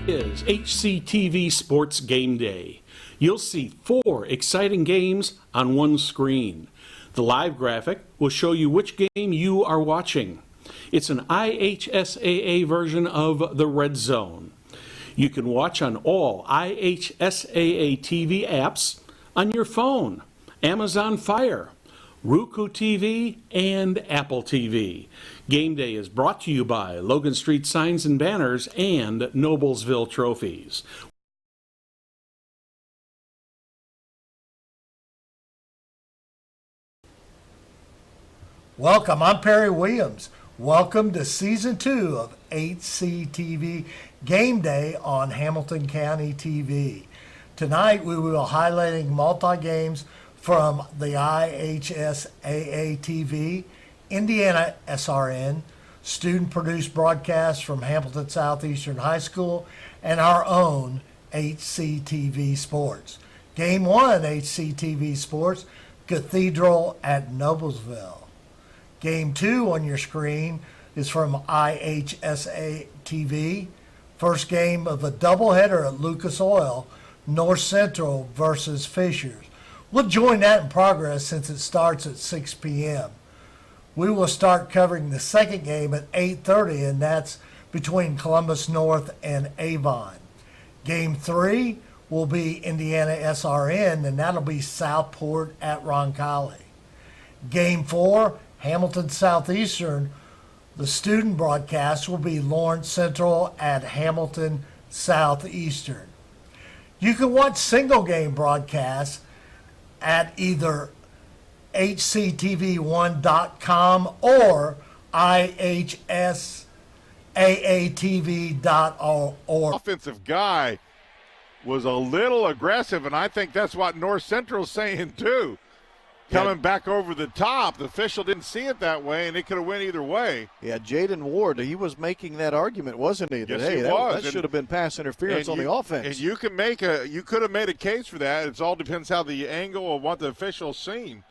is HCTV Sports Game Day. You'll see 4 exciting games on one screen. The live graphic will show you which game you are watching. It's an IHSAA version of the Red Zone. You can watch on all IHSAA TV apps on your phone, Amazon Fire, Roku TV, and Apple TV. Game Day is brought to you by Logan Street Signs and Banners and Noblesville Trophies. Welcome, I'm Perry Williams. Welcome to Season 2 of HCTV Game Day on Hamilton County TV. Tonight we will be highlighting multi-games from the IHSAA TV, Indiana SRN, student-produced broadcasts from Hamilton Southeastern High School, and our own HCTV Sports. Game 1, HCTV Sports, Cathedral at Noblesville. Game 2 on your screen is from IHSA TV. First game of a doubleheader at Lucas Oil, North Central versus Fishers. We'll join that in progress since it starts at 6 p.m. We will start covering the second game at 8:30, and that's between Columbus North and Avon. Game 3 will be Indiana SRN, and that'll be Southport at Roncalli. Game 4, Hamilton Southeastern, the student broadcast will be Lawrence Central at Hamilton Southeastern. You can watch single game broadcasts at either hctv1.com or ihsaatv.org. Offensive guy was a little aggressive, and I think that's what North Central's saying too. Coming back over the top, the official didn't see it that way, and it could have went either way. Yeah, Jaden Ward, he was making that argument, wasn't he? Yes, hey, he was. That should have been pass interference on the offense. And you could have made a case for that. It all depends how the angle of what the official's seen.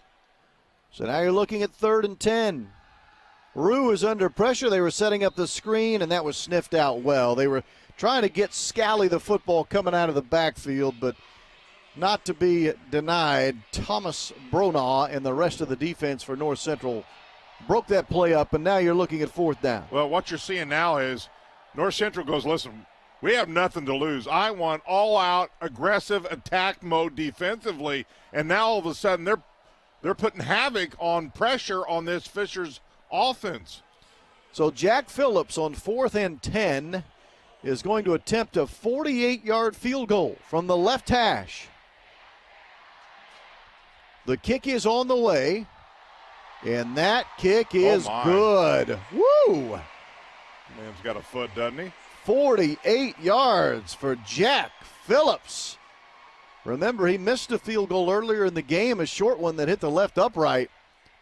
So now you're looking at 3rd and 10. Rue is under pressure. They were setting up the screen, and that was sniffed out well. They were trying to get Scally the football coming out of the backfield, but not to be denied, Thomas Bronaugh and the rest of the defense for North Central broke that play up, and now you're looking at 4th down. Well, what you're seeing now is North Central goes, listen, we have nothing to lose. I want all-out, aggressive attack mode defensively, and now all of a sudden they're putting havoc on pressure on this Fishers offense. So Jack Phillips on 4th and 10 is going to attempt a 48-yard field goal from the left hash. The kick is on the way, and that kick is good. Woo! Man's got a foot, doesn't he? 48 yards for Jack Phillips. Remember, he missed a field goal earlier in the game, a short one that hit the left upright.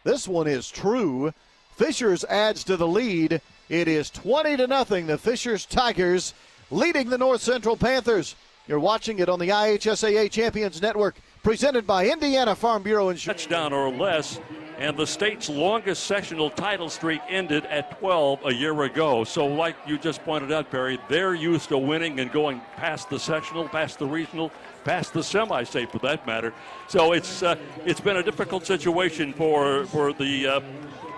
This one is true. Fishers adds to the lead. It is 20-0. The Fishers Tigers leading the North Central Panthers. You're watching it on the IHSAA Champions Network, presented by Indiana Farm Bureau Insurance. Touchdown or less, and the state's longest sectional title streak ended at 12 a year ago. So like you just pointed out, Perry, they're used to winning and going past the sectional, past the regional, past the semi-state for that matter. So it's been a difficult situation for the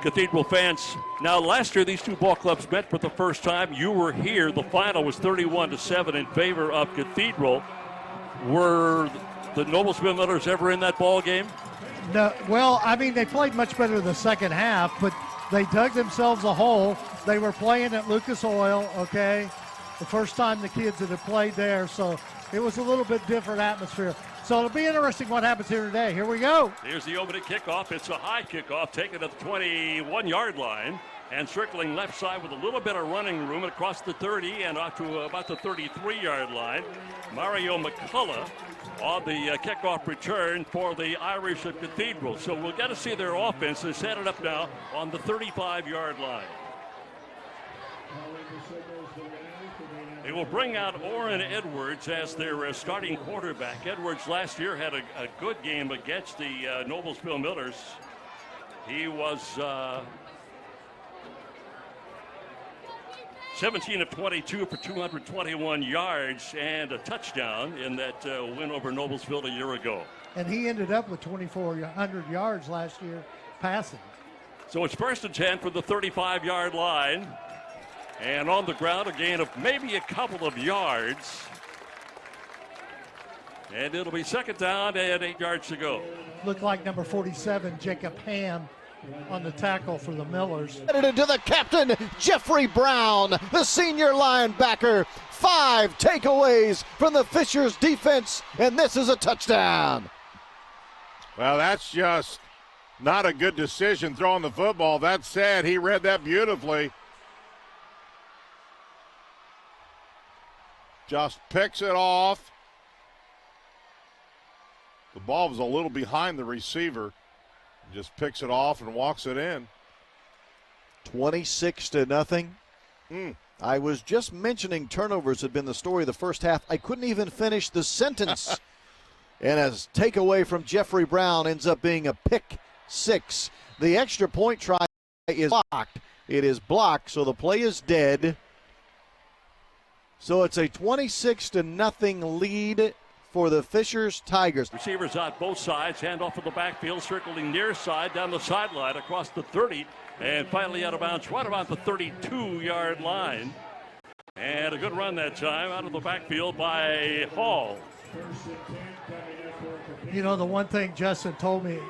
Cathedral fans. Now, last year, these two ball clubs met for the first time. You were here. The final was 31-7 in favor of Cathedral. Were the Noblesville Millers ever in that ball game? No. Well, I mean, they played much better the second half, but they dug themselves a hole. They were playing at Lucas Oil, okay, the first time the kids had played there, so it was a little bit different atmosphere. So it'll be interesting what happens here today. Here we go. Here's the opening kickoff. It's a high kickoff taken at the 21-yard line and circling left side with a little bit of running room across the 30 and up to about the 33-yard line. Mario McCullough on the kickoff return for the Irish of Cathedral. So we'll get to see their offense. They set it up now on the 35-yard line. They will bring out Orrin Edwards as their starting quarterback. Edwards last year had a good game against the Noblesville Millers. He was 17 of 22 for 221 yards and a touchdown in that win over Noblesville a year ago. And he ended up with 2,400 yards last year passing. So it's 1st and 10 for the 35-yard line. And on the ground, a gain of maybe a couple of yards. And it'll be 2nd down and 8 yards to go. Looked like number 47, Jacob Ham, on the tackle for the Millers. Headed to the captain, Jeffrey Brown, the senior linebacker. 5 takeaways from the Fishers defense, and this is a touchdown. Well, that's just not a good decision throwing the football. That said, he read that beautifully. Just picks it off. The ball was a little behind the receiver. Just picks it off and walks it in. 26-0. I was just mentioning turnovers had been the story of the first half. I couldn't even finish the sentence. And a takeaway from Jeffrey Brown ends up being a pick 6. The extra point try is blocked. It is blocked, so the play is dead. So it's a 26-0 lead for the Fishers Tigers. Receivers on both sides, hand off of the backfield, circling near side, down the sideline, across the 30, and finally out of bounds right about the 32-yard line. And a good run that time out of the backfield by Hall. You know, the one thing Justin Roden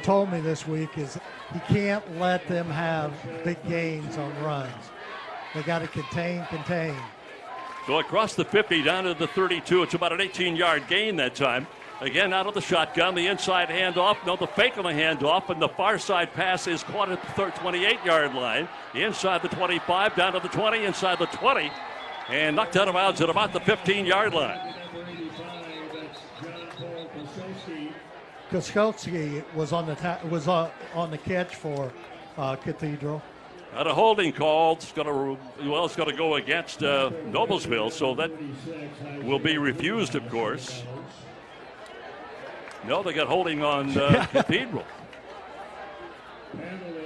told me this week is he can't let them have big gains on runs. They got to contain. So across the 50 down to the 32. It's about an 18-yard gain that time. Again, out of the shotgun, the inside handoff. No, the fake on the handoff, and the far side pass is caught at the 28-yard line. Inside the 25, down to the 20, inside the 20, and knocked out of bounds at about the 15-yard line. Koskowski was on the catch for Cathedral. Got a holding call. It's going to go against Noblesville, so that will be refused, of course. No, they got holding on Cathedral.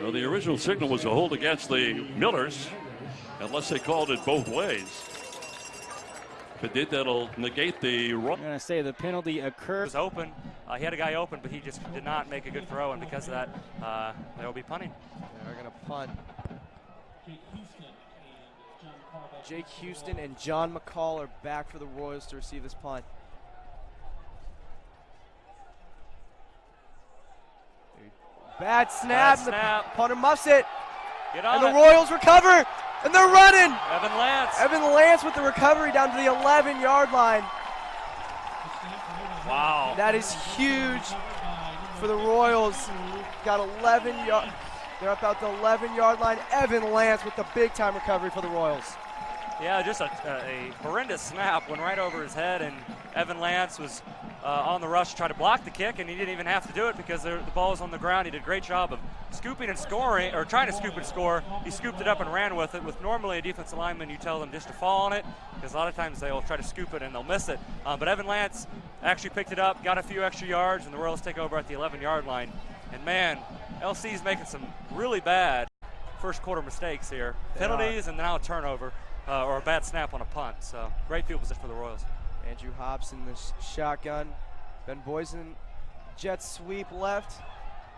Well, the original signal was a hold against the Millers, unless they called it both ways. If it did, that'll negate the run. I'm going to say the penalty occurred. He was open. He had a guy open, but he just did not make a good throw, and because of that, they'll be punting. They're going to punt. Jake Houston and John McCall are back for the Royals to receive this punt. Bad snap. The punter muffs it. Get on and the Royals recover. And they're running. Evan Lance with the recovery down to the 11-yard line. Wow. That is huge for the Royals. Got 11 yards. They're about the 11-yard line. Evan Lance with the big-time recovery for the Royals. Yeah, just a horrendous snap. Went right over his head, and Evan Lance was on the rush to try to block the kick, and he didn't even have to do it because the ball was on the ground. He did a great job of scooping and scoring, or trying to scoop and score. He scooped it up and ran with it. With normally a defensive lineman, you tell them just to fall on it, because a lot of times they'll try to scoop it and they'll miss it. But Evan Lance actually picked it up, got a few extra yards, and the Royals take over at the 11-yard line. And man, LC's making some really bad first quarter mistakes here. Penalties and now a turnover or a bad snap on a punt. So great field position for the Royals. Andrew Hobson, the shotgun. Ben Boysen, jet sweep left.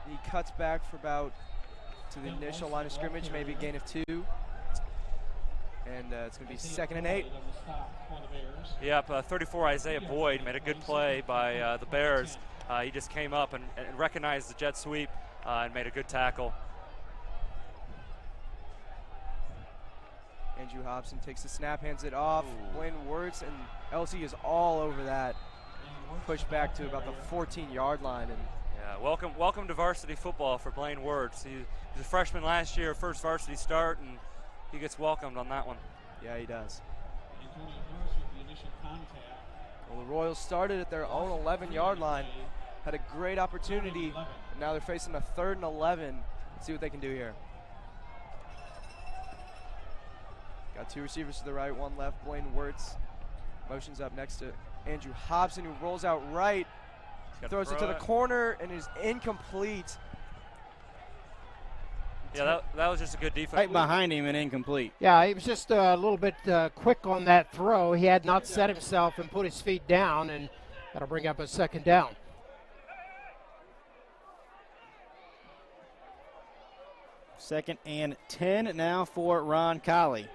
He cuts back for about to the initial line of scrimmage, maybe a gain of 2. And it's going to be 2nd and 8. Yep, 34 Isaiah Boyd made a good play by the Bears. He just came up and recognized the jet sweep and made a good tackle. Andrew Hobson takes the snap, hands it off. Blaine Wirtz, and LC is all over that. Pushed back to about the 14-yard line. And yeah, welcome to varsity football for Blaine Wirtz. He was a freshman last year, first varsity start, and he gets welcomed on that one. Yeah, he does. Well, the Royals started at their own 11-yard line. Had a great opportunity, and now they're facing a 3rd and 11. Let's see what they can do here. Got 2 receivers to the right, 1 left. Blaine Wirtz motions up next to Andrew Hobson, who rolls out right, throws it to the corner, and is incomplete. Yeah, that was just a good defense. Right behind him and incomplete. Yeah, he was just a little bit quick on that throw. He had not set himself and put his feet down, and that'll bring up a second down. Second and 10 now for Roncalli.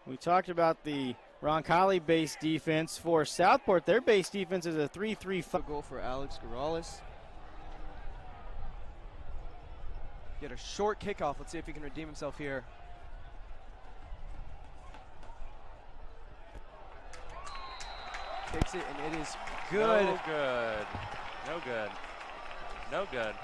We talked about the Roncalli base defense. For Southport, their base defense is a 3-3-5. Goal for Alex Corrales. Get a short kickoff. Let's see if he can redeem himself here. Takes it, and it is good. No good. No good. No good.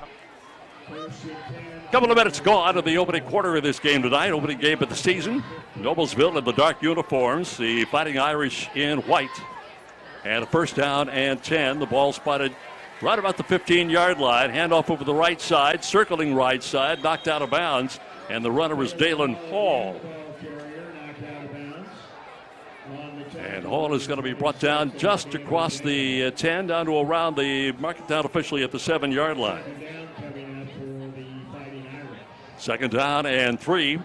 Couple of minutes gone of the opening quarter of this game tonight. Opening game of the season. Noblesville in the dark uniforms. The Fighting Irish in white. And a first down and 10. The ball spotted right about the 15-yard line. Handoff over the right side. Circling right side. Knocked out of bounds. And the runner is Dalen Hall. And Hall is going to be brought down just across the 10 down to around the market down officially at the 7-yard line. Second down and 3.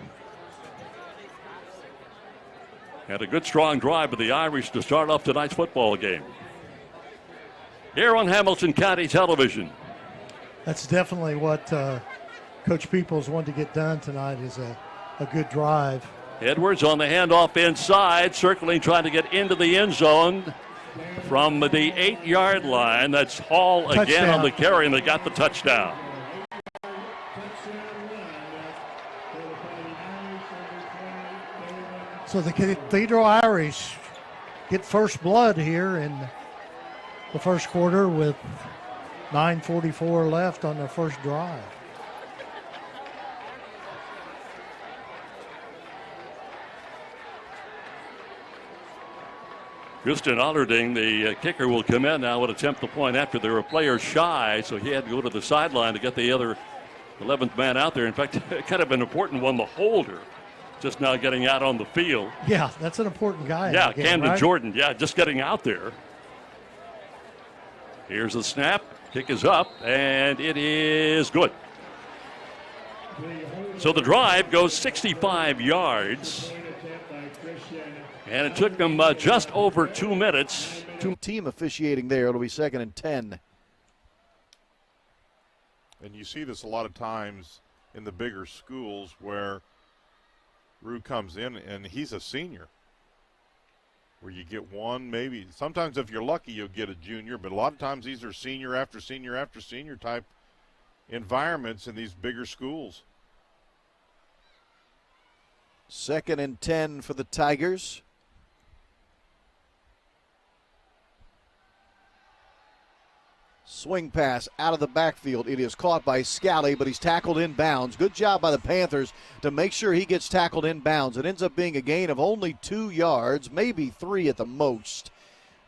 And a good strong drive by the Irish to start off tonight's football game. Here on Hamilton County Television. That's definitely what Coach Peoples wanted to get done tonight, is a good drive. Edwards on the handoff inside, circling, trying to get into the end zone from the 8-yard line. That's Hall again Touchdown. on the carry, and they got the touchdown. So the Cathedral Irish get first blood here in the first quarter with 9:44 left on their first drive. Houston Allerding, the kicker, will come in now and attempt the point after. There were players shy, so he had to go to the sideline to get the other 11th man out there. In fact, kind of an important one, the holder, just now getting out on the field. Yeah, that's an important guy. Yeah, in the game, Camden right? Jordan, yeah, just getting out there. Here's the snap. Kick is up, and it is good. So the drive goes 65 yards. And it took them just over 2 minutes. Team officiating there. It'll be second and 10. And you see this a lot of times in the bigger schools where Rue comes in and he's a senior, where you get one, maybe. Sometimes if you're lucky, you'll get a junior, but a lot of times these are senior after senior after senior type environments in these bigger schools. Second and 10 for the Tigers. Swing pass out of the backfield. It is caught by Scally, but he's tackled in bounds. Good job by the Panthers to make sure he gets tackled in bounds. It ends up being a gain of only 2 yards, maybe 3 at the most.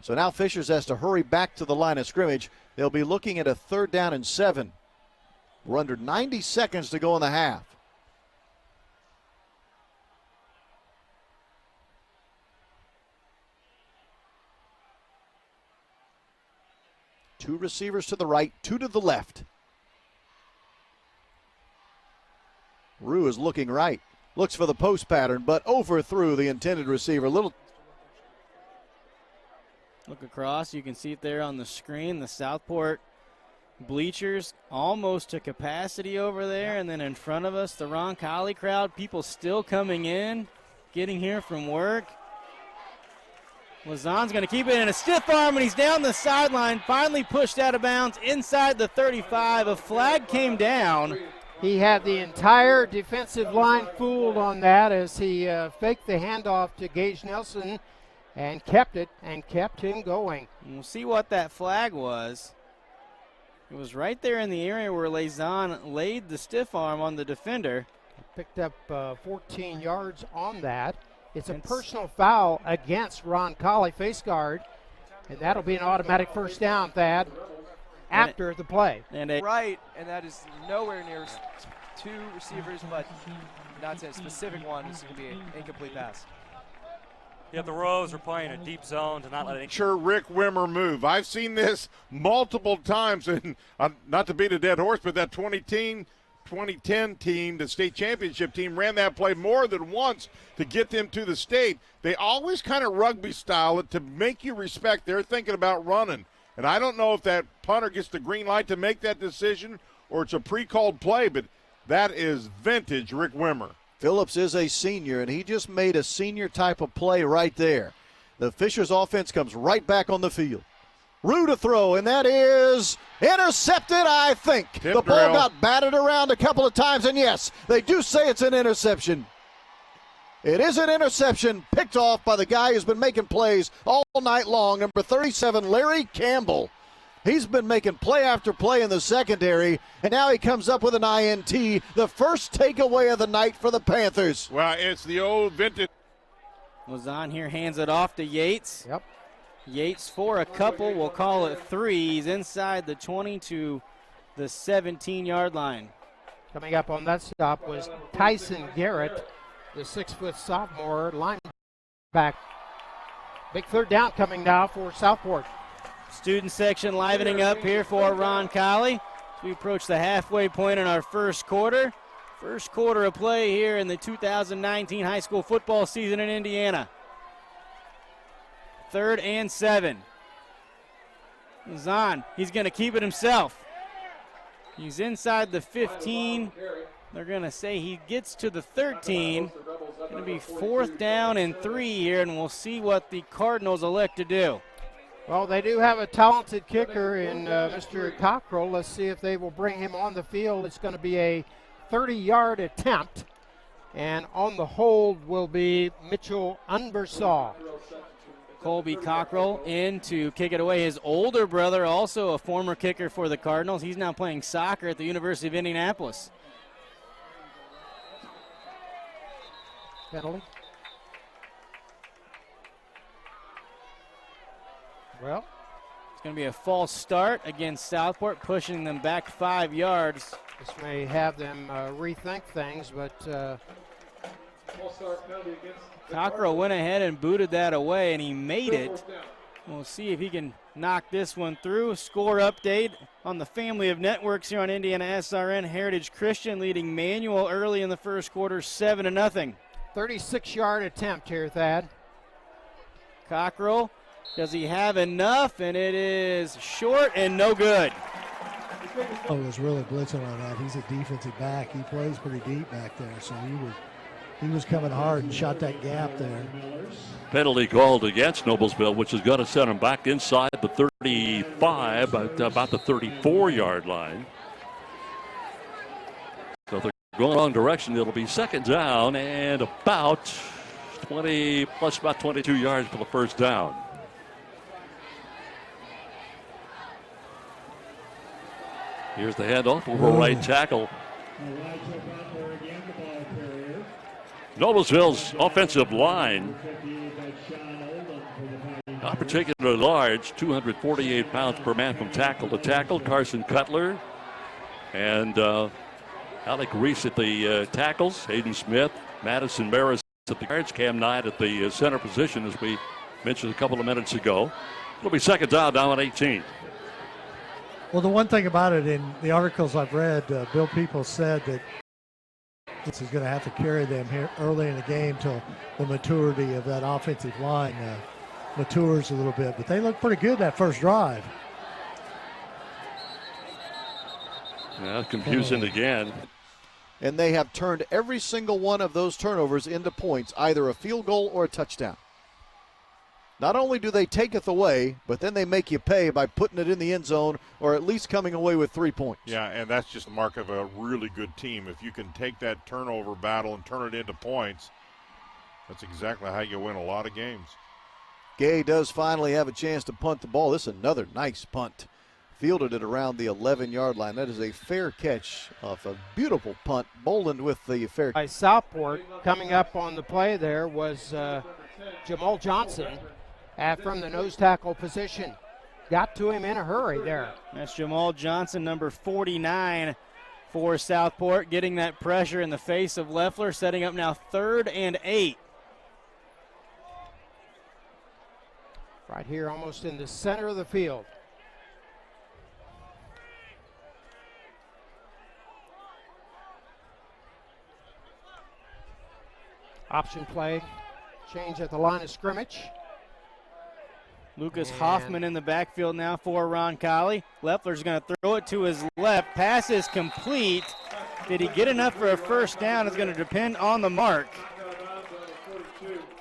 So now Fishers has to hurry back to the line of scrimmage. They'll be looking at a 3rd down and 7. We're under 90 seconds to go in the half. Two receivers to the right, 2 to the left. Rue is looking right. Looks for the post pattern, but overthrew the intended receiver. Look across. You can see it there on the screen. The Southport bleachers almost to capacity over there. And then in front of us, the Roncalli crowd. People still coming in, getting here from work. Lazan's going to keep it in a stiff arm, and he's down the sideline, finally pushed out of bounds inside the 35. A flag came down. He had the entire defensive line fooled on that as he faked the handoff to Gage Nelson and kept it and kept him going. And we'll see what that flag was. It was right there in the area where Lazan laid the stiff arm on the defender. Picked up 14 yards on that. It's a personal foul against Roncalli, face guard, and that'll be an automatic first down, Thad, after the play. Right, and that is nowhere near 2 receivers, but not a specific one. This is going to be an incomplete pass. Yeah, the Rows are playing a deep zone to not let any. Sure, Rick Wimmer move. I've seen this multiple times, and not to beat a dead horse, but that 2010 team, the state championship team, ran that play more than once to get them to the state. They always kind of rugby style it to make you respect they're thinking about running. And I don't know if that punter gets the green light to make that decision or it's a pre-called play, but that is vintage Rick Wimmer. Phillips is a senior, and he just made a senior type of play right there. The Fishers offense comes right back on the field. Rue to throw, and that is intercepted, I think. Tip the ball drill. got batted around a couple of times, and yes, they do say it's an interception. It is an interception picked off by the guy who's been making plays all night long, number 37, Larry Campbell. He's been making play after play in the secondary, and now he comes up with an INT, the first takeaway of the night for the Panthers. Well, it's the old vintage. Lazan here hands it off to Yates. Yep. Yates for a couple. We'll call it 3. He's inside the 20 to the 17-yard line. Coming up on that stop was Tyson Garrett, the 6-foot sophomore linebacker. Big third down coming now for Southport. Student section livening up here for Ron Colley as we approach the halfway point in our first quarter. First quarter of play here in the 2019 high school football season in Indiana. 3rd and 7. Zahn, he's going to keep it himself. He's inside the 15. They're going to say he gets to the 13. Going to be 4th down and 3 here, and we'll see what the Cardinals elect to do. Well, they do have a talented kicker in Mr. Cockrell. Let's see if they will bring him on the field. It's going to be a 30-yard attempt, and on the hold will be Mitchell Unversaw. Colby Cockrell in to kick it away. His older brother, also a former kicker for the Cardinals. He's now playing soccer at the University of Indianapolis. Penalty. Well, it's going to be a false start against Southport, pushing them back 5 yards. this may have them rethink things, but Cockrell went ahead and booted that away, and he made it. We'll see if he can knock this one through. Score update on the family of networks here on Indiana SRN. Heritage Christian leading Manual early in the first quarter, 7-0. 36-yard attempt here, Thad. Cockrell, does he have enough? And it is short and no good. Oh, was really blitzing on that. He's a defensive back. He plays pretty deep back there, so he was coming hard and shot that gap there. Penalty called against Noblesville, which is going to send him back inside the 35, about the 34-yard line. So they're going the wrong direction. It'll be 2nd down and about 20 plus about 22 yards for the first down. Here's the handoff over right tackle. Noblesville's offensive line, not particularly large, 248 pounds per man from tackle to tackle. Carson Cutler and Alec Reese at the tackles. Hayden Smith, Madison Maris at the guards. Cam Knight at the center position, as we mentioned a couple of minutes ago. It'll be 2nd down at 18. Well, the one thing about it, in the articles I've read, Bill Peoples said that this is going to have to carry them here early in the game till the maturity of that offensive line matures a little bit. But they look pretty good that first drive. Yeah, confusing again. And they have turned every single one of those turnovers into points, either a field goal or a touchdown. Not only do they take it away, but then they make you pay by putting it in the end zone or at least coming away with 3 points. Yeah, and that's just the mark of a really good team. If you can take that turnover battle and turn it into points, that's exactly how you win a lot of games. Gay does finally have a chance to punt the ball. This is another nice punt. Fielded it around the 11-yard line. That is a fair catch off a beautiful punt. Boland with the fair. By Southport, coming up on the play there was Jamal Johnson from the nose tackle position. Got to him in a hurry there. That's Jamal Johnson, number 49 for Southport, getting that pressure in the face of Leffler, setting up now 3rd and 8. Right here, almost in the center of the field. Option play, change at the line of scrimmage. Lucas Hoffman in the backfield now for Roncalli. Leffler's going to throw it to his left. Pass is complete. Did he get enough for a first down? It's going to depend on the mark.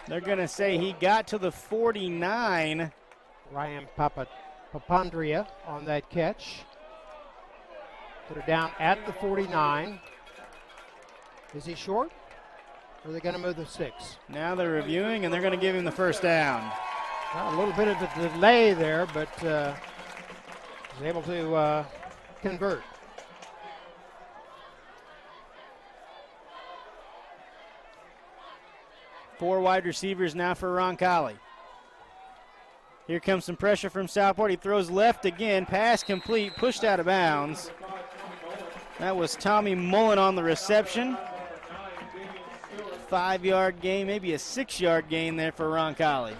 They're going to say he got to the 49. Ryan Papandrea on that catch. Put it down at the 49. Is he short? Or are they going to move the 6? Now they're reviewing, and they're going to give him the first down. Well, a little bit of a delay there, but was able to convert. Four wide receivers now for Roncalli. Here comes some pressure from Southport. He throws left again. Pass complete, pushed out of bounds. That was Tommy Mullen on the reception. 5-yard gain, maybe a 6-yard gain there for Roncalli.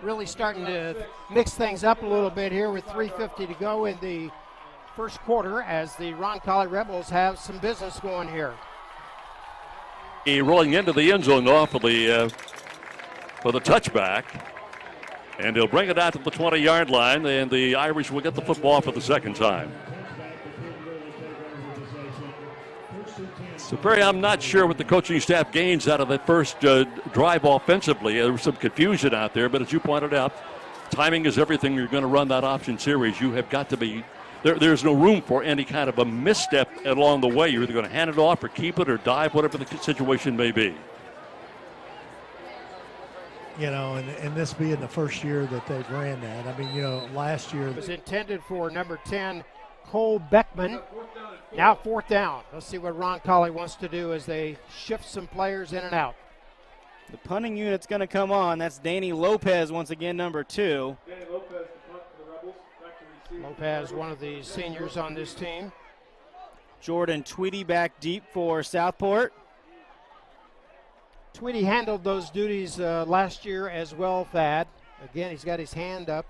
Really starting to mix things up a little bit here with 3:50 to go in the first quarter as the Roncalli Rebels have some business going here. He rolling into the end zone off of the for the touchback, and he'll bring it out to the 20-yard line, and the Irish will get the football for the second time. So, Perry, I'm not sure what the coaching staff gains out of that first drive offensively. There was some confusion out there, but as you pointed out, timing is everything. You're going to run that option series. You have got to be there's no room for any kind of a misstep along the way. You're either going to hand it off or keep it or dive, whatever the situation may be. You know, and this being the first year that they've ran that. I mean, you know, last year it was intended for number 10, Cole Beckman. Now 4th down. Let's see what Roncalli wants to do as they shift some players in and out. The punting unit's going to come on. That's Danny Lopez once again, number 2. Lopez, one of the seniors on this team. Jordan Tweedy back deep for Southport. Tweedy handled those duties last year as well, Thad. Again, he's got his hand up,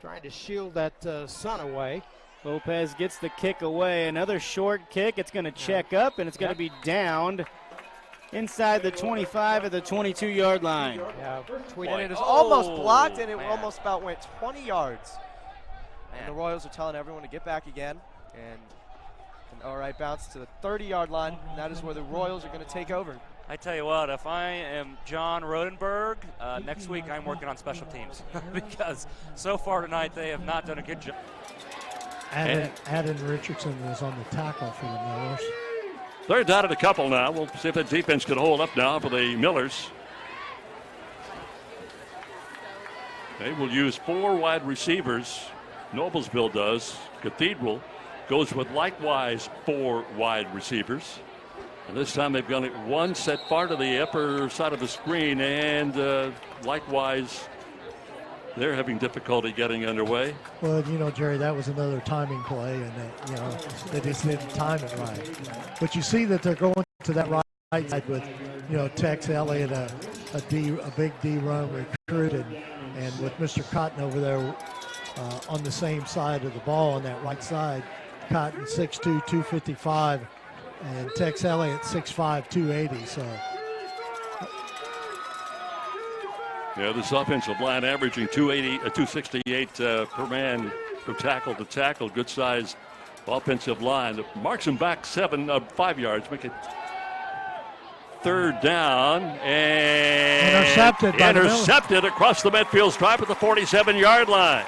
trying to shield that sun away. Lopez gets the kick away. Another short kick. It's going to check up, and it's going to be downed inside the 25 at the 22-yard line. Yeah, and it is almost blocked, and it almost about went 20 yards. And the Royals are telling everyone to get back again. And an all right bounce to the 30-yard line. And that is where the Royals are going to take over. I tell you what, if I am John Rodenberg, next week I'm working on special teams because so far tonight they have not done a good job. Adam Richardson is on the tackle for the Millers. They're down at a couple now. We'll see if that defense can hold up now for the Millers. They will use 4 wide receivers. Noblesville does. Cathedral goes with likewise 4 wide receivers. And this time they've got one set far to the upper side of the screen, and likewise they're having difficulty getting underway. Well, you know, Jerry, that was another timing play, and you know, they just didn't time it right. But you see that they're going to that right side with, you know, Tex Elliott, a big D run recruit, and with Mr. Cotton over there on the same side of the ball on that right side. Cotton 6'2", 255, and Tex Elliott 6'5", 280. So. Yeah, this offensive line averaging 268 per man from tackle to tackle. Good sized offensive line. Marks them back 5 yards. Make it 3rd down, and intercepted across the midfield stripe at the 47-yard line.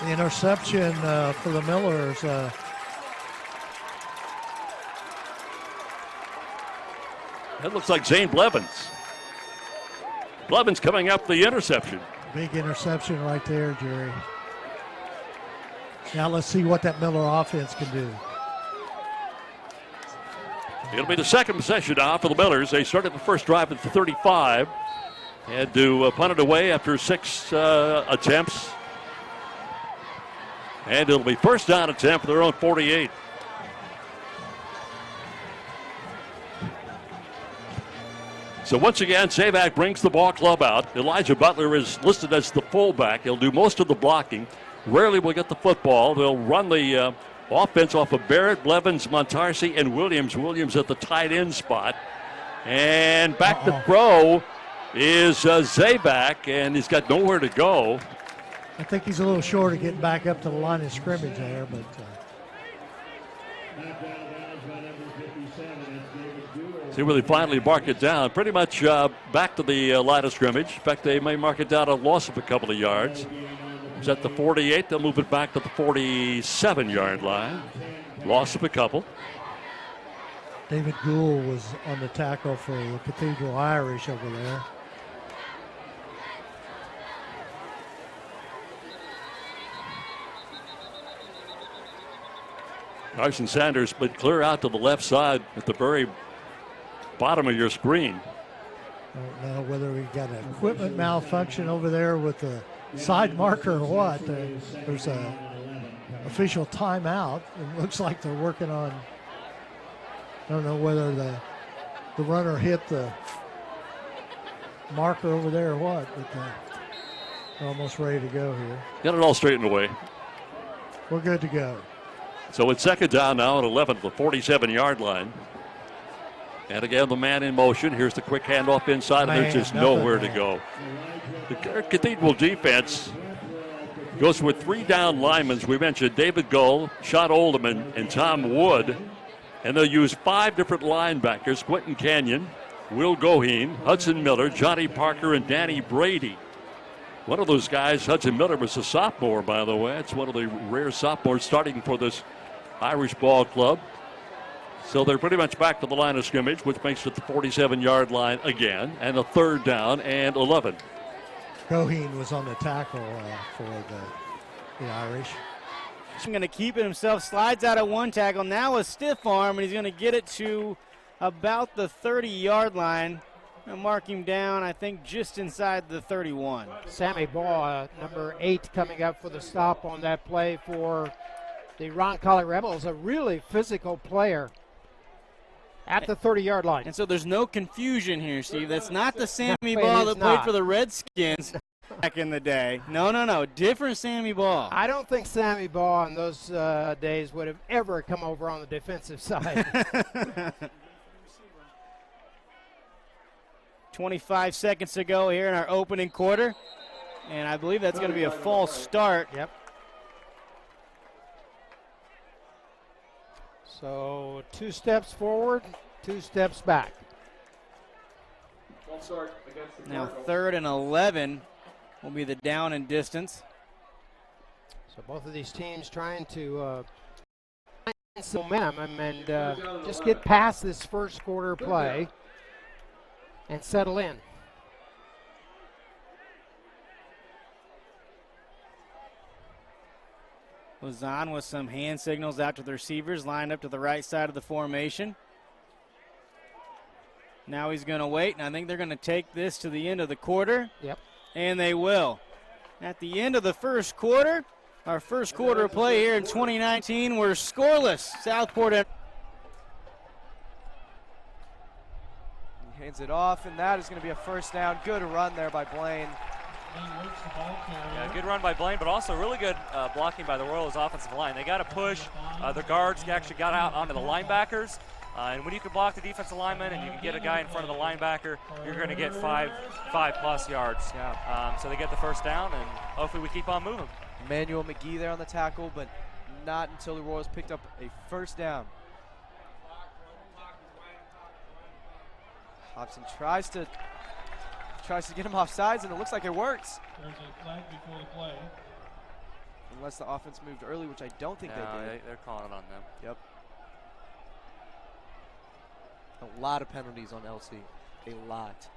The interception for the Millers. That looks like Zane Blevins. Blevins coming up the interception. Big interception right there, Jerry. Now let's see what that Miller offense can do. It'll be the second possession now for the Millers. They started the first drive at the 35. Had to punt it away after 6 attempts. And it'll be first down attempt for their own 48. So once again, Savac brings the ball club out. Elijah Butler is listed as the fullback. He'll do most of the blocking. Rarely will get the football. They'll run the offense off of Barrett, Blevins, Montarsi, and Williams. Williams at the tight end spot. And back to throw is Zabak, and he's got nowhere to go. I think he's a little short of getting back up to the line of scrimmage there, but see where they finally mark it down. Pretty much back to the line of scrimmage. In fact, they may mark it down a loss of a couple of yards. It's at the 48. They'll move it back to the 47-yard line. Loss of a couple. David Gould was on the tackle for the Cathedral Irish over there. Carson Sanders split clear out to the left side at the very bottom of your screen. I don't know whether we got an equipment malfunction over there with the side marker or what. There's a official timeout. It looks like they're working on, I don't know whether the runner hit the marker over there or what, but they're almost ready to go here. Got it all straightened away. We're good to go. So it's second down now at 11 at the 47-yard line. And again, the man in motion. Here's the quick handoff inside, and there's just nowhere to go. The Cathedral defense goes with 3 down linemen. We mentioned David Gull, Sean Olderman, and Tom Wood. And they'll use 5 different linebackers: Quentin Canyon, Will Goheen, Hudson Miller, Johnny Parker, and Danny Brady. One of those guys, Hudson Miller, was a sophomore, by the way. It's one of the rare sophomores starting for this Irish ball club. So they're pretty much back to the line of scrimmage, which makes it the 47-yard line again, and a third down and 11. Goheen was on the tackle for the Irish. He's going to keep it himself, slides out of one tackle, now a stiff arm, and he's going to get it to about the 30-yard line. I'll mark him down, I think, just inside the 31. Sammy Baugh, number 8, coming up for the stop on that play for the Roncalli Rebels, a really physical player at the 30-yard line. And so there's no confusion here, Steve. That's not the Sammy Baugh that played for the Redskins back in the day. No. Different Sammy Baugh. I don't think Sammy Baugh in those days would have ever come over on the defensive side. 25 seconds to go here in our opening quarter. And I believe that's going to be a false start. Yep. So 2 steps forward, 2 steps back. Now 3rd and 11 will be the down and distance. So both of these teams trying to find some momentum and just get past this first quarter play and settle in. Luzon with some hand signals out to the receivers, lined up to the right side of the formation. Now he's going to wait, and I think they're going to take this to the end of the quarter. Yep. And they will. At the end of the first quarter, our first quarter of play here in 2019, we're scoreless. Southport. He hands it off, and that is going to be a first down. Good run there by Blaine. Yeah, good run by Blaine, but also really good blocking by the Royals offensive line. They got to push. The guards actually got out onto the linebackers. And when you can block the defensive lineman and you can get a guy in front of the linebacker, you're going to get five plus yards. Yeah. So they get the first down, and hopefully we keep on moving. Emmanuel McGee there on the tackle, but not until the Royals picked up a first down. Hobson tries to get him off sides, and it looks like it works. There's a flag before the play. Unless the offense moved early, which I don't think they did. They're calling it on them. Yep. A lot of penalties on LC. A lot.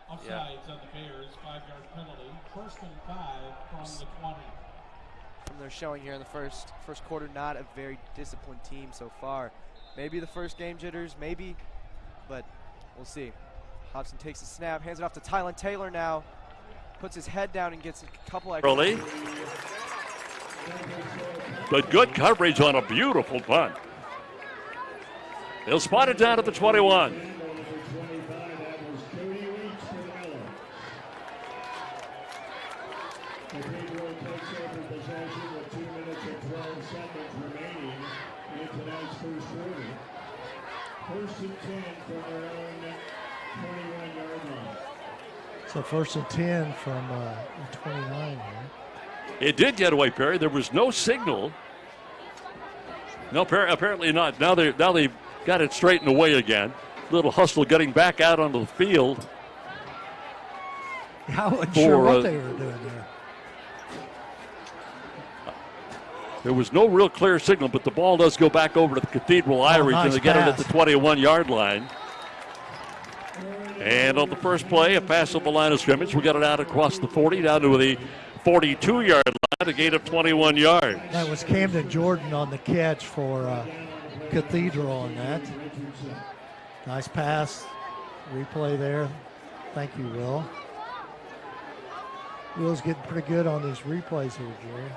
Offsides on the Bears, 5-yard penalty. 1st and 5 from the 20. From their showing here in the first quarter, not a very disciplined team so far. Maybe the first game jitters, maybe, but we'll see. Hobson takes the snap, hands it off to Tylen Taylor now. Puts his head down and gets a couple extra. Early. But good coverage on a beautiful punt. They'll spot it down at the 21. So first and 10 from the 29 here. It did get away, Perry. There was no signal. No, apparently not. Now they've got it straightened away again. Little hustle getting back out onto the field. I wasn't sure what they were doing there. There was no real clear signal, but the ball does go back over to the Cathedral Irish, nice and they get it at pass. the 21-yard line. And on the first play, a pass on the line of scrimmage. We got it out across the 40 down to the 42-yard line, a gain of 21 yards. That was Camden Jordan on the catch for Cathedral on that. Nice pass. Replay there. Thank you, Will. Will's getting pretty good on these replays here, Jerry.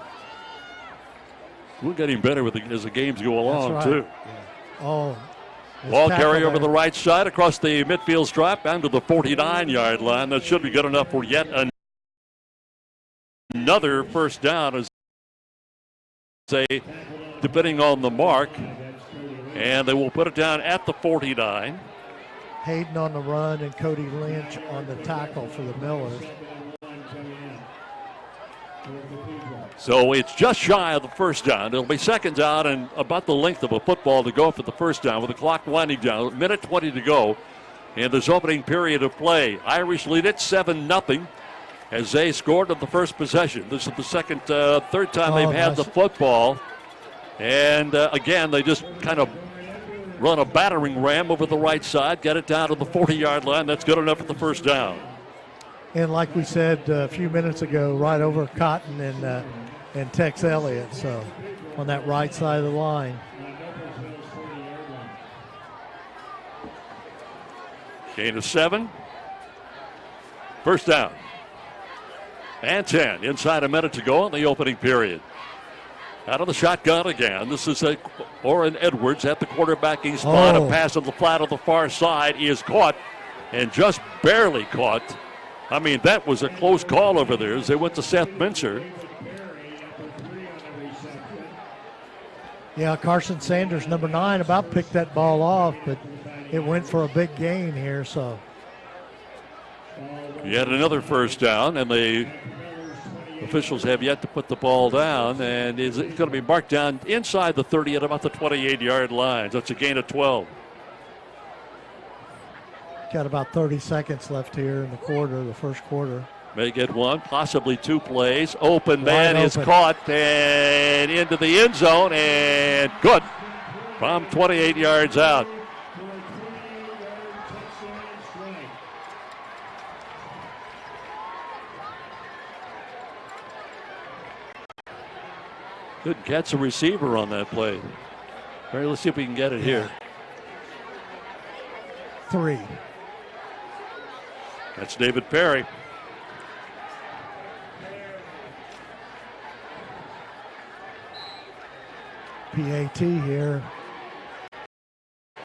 We're getting better as the games go along, That's right. too. Yeah. Oh. Ball carry over the right side across the midfield stripe down to the 49-yard line. That should be good enough for yet another first down, as say, depending on the mark. And they will put it down at the 49. Hayden on the run and Cody Lynch on the tackle for the Millers. So it's just shy of the first down. It'll be second down and about the length of a football to go for the first down with the clock winding down. A minute 20 to go in this opening period of play. Irish lead it 7-0 as they scored on the first possession. This is the third time they've had the football. And again, they just kind of run a battering ram over the right side, get it down to the 40-yard line. That's good enough for the first down. And like we said a few minutes ago, right over Cotton and Tex Elliott, so on that right side of the line. Gain of 7. First down. And 10. Inside a minute to go in the opening period. Out of the shotgun again. This is Orrin Edwards at the quarterbacking spot. A pass on the flat on the far side is caught and just barely caught. I mean, that was a close call over there as they went to Seth Mincer. Yeah, Carson Sanders, number 9, about picked that ball off, but it went for a big gain here, so. Yet another first down, and the officials have yet to put the ball down, and it's going to be marked down inside the 30 at about the 28-yard line. So it's a gain of 12. Got about 30 seconds left here in the first quarter. May get one, possibly 2 plays. Open man is caught and into the end zone and good from 28 yards out. Couldn't catch a receiver on that play. All right, let's see if we can get it here. 3. That's David Perry. PAT here.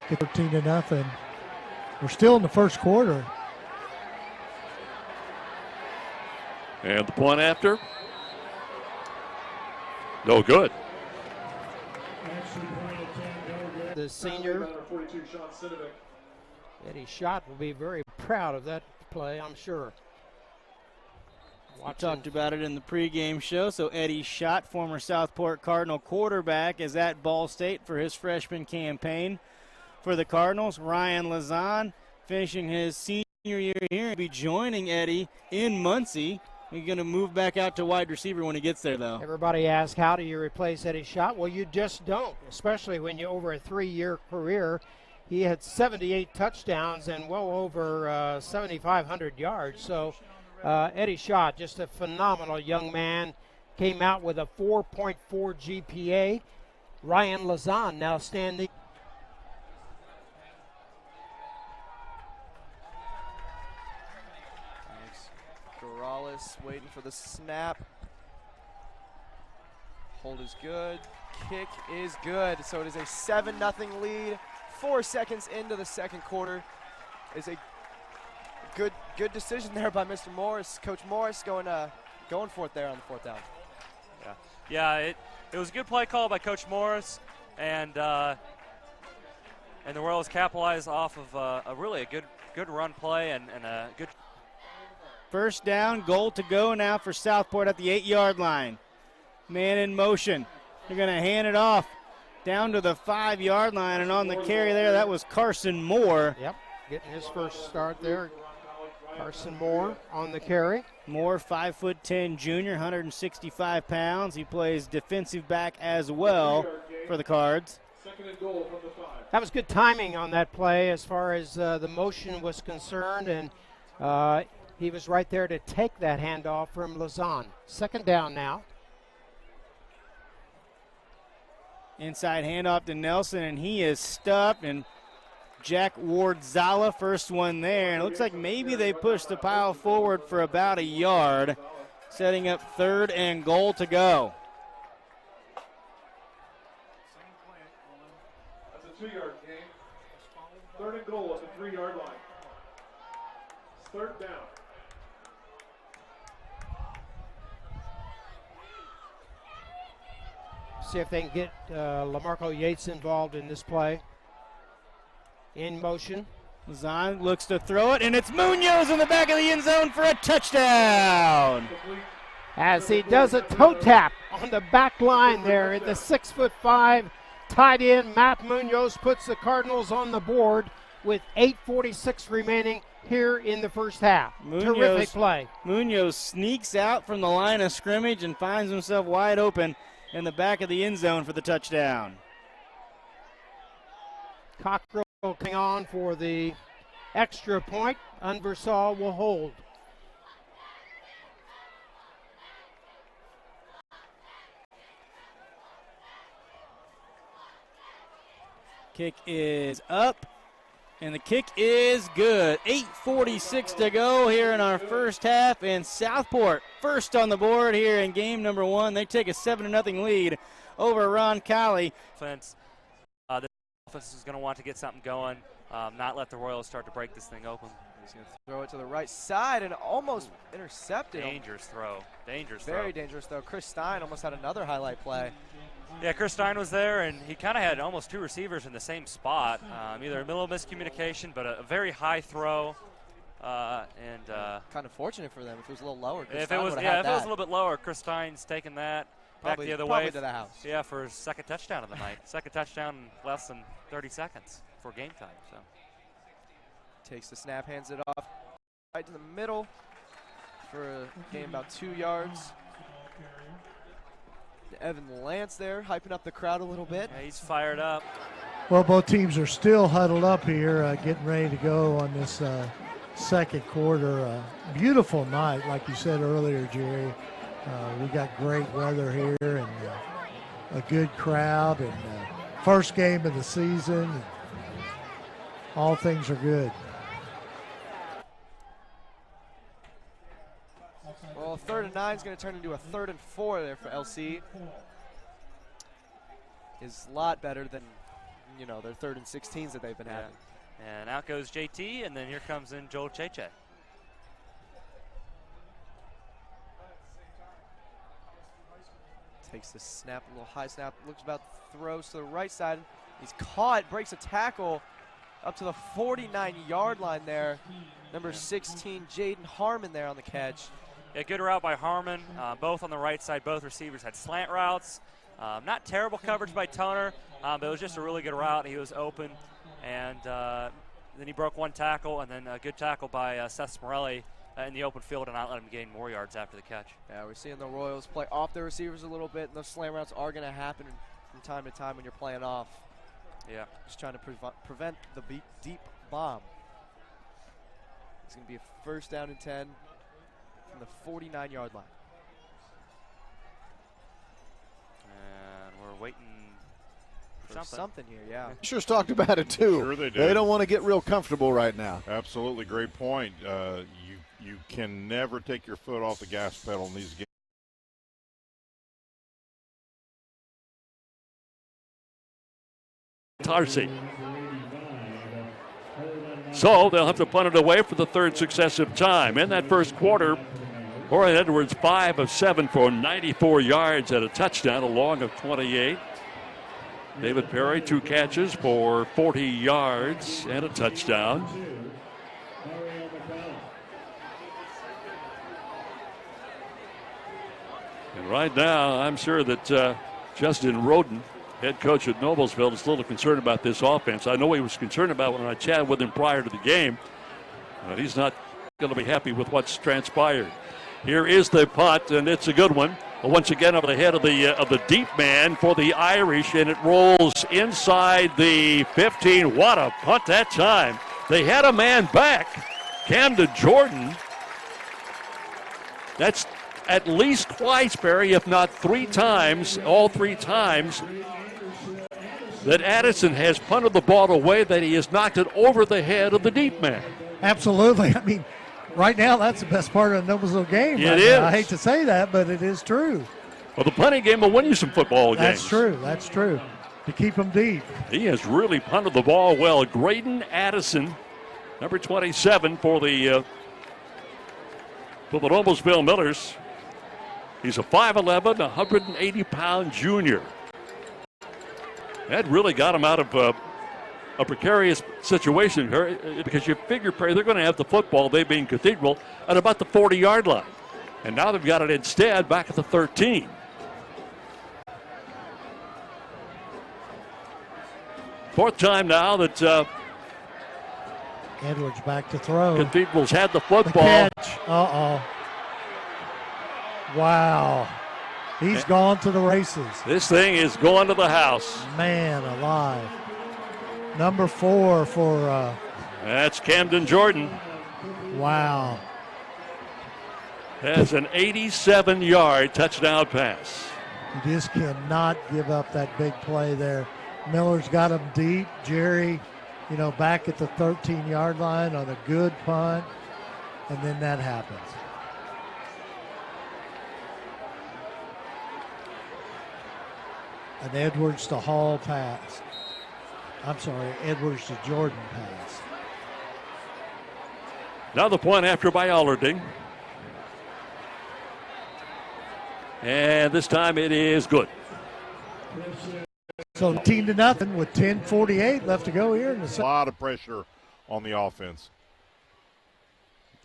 13-0. We're still in the first quarter. And the point after. No good. The senior, Eddie Schott, will be very proud of that play, I'm sure. We talked about it in the pregame show. So Eddie Schott, former Southport Cardinal quarterback, is at Ball State for his freshman campaign for the Cardinals. Ryan Lazan finishing his senior year here. He'll be joining Eddie in Muncie. He's going to move back out to wide receiver when he gets there, though. Everybody asks, how do you replace Eddie Schott? Well, you just don't, especially when you're over a 3-year career. He had 78 touchdowns and well over 7,500 yards. So Eddie Schott, just a phenomenal young man, came out with a 4.4 GPA. Ryan Lazan now standing. Corrales waiting for the snap. Hold is good. Kick is good. So it is a 7-0 lead. 4 seconds into the second quarter. Is a good decision there by Mr. Morris. Coach Morris going for it there on the 4th down. Yeah, it was a good play call by Coach Morris, and the Royals capitalized off of a really good run play and a good. First down, goal to go now for Southport at the 8-yard line. Man in motion. They're going to hand it off down to the 5-yard line, and on the carry there, that was Carson Moore. Yep, getting his first start there. Carson Moore on the carry. Moore, 5'10" junior, 165 pounds. He plays defensive back as well for the Cards. That was good timing on that play as far as the motion was concerned, and he was right there to take that handoff from Lazan. Second down now. Inside handoff to Nelson, and he is stuffed, and Jack Ward-Zala, first one there. And it looks like maybe they pushed the pile forward for about a yard, setting up 3rd and goal to go. That's a 2-yard game. 3rd and goal at the 3-yard line. 3rd down. See if they can get LaMarco Yates involved in this play. In motion. Lazan looks to throw it, and it's Munoz in the back of the end zone for a touchdown. As he does a toe tap on the back line there at the 6'5" tight end, Matt Munoz puts the Cardinals on the board with 8:46 remaining here in the first half. Terrific play. Munoz sneaks out from the line of scrimmage and finds himself wide open in the back of the end zone for the touchdown. Cockrell coming on for the extra point. Unversal will hold. Kick is up, and the kick is good. 8:46 to go here in our first half, and Southport first on the board here in game number 1. They take a 7-0 lead over Roncalli. The offense is going to want to get something going, not let the Royals start to break this thing open. He's going to throw it to the right side and almost intercepted. Dangerous throw. Very dangerous throw. Chris Stein almost had another highlight play. Yeah, Chris Stein was there, and he kind of had almost 2 receivers in the same spot. Either a little miscommunication, but a very high throw. Kind of fortunate for them if it was a little lower. If it was a little bit lower, Chris Stein's taking that back the other way. To the house. Yeah, for his second touchdown of the night. Second touchdown in less than 30 seconds for game time. So takes the snap, hands it off right to the middle for a gain about 2 yards. Evan Lance there, hyping up the crowd a little bit. Yeah, he's fired up. Well, both teams are still huddled up here, getting ready to go on this second quarter. Beautiful night, like you said earlier, Jerry. We got great weather here and a good crowd, and first game of the season. All things are good. Well, 3rd and 9 is going to turn into a 3rd and 4 there for LC. Is a lot better than, their 3rd and 16s that they've been having. And out goes JT, and then here comes in Joel Cheche. Takes the snap, a little high snap, looks about throws to the right side. He's caught, breaks a tackle up to the 49-yard line there. Number 16, Jaden Harmon there on the catch. Yeah, good route by Harmon, both on the right side. Both receivers had slant routes. Not terrible coverage by Toner, but it was just a really good route. He was open, and then he broke one tackle, and then a good tackle by Seth Smorelli in the open field and not let him gain more yards after the catch. Yeah, we're seeing the Royals play off their receivers a little bit, and those slant routes are going to happen from time to time when you're playing off. Yeah, just trying to prevent the deep bomb. It's going to be a first down and 10 from the 49-yard line. And we're waiting for something here, yeah. Sure talked about it, too. Sure they did. They don't want to get real comfortable right now. Absolutely, great point. You can never take your foot off the gas pedal in these games. Tarsi. So they'll have to punt it away for the 3rd successive time. In that first quarter, Corey Edwards, 5 of 7 for 94 yards and a touchdown, a long of 28. David Perry, 2 catches for 40 yards and a touchdown. And right now, I'm sure that Justin Roden, head coach at Noblesville, is a little concerned about this offense. I know he was concerned about when I chatted with him prior to the game, but he's not going to be happy with what's transpired. Here is the punt, and it's a good one. Once again, over the head of the deep man for the Irish, and it rolls inside the 15. What a punt that time. They had a man back. Camden Jordan. That's at least twice, Barry, if not 3 times, all 3 times, that Addison has punted the ball away, that he has knocked it over the head of the deep man. Absolutely. I mean, right now, that's the best part of the Noblesville game. It is. I hate to say that, but it is true. Well, the punting game will win you some football games. That's true. That's true. To keep them deep. He has really punted the ball well. Graydon Addison, number 27 for the Noblesville Millers. He's a 5'11", 180-pound junior. That really got him out of a precarious situation here, because you figure, Perry, they're going to have the football, they being Cathedral, at about the 40-yard line. And now they've got it instead back at the 13. Fourth time now that Edwards back to throw. Cathedral's had the football. The catch. Uh-oh. Wow. He's gone to the races. This thing is going to the house. Man alive. Number 4 for... That's Camden Jordan. Wow. Has an 87-yard touchdown pass. You just cannot give up that big play there. Miller's got him deep. Jerry, back at the 13-yard line on a good punt. And then that happens. An Edwards to Hall pass. I'm sorry, Edwards to Jordan pass. Now the point after by Allarding. And this time it is good. So 18-0 with 10:48 left to go here in the second. A lot of pressure on the offense.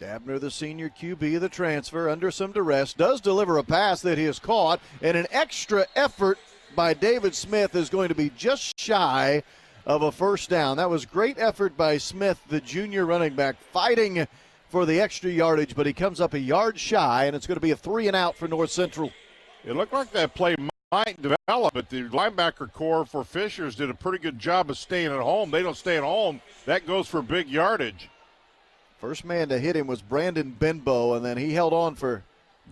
Dabner, the senior QB, the transfer, under some duress, does deliver a pass that he has caught, and an extra effort by David Smith is going to be just shy of a first down. That was great effort by Smith, the junior running back, fighting for the extra yardage, but he comes up a yard shy, and it's going to be a 3-and-out for North Central. It looked like that play might develop, but the linebacker core for Fishers did a pretty good job of staying at home. They don't stay at home. That goes for big yardage. First man to hit him was Brandon Benbow, and then he held on for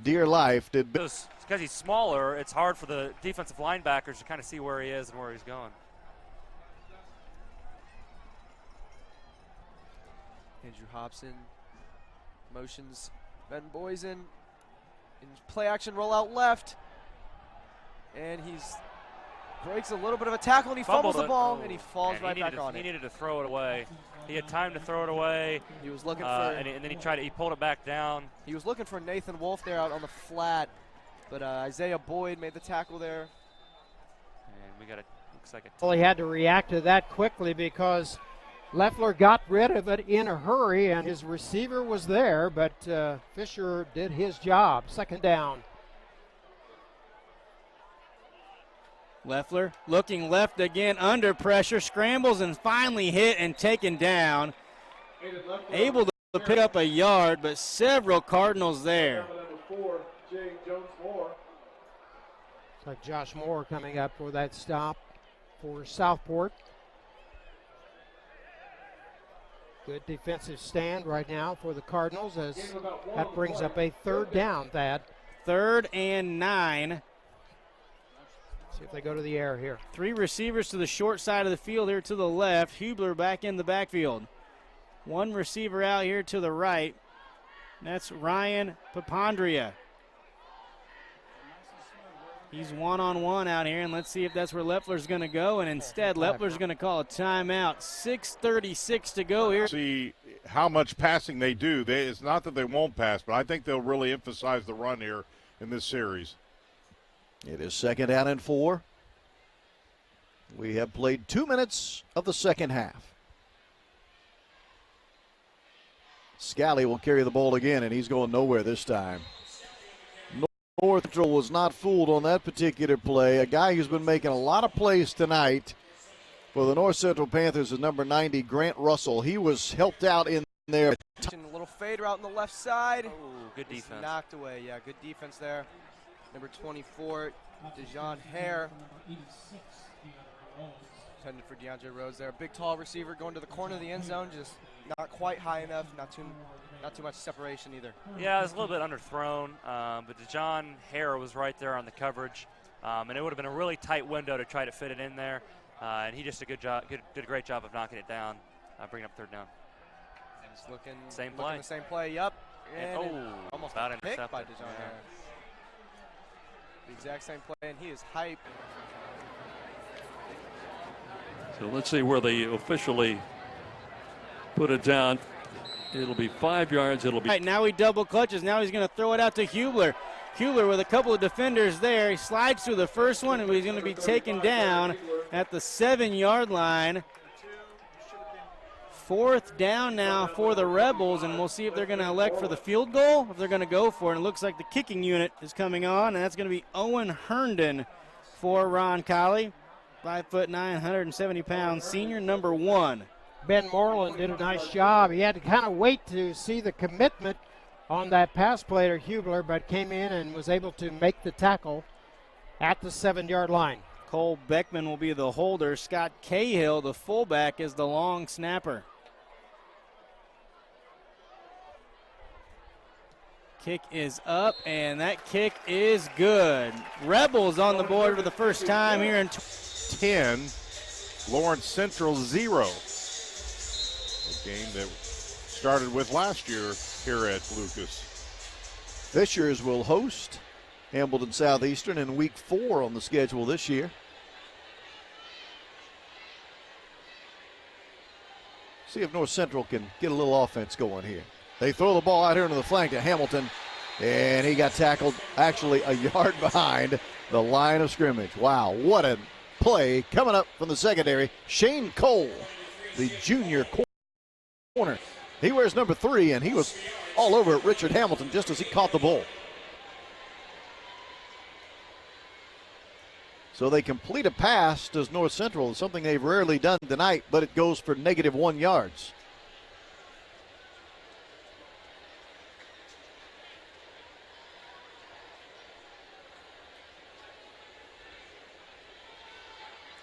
dear life. Because he's smaller, it's hard for the defensive linebackers to kind of see where he is and where he's going. Andrew Hobson motions Ben Boysen in play action, roll out left, and he's breaks a little bit of a tackle, and he fumbles the ball, and he falls right back on it. He needed to throw it away. He had time to throw it away. He was looking for, and then he pulled it back down. He was looking for Nathan Wolf there out on the flat, but Isaiah Boyd made the tackle there. And we got it. Looks like it. Well, he had to react to that quickly because Leffler got rid of it in a hurry, and his receiver was there, but Fisher did his job. Second down. Leffler looking left again, under pressure, scrambles and finally hit and taken down. Able to pick up a yard, but several Cardinals there. It's like Josh Moore coming up for that stop for Southport. Good defensive stand right now for the Cardinals as that brings up a third down, Thad. 3rd and 9. See if they go to the air here. 3 receivers to the short side of the field here to the left. Hubler back in the backfield. 1 receiver out here to the right. That's Ryan Papandrea. He's one-on-one out here, and let's see if that's where Leffler's going to go. And instead, Leffler's going to call a timeout. 6:36 to go here. See how much passing they do. It's not that they won't pass, but I think they'll really emphasize the run here in this series. It is 2nd down and 4. We have played 2 minutes of the second half. Scally will carry the ball again, and he's going nowhere this time. North Central was not fooled on that particular play. A guy who's been making a lot of plays tonight for the North Central Panthers is number 90, Grant Russell. He was helped out in there. A little fade route on the left side. Oh, good defense. Knocked away. Yeah, good defense there. Number 24, Dejon Hare. Intended for DeAndre Rose there. Big, tall receiver going to the corner of the end zone. Just not quite high enough. Not too much separation either. Yeah, it was a little bit underthrown, but Dejon Hare was right there on the coverage, and it would have been a really tight window to try to fit it in there. And he just did a great job of knocking it down, bringing up 3rd down. He's looking same play. The same play. Yep. And almost about intercepted by Dejon Hare. The exact same play, and he is hype. So let's see where they officially put it down. It'll be 5 yards. It'll be. Right, now he double clutches. Now he's going to throw it out to Hubler. Hubler with a couple of defenders there. He slides through the first one, and he's going to be taken down at the 7-yard line. 4th down now for the Rebels, and we'll see if they're going to elect for the field goal, if they're going to go for it. And it looks like the kicking unit is coming on, and that's going to be Owen Herndon for Ron Colley. 5'9", 170-pound senior, number 1. Ben Moreland did a nice job. He had to kind of wait to see the commitment on that pass play to Hubler, but came in and was able to make the tackle at the 7-yard line. Cole Beckman will be the holder. Scott Cahill, the fullback, is the long snapper. Kick is up, and that kick is good. Rebels on the board for the first time here in 10, Lawrence Central 0. A game that started with last year here at Lucas. Fishers will host Hamilton Southeastern in week 4 on the schedule this year. See if North Central can get a little offense going here. They throw the ball out here into the flank to Hamilton, and he got tackled actually a yard behind the line of scrimmage. Wow, what a play coming up from the secondary. Shane Cole, the junior corner. He wears number 3, and he was all over Richard Hamilton just as he caught the ball. So they complete a pass, does North Central, something they've rarely done tonight, but it goes for -1 yards.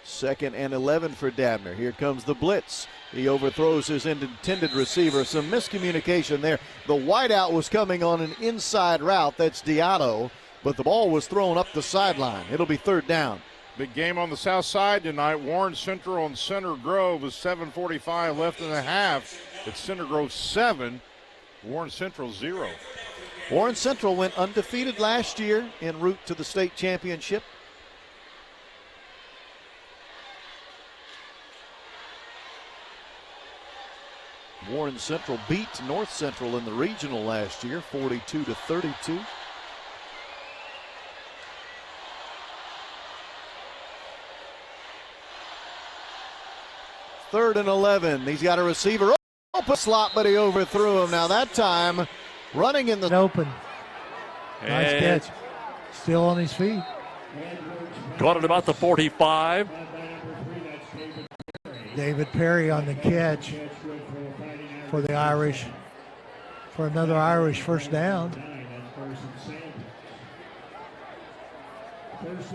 Second and 11 for Dabner. Here comes the blitz. He overthrows his intended receiver. Some miscommunication there. The wideout was coming on an inside route. That's Diallo. But the ball was thrown up the sideline. It'll be 3rd down. Big game on the south side tonight. Warren Central and Center Grove with 7:45 left in the half. It's Center Grove 7, Warren Central 0. Warren Central went undefeated last year en route to the state championship. Warren Central beat North Central in the regional last year, 42-32. Third and 11. He's got a receiver open slot, but he overthrew him. Now that time, running in the open. Nice catch. Still on his feet. Caught at about the 45. David Perry on the catch for the Irish, for another Irish first down.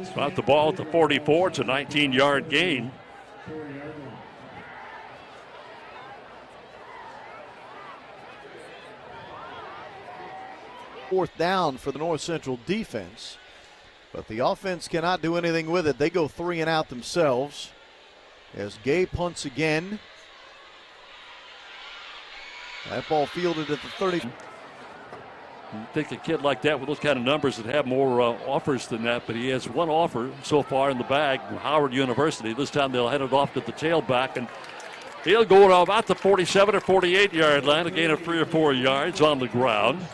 Spot the ball at the 44. It's a 19-yard gain. Fourth down for the North Central defense, but the offense cannot do anything with it. They go 3 and out themselves as Gay punts again. That ball fielded at the 30. You think a kid like that with those kind of numbers would have more offers than that, but he has one offer so far in the bag from Howard University. This time they'll head it off to the tailback, and he'll go to about the 47 or 48-yard line, a gain of 3 or 4 yards on the ground.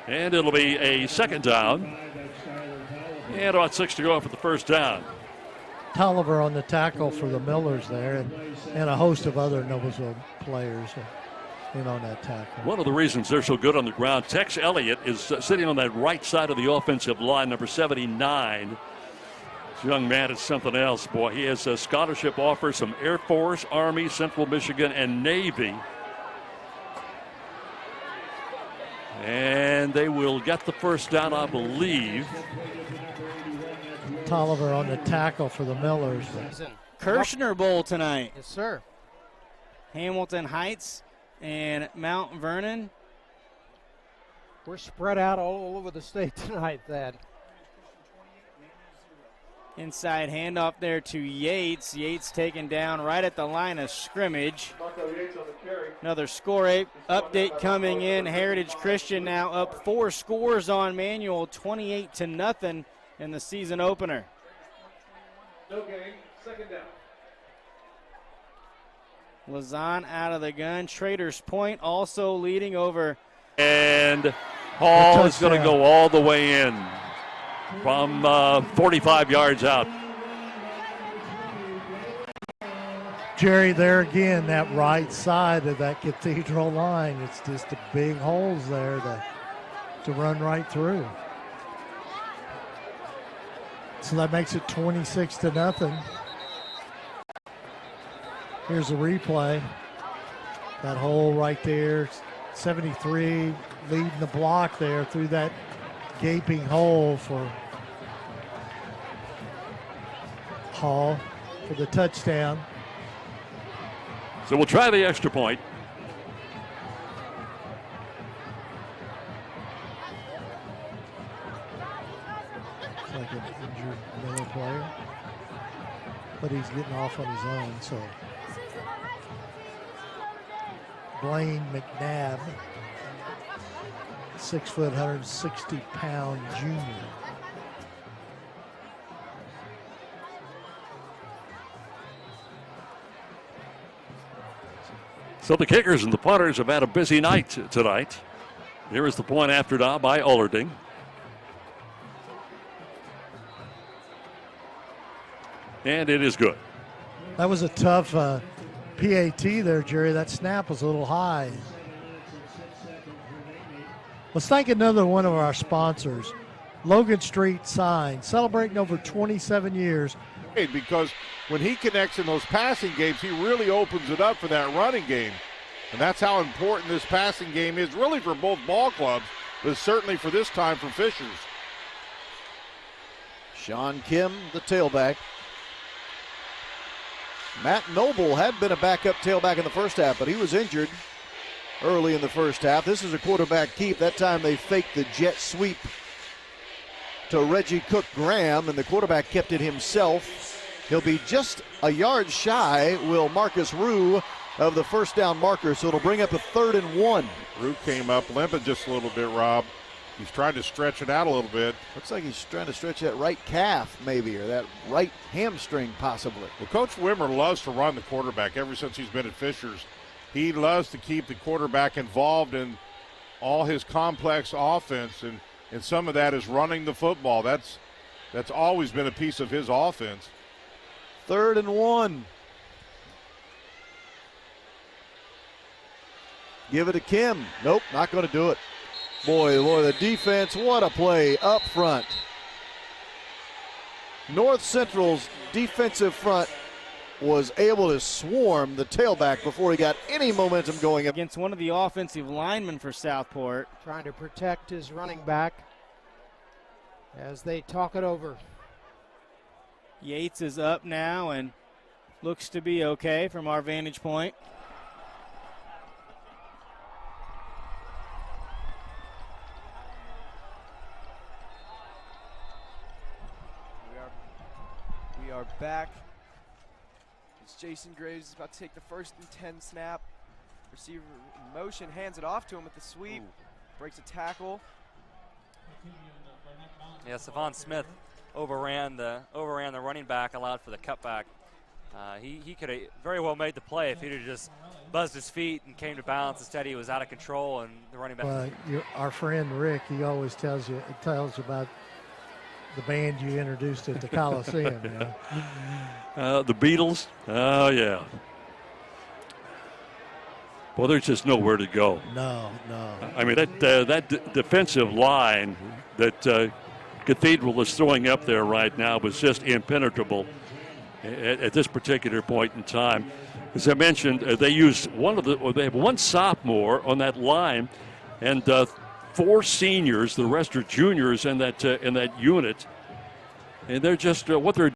And it'll be a second down. And about 6 to go for the first down. Tolliver on the tackle for the Millers there, and a host of other Noblesville players in on that tackle. One of the reasons they're so good on the ground, Tex Elliott is sitting on that right side of the offensive line, number 79. This young man is something else, boy. He has a scholarship offers from Air Force, Army, Central Michigan, and Navy. And they will get the first down, I believe. Tolliver on the tackle for the Millers. Kirshner Bowl tonight. Yes, sir. Hamilton Heights and Mount Vernon. We're spread out all over the state tonight, Thad. Inside handoff there to Yates. Yates taken down right at the line of scrimmage. Another score update coming in. Heritage Christian now up 4 scores on Manual, 28-0 in the season opener. No gain, second down. Lazan out of the gun. Traders Point also leading over. And Hall is going to go all the way in from 45 yards out. Jerry, there again, that right side of that Cathedral line, it's just the big holes there to run right through. So that makes it 26-0. Here's a replay. That hole right there, 73 leading the block there through that gaping hole for Hall for the touchdown. So we'll try the extra point. It's like an injured Miller player, but he's getting off on his own. So Blaine McNabb, 6 foot, 160-pound junior. So the kickers and the punters have had a busy night tonight. Here is the point after now by Ullerding. And it is good. That was a tough PAT there, Jerry. That snap was a little high. Let's thank another one of our sponsors, Logan Street Sign, celebrating over 27 years. Because when he connects in those passing games, he really opens it up for that running game. And that's how important this passing game is, really for both ball clubs, but certainly for this time for Fishers. Sean Kim, the tailback. Matt Noble had been a backup tailback in the first half, but he was injured early in the first half. This is a quarterback keep. That time they faked the jet sweep to Reggie Cook Graham, and the quarterback kept it himself. He'll be just a yard shy, will Marcus Rue, of the first down marker, so it'll bring up a 3rd and 1. Rue came up limping just a little bit, Rob. He's trying to stretch it out a little bit. Looks like he's trying to stretch that right calf maybe, or that right hamstring possibly. Well, Coach Wimmer loves to run the quarterback ever since he's been at Fishers. He loves to keep the quarterback involved in all his complex offense, and some of that is running the football. That's always been a piece of his offense. 3rd and 1. Give it to Kim. Nope, not going to do it. Boy, the defense, what a play up front. North Central's defensive front was able to swarm the tailback before he got any momentum going. Against one of the offensive linemen for Southport. Trying to protect his running back as they talk it over. Yates is up now and looks to be okay from our vantage point. We are back. As Jason Graves is about to take the 1st and 10 snap. Receiver in motion, hands it off to him with the sweep. breaks a tackle. Yeah, Savon Smith overran the running back, allowed for the cutback. He could have very well made the play if he'd have just buzzed his feet and came to bounds. Instead, he was out of control, and the running back. Well, our friend Rick, he always tells you about the band you introduced at the Coliseum. The Beatles. Oh yeah. Well, there's just nowhere to go. No. I mean, that defensive line that Cathedral is throwing up there right now was just impenetrable at this particular point in time. As I mentioned, they have one sophomore on that line, and 4 seniors. The rest are juniors in that unit, and they're just what they're.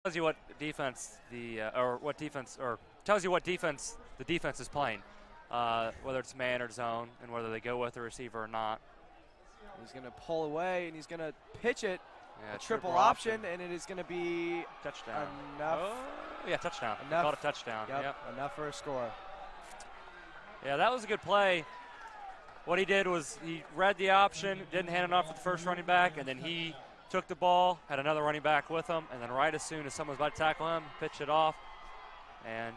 Tells you what defense tells you what defense the defense is playing, whether it's man or zone, and whether they go with the receiver or not. He's going to pull away, and he's going to pitch it. Yeah, a triple option, and it is going to be touchdown. Enough. Oh, yeah, touchdown. Enough. Called a touchdown. Yep. Enough for a score. Yeah, that was a good play. What he did was he read the option, didn't hand it off to the first running back, and then he took the ball, had another running back with him, and then right as soon as someone was about to tackle him, pitched it off. And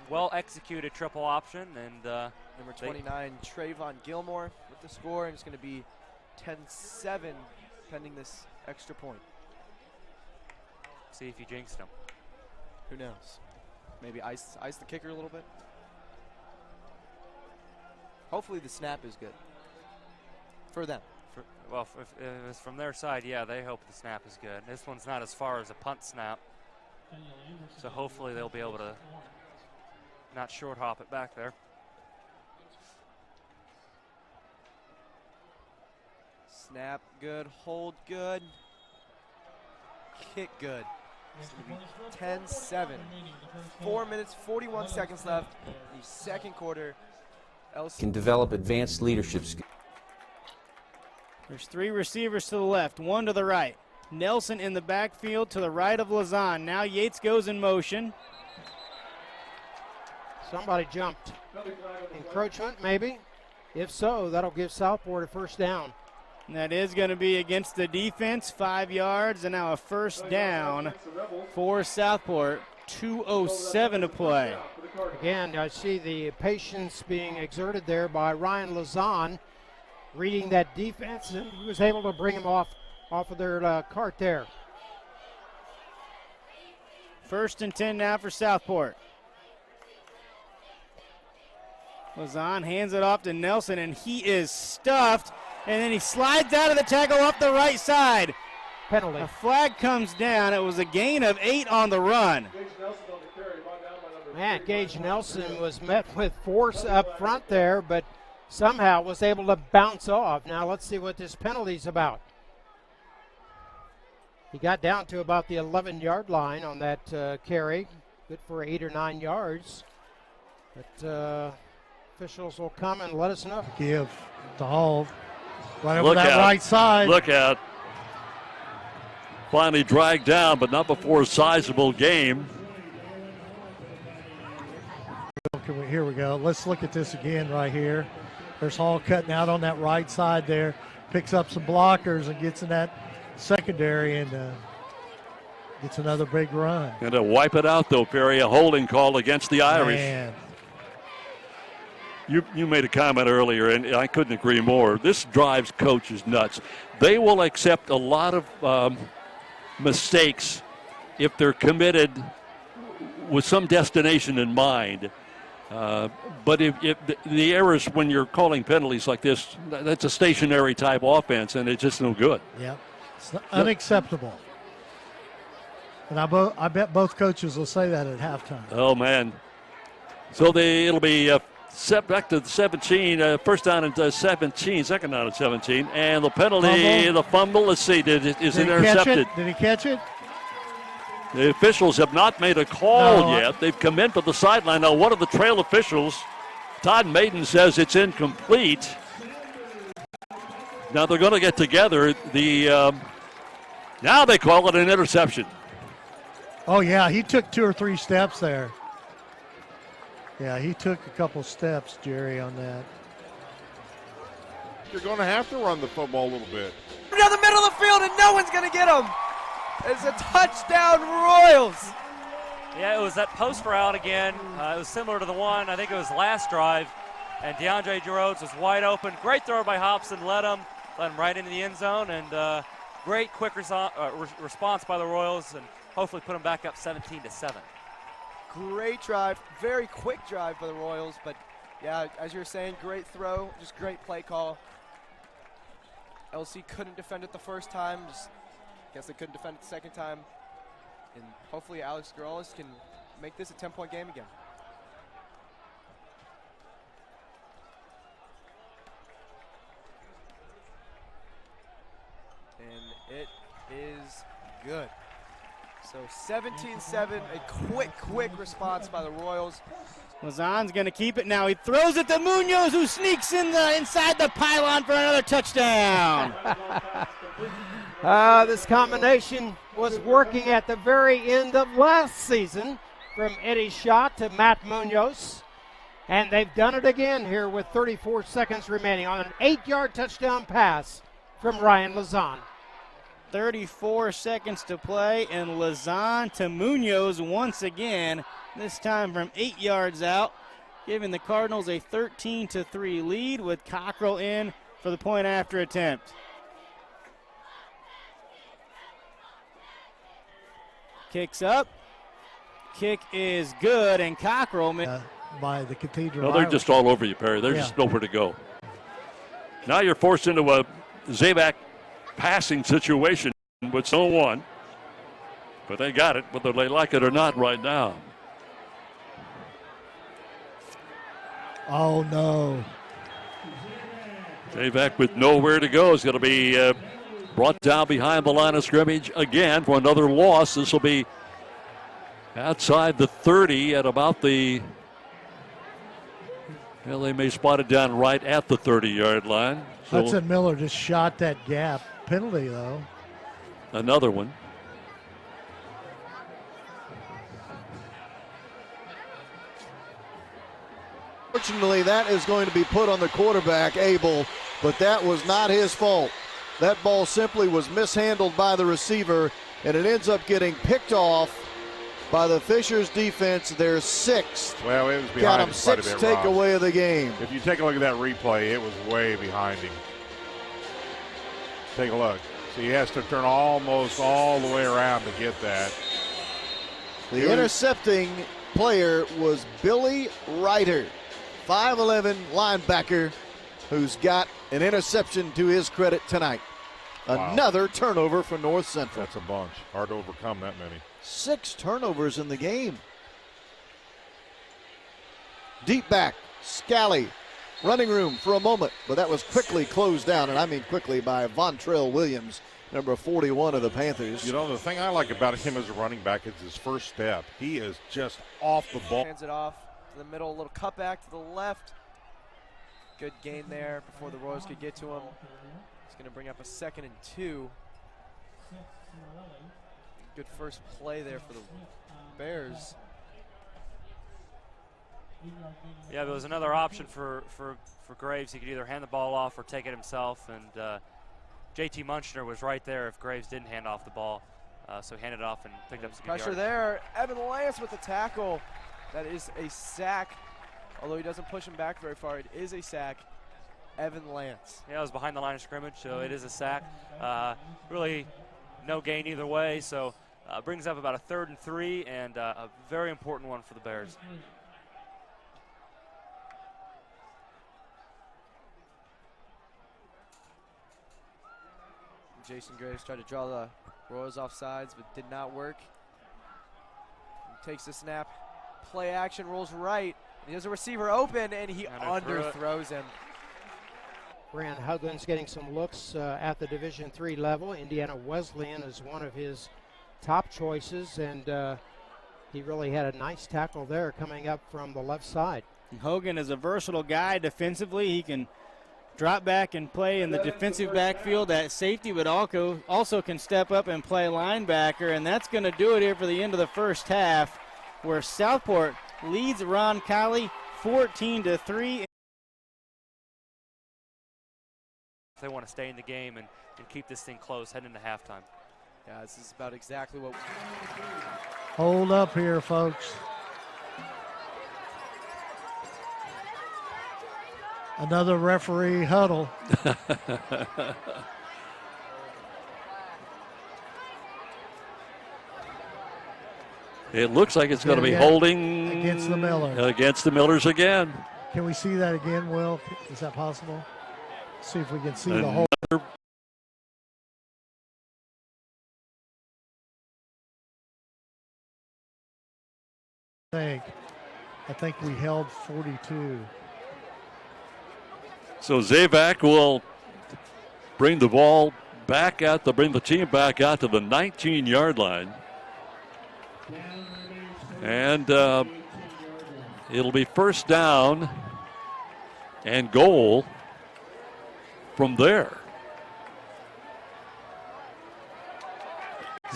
well-executed triple option. And number 29, Trayvon Gilmore with the score, and it's going to be 10-7 pending this extra point. See if you jinxed him. Who knows? Maybe ice the kicker a little bit. Hopefully the snap is good for them. Well, if it's from their side, yeah, they hope the snap is good. This one's not as far as a punt snap, so hopefully they'll be able to not short hop it back there. Snap good, hold good, kick good. 10-7. 4 minutes, 41 seconds left in the second quarter. Can develop advanced leadership skills. There's 3 receivers to the left, 1 to the right. Nelson in the backfield to the right of Lazan. Now Yates goes in motion. Somebody jumped. Encroachment, maybe? If so, that'll give Southport a first down. And that is going to be against the defense, 5 yards, and now a first down for Southport. 2:07 to play. Again, I see the patience being exerted there by Ryan Lazan, reading that defense, and he was able to bring him off of their cart there. 1st and 10 now for Southport. Lazan hands it off to Nelson, and he is stuffed, and then he slides out of the tackle off the right side. Penalty. A flag comes down. It was a gain of 8 on the run. Man, Gage Nelson was met with force up front there, but somehow was able to bounce off. Now let's see what this penalty's about. He got down to about the 11-yard line on that carry. Good for 8 or 9 yards. But officials will come and let us know. Give to Hall right over that right side. Look out. Finally dragged down, but not before a sizable game. Here we go. Let's look at this again right here. There's Hall cutting out on that right side there. Picks up some blockers and gets in that secondary and gets another big run. And to wipe it out, though, Perry, a holding call against the Irish. Man. You made a comment earlier, and I couldn't agree more. This drives coaches nuts. They will accept a lot of mistakes if they're committed with some destination in mind. But if the errors when you're calling penalties like this, that's a stationary type offense, and it's just no good. Yep. It's unacceptable. And I bet both coaches will say that at halftime. Oh, man. So it'll be back to 17, first down and 17, second down and 17. And the penalty, the fumble, let's see, is it intercepted? Did he catch it? The officials have not made a call yet. They've come in to the sideline. Now, one of the trail officials, Todd Maiden, says it's incomplete. Now they're going to get together. Now they call it an interception. Oh, yeah, he took 2 or 3 steps there. Yeah, he took a couple steps, Jerry, on that. You're going to have to run the football a little bit. Down the middle of the field, and no one's going to get him. It's a touchdown, Royals. Yeah, it was that post route again. It was similar to the one, I think it was last drive. And DeAndre Rhodes was wide open. Great throw by Hobson. Led him right into the end zone. And great quick response by the Royals. And hopefully put them back up 17-7. Great drive. Very quick drive by the Royals. But, yeah, as you were saying, great throw. Just great play call. LC couldn't defend it the first time. Just guess they couldn't defend it the second time. And hopefully Alex Garales can make this a 10-point game again. And it is good. So 17-7, a quick response by the Royals. Lazan's going to keep it now. He throws it to Munoz, who sneaks inside the pylon for another touchdown. This combination was working at the very end of last season from Eddie Schott to Matt Munoz. And they've done it again here with 34 seconds remaining on an 8-yard touchdown pass from Ryan Lazan. 34 seconds to play, and Lazan to Munoz once again, this time from 8 yards out, giving the Cardinals a 13-3 lead with Cockrell in for the point after attempt. Kicks up. Kick is good, and Cockrell by the Cathedral. No, they're just all over you, Perry. There's just nowhere to go. Now you're forced into a Zabak passing situation with no one. But they got it, whether they like it or not right now. Oh, no. Zabak with nowhere to go is going to be brought down behind the line of scrimmage again for another loss. This will be outside the 30 at about the, well, they may spot it down right at the 30-yard line. So Hudson Miller just shot that gap. Penalty, though. another one. Fortunately, that is going to be put on the quarterback, Abel, but that was not his fault. That ball simply was mishandled by the receiver, and it ends up getting picked off by the Fishers defense, their sixth. Well, it was behind got him him quite a sixth bit, takeaway of the game. If you take a look at that replay, it was way behind him. Take a look. So he has to turn almost all the way around to get that. The intercepting player was Billy Ryder, 5'11" linebacker, who's got an interception to his credit tonight. Wow. Another turnover for North Central. That's a bunch. Hard to overcome that many. 6 turnovers in the game. Deep back, Scally, running room for a moment, but that was quickly closed down, and I mean quickly, by Vontrell Williams, number 41 of the Panthers. You know, the thing I like about him as a running back is his first step. He is just off the ball. Hands it off to the middle, a little cutback to the left. Good gain there before the Royals could get to him. He's going to bring up a 2nd and 2. Good first play there for the Bears. Yeah, there was another option for Graves. He could either hand the ball off or take it himself, and JT Munchner was right there if Graves didn't hand off the ball. So he handed it off and picked up some good Pressure yardage. there. Evan Lance with the tackle. That is a sack. Although he doesn't push him back very far, it is a sack. Evan Lance. Yeah, it was behind the line of scrimmage, so it is a sack. Really no gain either way, so brings up about a 3rd and 3, and a very important one for the Bears. Jason Graves tried to draw the Royals off sides, but did not work. He takes the snap. Play action, rolls right. He has a receiver open, and he underthrows him. Grant Huglin's getting some looks at the Division III level. Indiana Wesleyan is one of his top choices, and he really had a nice tackle there coming up from the left side. Hogan is a versatile guy defensively. He can drop back and play in the defensive backfield at safety, but also can step up and play linebacker, and that's going to do it here for the end of the first half, where Southport leads Ron Colley 14-3. They want to stay in the game and keep this thing close heading into halftime. Yeah, this is about exactly what. Hold up here, folks. Another referee huddle. It looks like it's going to be holding against the Millers. Against the Millers again. Can we see that again, Will? Is that possible? See if we can see the whole. I think we held 42. So Zavac will bring the ball back out to bring the team back out to the 19-yard line. And it'll be first down and goal from there.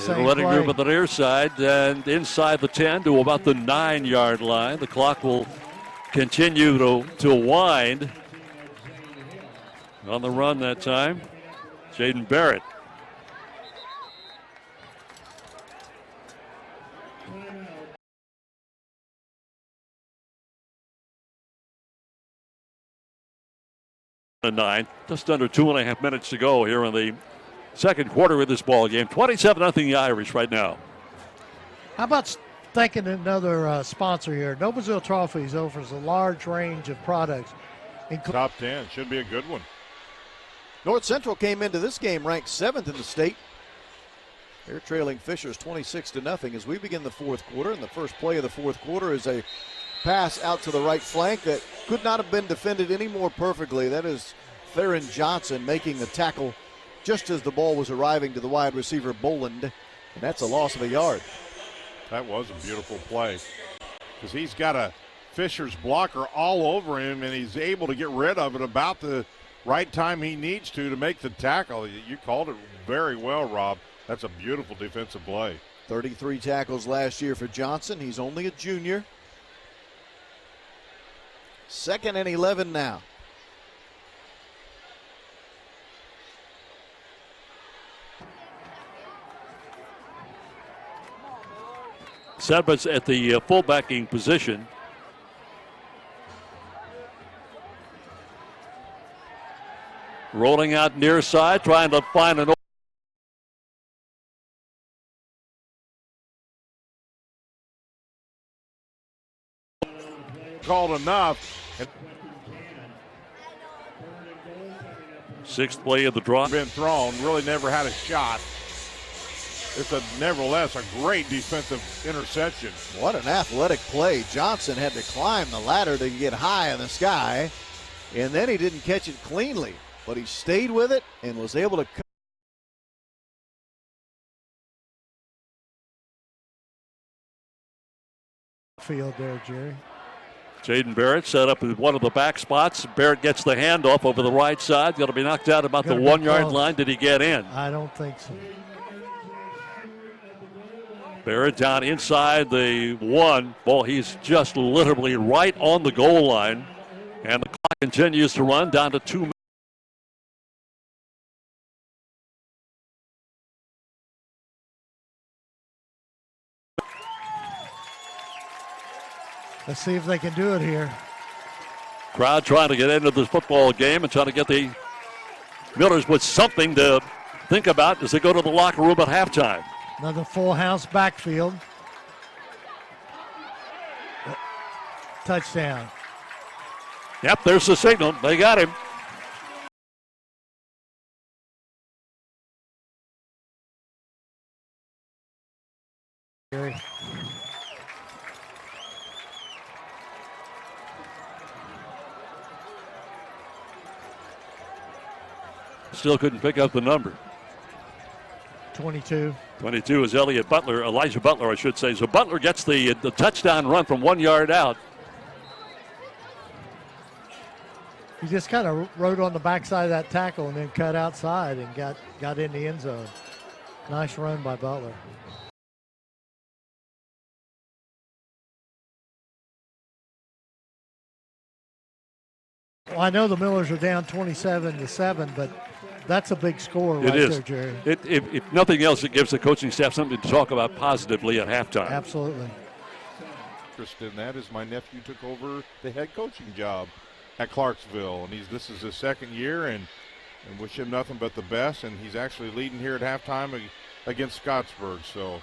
Letting group at the near side and inside the 10 to about the 9-yard line. The clock will continue to wind on the run that time. Jaden Barrett. Nine, just under 2.5 minutes to go here in the second quarter of this ball game. 27-0 the Irish right now. How about thanking another sponsor here? Noblesville Trophies offers a large range of products. Top 10 should be a good one. North Central came into this game ranked 7th in the state. They're trailing Fishers 26-0 as we begin the fourth quarter. And the first play of the fourth quarter is a pass out to the right flank that could not have been defended any more perfectly. That is Theron Johnson making the tackle just as the ball was arriving to the wide receiver Boland, and that's a loss of a yard. That was a beautiful play because he's got a Fisher's blocker all over him, and he's able to get rid of it about the right time he needs to make the tackle. You called it very well, Rob. That's a beautiful defensive play. 33 tackles last year for Johnson. He's only a junior. 2nd and 11 now. Sedbus at the fullbacking position. Rolling out near side, trying to find an called enough. Sixth play of the draw. Been thrown, really never had a shot. It's nevertheless a great defensive interception. What an athletic play. Johnson had to climb the ladder to get high in the sky, and then he didn't catch it cleanly, but he stayed with it and was able to field there, Jerry. Jaden Barrett set up in one of the back spots. Barrett gets the handoff over the right side. Going to be knocked out about the 1 yard line. Did he get in? I don't think so. Barrett down inside the 1. Well, he's just literally right on the goal line. And the clock continues to run down to 2 minutes. Let's see if they can do it here. Crowd trying to get into this football game and trying to get the Millers with something to think about as they go to the locker room at halftime. Another full house backfield. Touchdown. Yep, there's the signal. They got him. Gary. Still couldn't pick up the number. 22. 22 is Elijah Butler, I should say. So Butler gets the touchdown run from 1 yard out. He just kind of rode on the backside of that tackle and then cut outside and got in the end zone. Nice run by Butler. Well, I know the Millers are down 27-7, but that's a big score right there, Jerry. If nothing else, it gives the coaching staff something to talk about positively at halftime. Absolutely. Interest in that is my nephew took over the head coaching job at Clarksville, and this is his second year, and wish him nothing but the best. And he's actually leading here at halftime against Scottsburg, so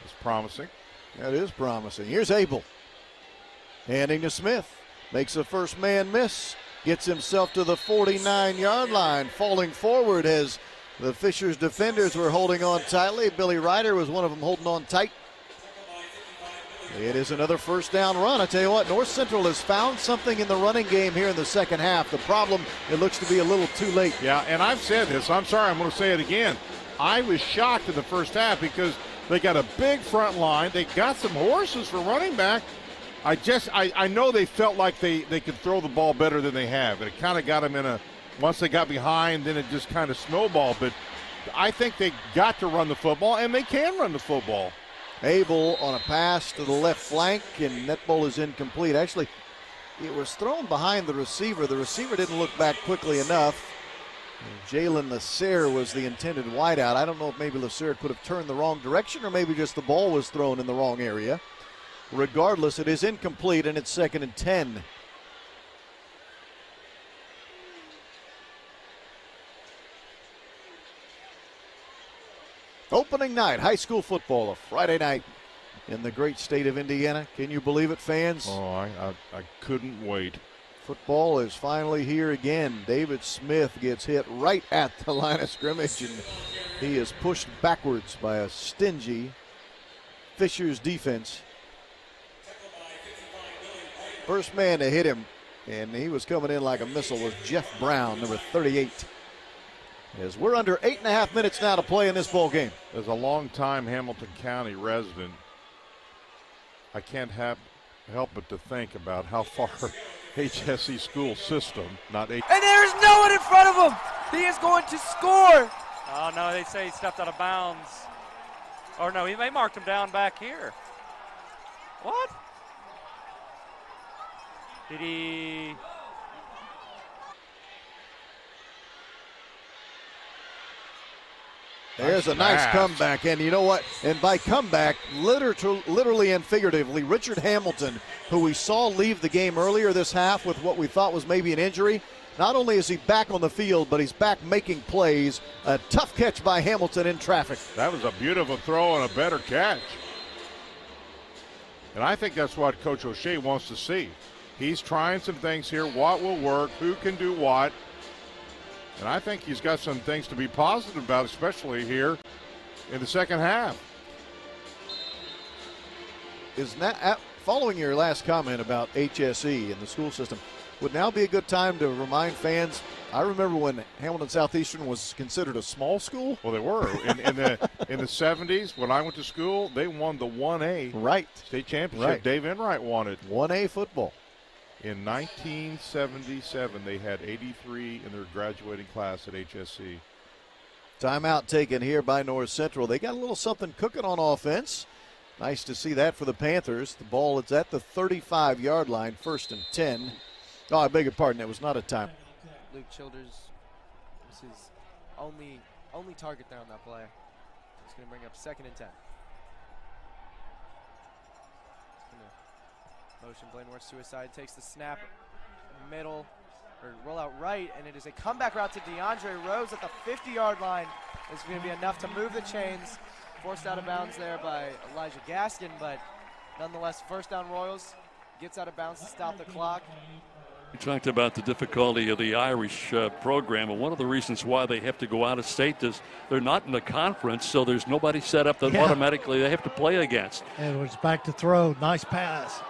it's promising. That is promising. Here's Abel. Handing to Smith. Makes a first man miss. Gets himself to the 49-yard line. Falling forward as the Fishers defenders were holding on tightly. Billy Ryder was one of them holding on tight. It is another first down run. I tell you what, North Central has found something in the running game here in the second half. The problem, it looks to be a little too late. Yeah, and I've said this. I'm sorry, I'm going to say it again. I was shocked in the first half because they got a big front line. They got some horses for running back. I know they felt like they could throw the ball better than they have. And it kind of got them once they got behind, then it just kind of snowballed. But I think they got to run the football, and they can run the football. Abel on a pass to the left flank, and that ball is incomplete. Actually, it was thrown behind the receiver. The receiver didn't look back quickly enough. Jalen Lasser was the intended wideout. I don't know if maybe Lasser could have turned the wrong direction or maybe just the ball was thrown in the wrong area. Regardless, it is incomplete, and it's 2nd and 10. Opening night, high school football, a Friday night in the great state of Indiana. Can you believe it, fans? Oh, I couldn't wait. Football is finally here again. David Smith gets hit right at the line of scrimmage, and he is pushed backwards by a stingy Fishers defense. First man to hit him, and he was coming in like a missile, was Jeff Brown, number 38. As we're under 8.5 minutes now to play in this ball game. As a longtime Hamilton County resident, I can't help but to think about how far HSE school system, not H. And there's no one in front of him. He is going to score. Oh, no, they say he stepped out of bounds. Or no, they marked him down back here. What? Did he? There's a nice comeback, and you know what? And by comeback, literally and figuratively, Richard Hamilton, who we saw leave the game earlier this half with what we thought was maybe an injury, not only is he back on the field, but he's back making plays. A tough catch by Hamilton in traffic. That was a beautiful throw and a better catch. And I think that's what Coach O'Shea wants to see. He's trying some things here. What will work? Who can do what? And I think he's got some things to be positive about, especially here in the second half. Following your last comment about HSE and the school system, would now be a good time to remind fans, I remember when Hamilton Southeastern was considered a small school. Well, they were. in the 70s, when I went to school, they won the 1A state championship. Right. Dave Enright won it. 1A football. In 1977, they had 83 in their graduating class at HSC. Timeout taken here by North Central. They got a little something cooking on offense. Nice to see that for the Panthers. The ball is at the 35-yard line, 1st and 10. Oh, I beg your pardon. That was not a time. Luke Childers was his only target there on that play. It's going to bring up 2nd and 10. Motion, Blainworth suicide, takes the snap middle, or roll out right, and it is a comeback route to DeAndre Rose at the 50-yard line. It's going to be enough to move the chains. Forced out of bounds there by Elijah Gaskin, but nonetheless, first down Royals. Gets out of bounds to stop the clock. We talked about the difficulty of the Irish program, and one of the reasons why they have to go out of state is they're not in the conference, so there's nobody set up that automatically they have to play against. Edwards back to throw. Nice pass.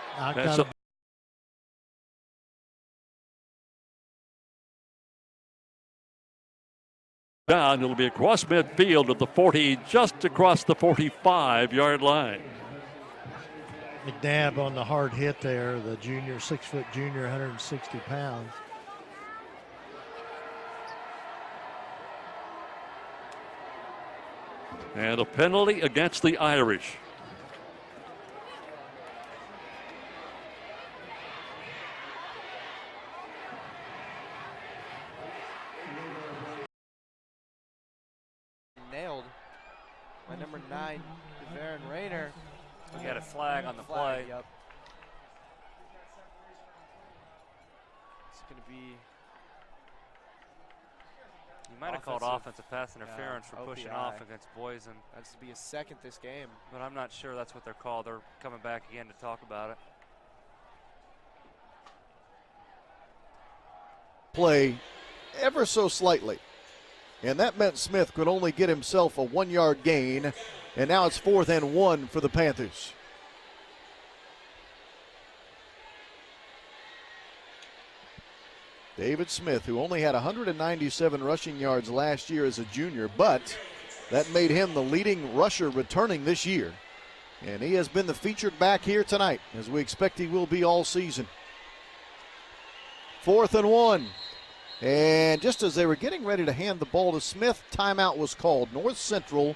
Down, it'll be across midfield at the 40, just across the 45-yard line. McNabb on the hard hit there, the junior, 6-foot junior, 160 pounds. And a penalty against the Irish. 9, Devaren Rayner. We got a flag on the play. Yep. It's going to be. He might have called offensive pass interference for pushing off against Boysen. That's to be his second this game. But I'm not sure that's what they're called. They're coming back again to talk about it. Play ever so slightly. And that meant Smith could only get himself a 1-yard gain. And now it's 4th and 1 for the Panthers. David Smith, who only had 197 rushing yards last year as a junior, but that made him the leading rusher returning this year. And he has been the featured back here tonight, as we expect he will be all season. 4th and 1. And just as they were getting ready to hand the ball to Smith, timeout was called. North Central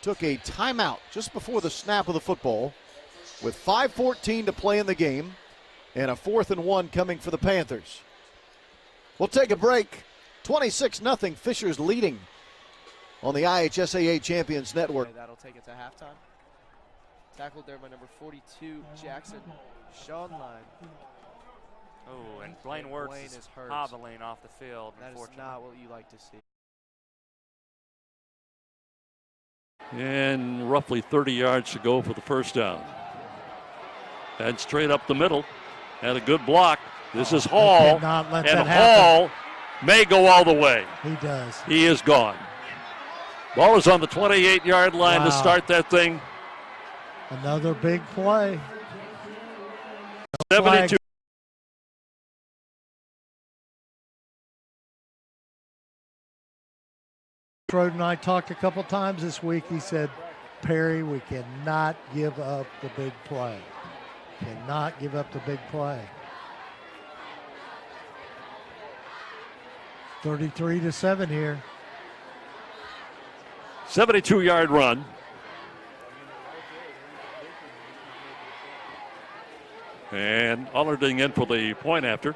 took a timeout just before the snap of the football with 5:14 to play in the game and a 4th and 1 coming for the Panthers. We'll take a break. 26-0, Fishers leading on the IHSAA Champions Network. That'll take it to halftime. Tackled there by number 42, Jackson Schonlein. Oh, and Blaine Wirtz is hobbling off the field. That is not what you like to see. And roughly 30 yards to go for the first down. And straight up the middle. Had a good block. This is Hall. And Hall may go all the way. He does. He is gone. Ball is on the 28-yard line to start that thing. Another big play. 72. Schroeder and I talked a couple times this week. He said, Perry, we cannot give up the big play. Cannot give up the big play. 33-7 here. 72-yard run. And Allerding in for the point after.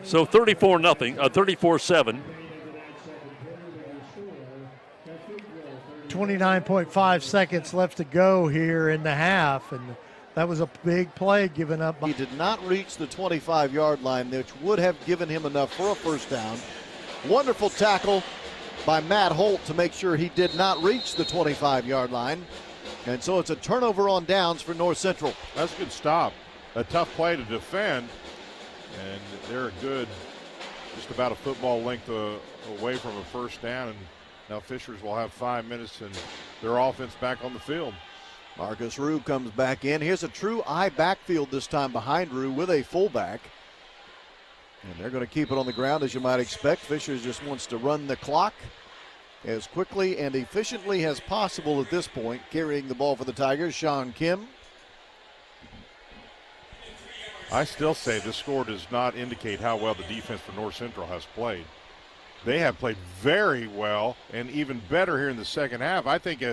So 34-7. 29.5 seconds left to go here in the half, and that was a big play given up. He did not reach the 25-yard line, which would have given him enough for a first down. Wonderful tackle by Matt Holt to make sure he did not reach the 25-yard line. And so it's a turnover on downs for North Central. That's a good stop. A tough play to defend. And they're good, just about a football length away from a first down. And now Fishers will have 5 minutes and their offense back on the field. Marcus Rue comes back in. Here's a true I backfield this time behind Rue with a fullback. And they're going to keep it on the ground, as you might expect. Fishers just wants to run the clock as quickly and efficiently as possible at this point. Carrying the ball for the Tigers, Sean Kim. I still say this score does not indicate how well the defense for North Central has played. They have played very well and even better here in the second half. I think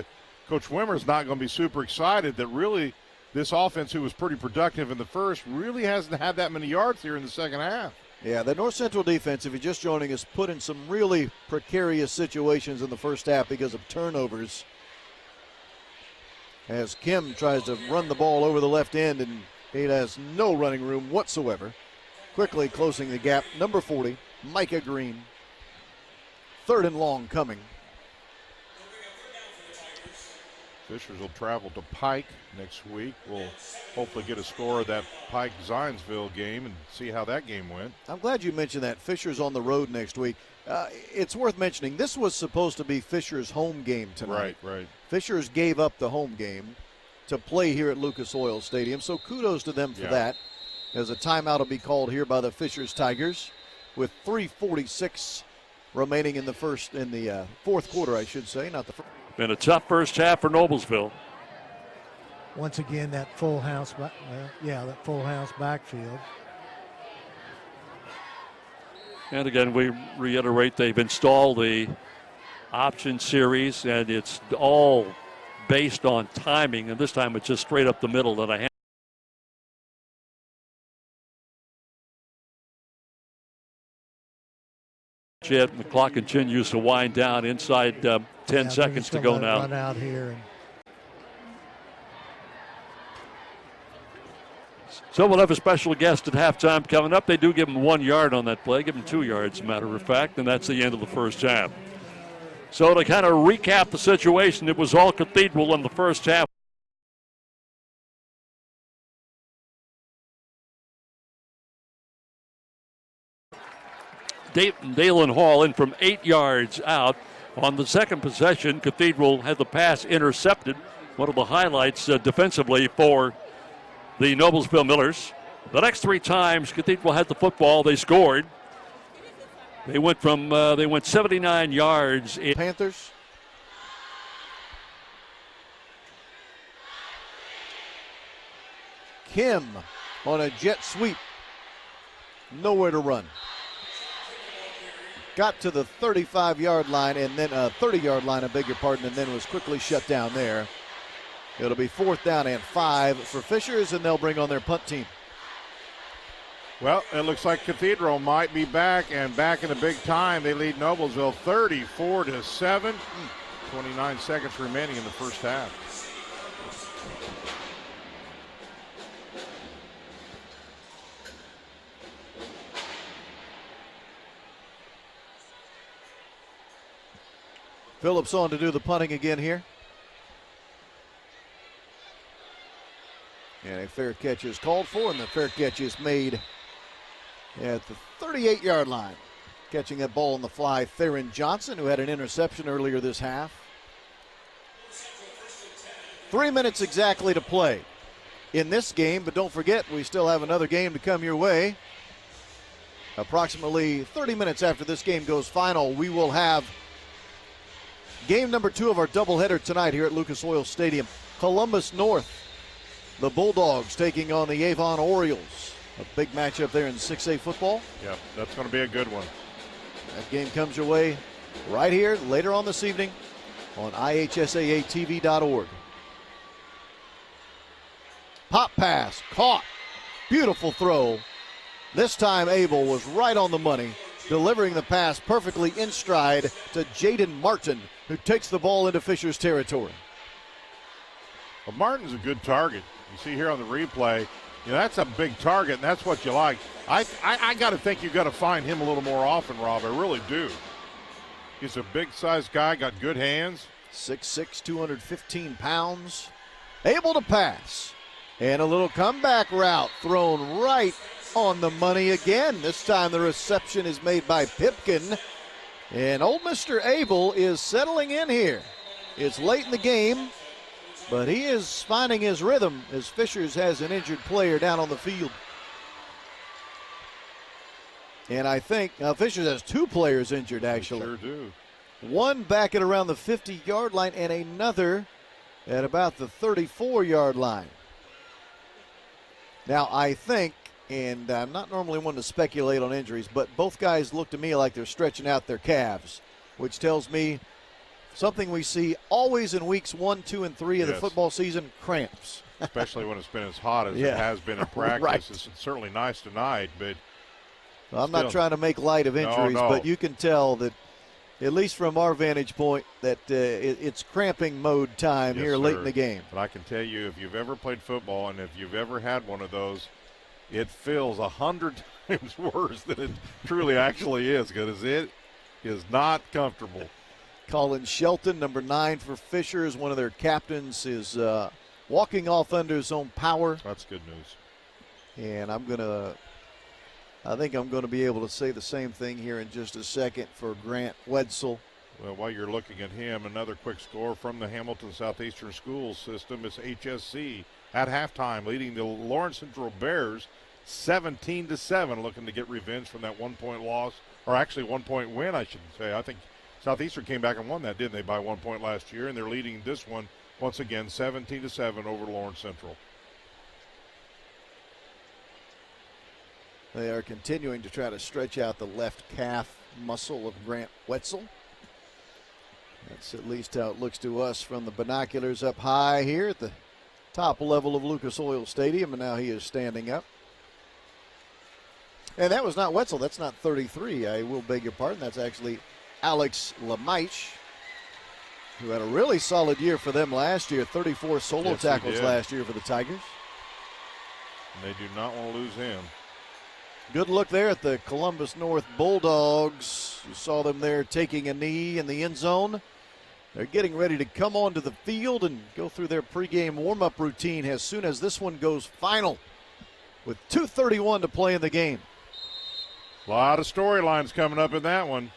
Coach Wimmer's not going to be super excited that really this offense, who was pretty productive in the first, really hasn't had that many yards here in the second half. Yeah, the North Central defense, if you're just joining us, put in some really precarious situations in the first half because of turnovers. As Kim tries to run the ball over the left end, and he has no running room whatsoever. Quickly closing the gap, number 40, Micah Green. 3rd and long coming. Fishers will travel to Pike next week. We'll hopefully get a score of that Pike-Zionsville game and see how that game went. I'm glad you mentioned that. Fishers on the road next week. It's worth mentioning, this was supposed to be Fishers' home game tonight. Right. Fishers gave up the home game to play here at Lucas Oil Stadium, so kudos to them for that. As a timeout will be called here by the Fishers Tigers with 3:46 remaining in the fourth quarter, I should say, not the first. Been a tough first half for Noblesville. Once again, that full house, that full house backfield. And again, we reiterate they've installed the option series, and it's all based on timing, and this time it's just straight up the middle that I Yet the clock continues to wind down inside 10 seconds to go now. Run out here. So we'll have a special guest at halftime coming up. They do give him 1 yard on that play, give him 2 yards, matter of fact, and that's the end of the first half. So to kind of recap the situation, it was all Cathedral in the first half. Dalen Hall in from 8 yards out. On the second possession, Cathedral had the pass intercepted. One of the highlights defensively for the Noblesville Millers. The next 3 times Cathedral had the football, they scored. They went 79 yards. Panthers. Kim on a jet sweep. Nowhere to run. Got to the 35-yard line and then 30-yard line, I beg your pardon, and then was quickly shut down there. It'll be 4th down and 5 for Fishers, and they'll bring on their punt team. Well, it looks like Cathedral might be back, and back in the big time. They lead Noblesville 34-7. 29 seconds remaining in the first half. Phillips on to do the punting again here. And a fair catch is called for, and the fair catch is made at the 38-yard line. Catching that ball on the fly, Theron Johnson, who had an interception earlier this half. 3 minutes exactly to play in this game, but don't forget, we still have another game to come your way. Approximately 30 minutes after this game goes final, we will have game number 2 of our doubleheader tonight here at Lucas Oil Stadium. Columbus North, the Bulldogs taking on the Avon Orioles. A big matchup there in 6A football. Yeah, that's going to be a good one. That game comes your way right here later on this evening on IHSAATV.org. Pop pass, caught. Beautiful throw. This time Abel was right on the money, delivering the pass perfectly in stride to Jaden Martin, who takes the ball into Fisher's territory. Well, Martin's a good target. You see here on the replay, that's a big target, and that's what you like. I got to think you got to find him a little more often, Rob. I really do. He's a big-sized guy, got good hands. 6'6", 215 pounds. Able to pass. And a little comeback route thrown right on the money again. This time the reception is made by Pipkin. And old Mr. Abel is settling in here. It's late in the game, but he is finding his rhythm as Fishers has an injured player down on the field. And I think Fishers has 2 players injured, actually. They sure do. One back at around the 50-yard line and another at about the 34-yard line. Now, I think, and I'm not normally one to speculate on injuries, but both guys look to me like they're stretching out their calves, which tells me something we see always in weeks 1, 2, and 3 of the football season, cramps. Especially when it's been as hot as it has been in practice. Right. It's certainly nice tonight, but I'm not trying to make light of injuries, but you can tell that, at least from our vantage point, that it's cramping mode time here late in the game. But I can tell you, if you've ever played football and if you've ever had one of those, it feels 100 times worse than it truly actually is, because it is not comfortable. Colin Shelton, number 9 for Fishers, one of their captains, is walking off under his own power. That's good news. And I think I'm going to be able to say the same thing here in just a second for Grant Wetzel. Well, while you're looking at him, another quick score from the Hamilton Southeastern Schools system is HSC at halftime, leading the Lawrence Central Bears 17-7, looking to get revenge from that 1-point loss, or actually 1-point win, I should say. I think Southeastern came back and won that, didn't they, by 1 point last year, and they're leading this one once again 17-7 over Lawrence Central. They are continuing to try to stretch out the left calf muscle of Grant Wetzel. That's at least how it looks to us from the binoculars up high here at the top level of Lucas Oil Stadium, and now he is standing up. And that was not Wetzel. That's not 33. I will beg your pardon. That's actually Alex Lemaiche, who had a really solid year for them last year. 34 solo tackles last year for the Tigers. And they do not want to lose him. Good look there at the Columbus North Bulldogs. You saw them there taking a knee in the end zone. They're getting ready to come onto the field and go through their pregame warm-up routine as soon as this one goes final with 2:31 to play in the game. A lot of storylines coming up in that one.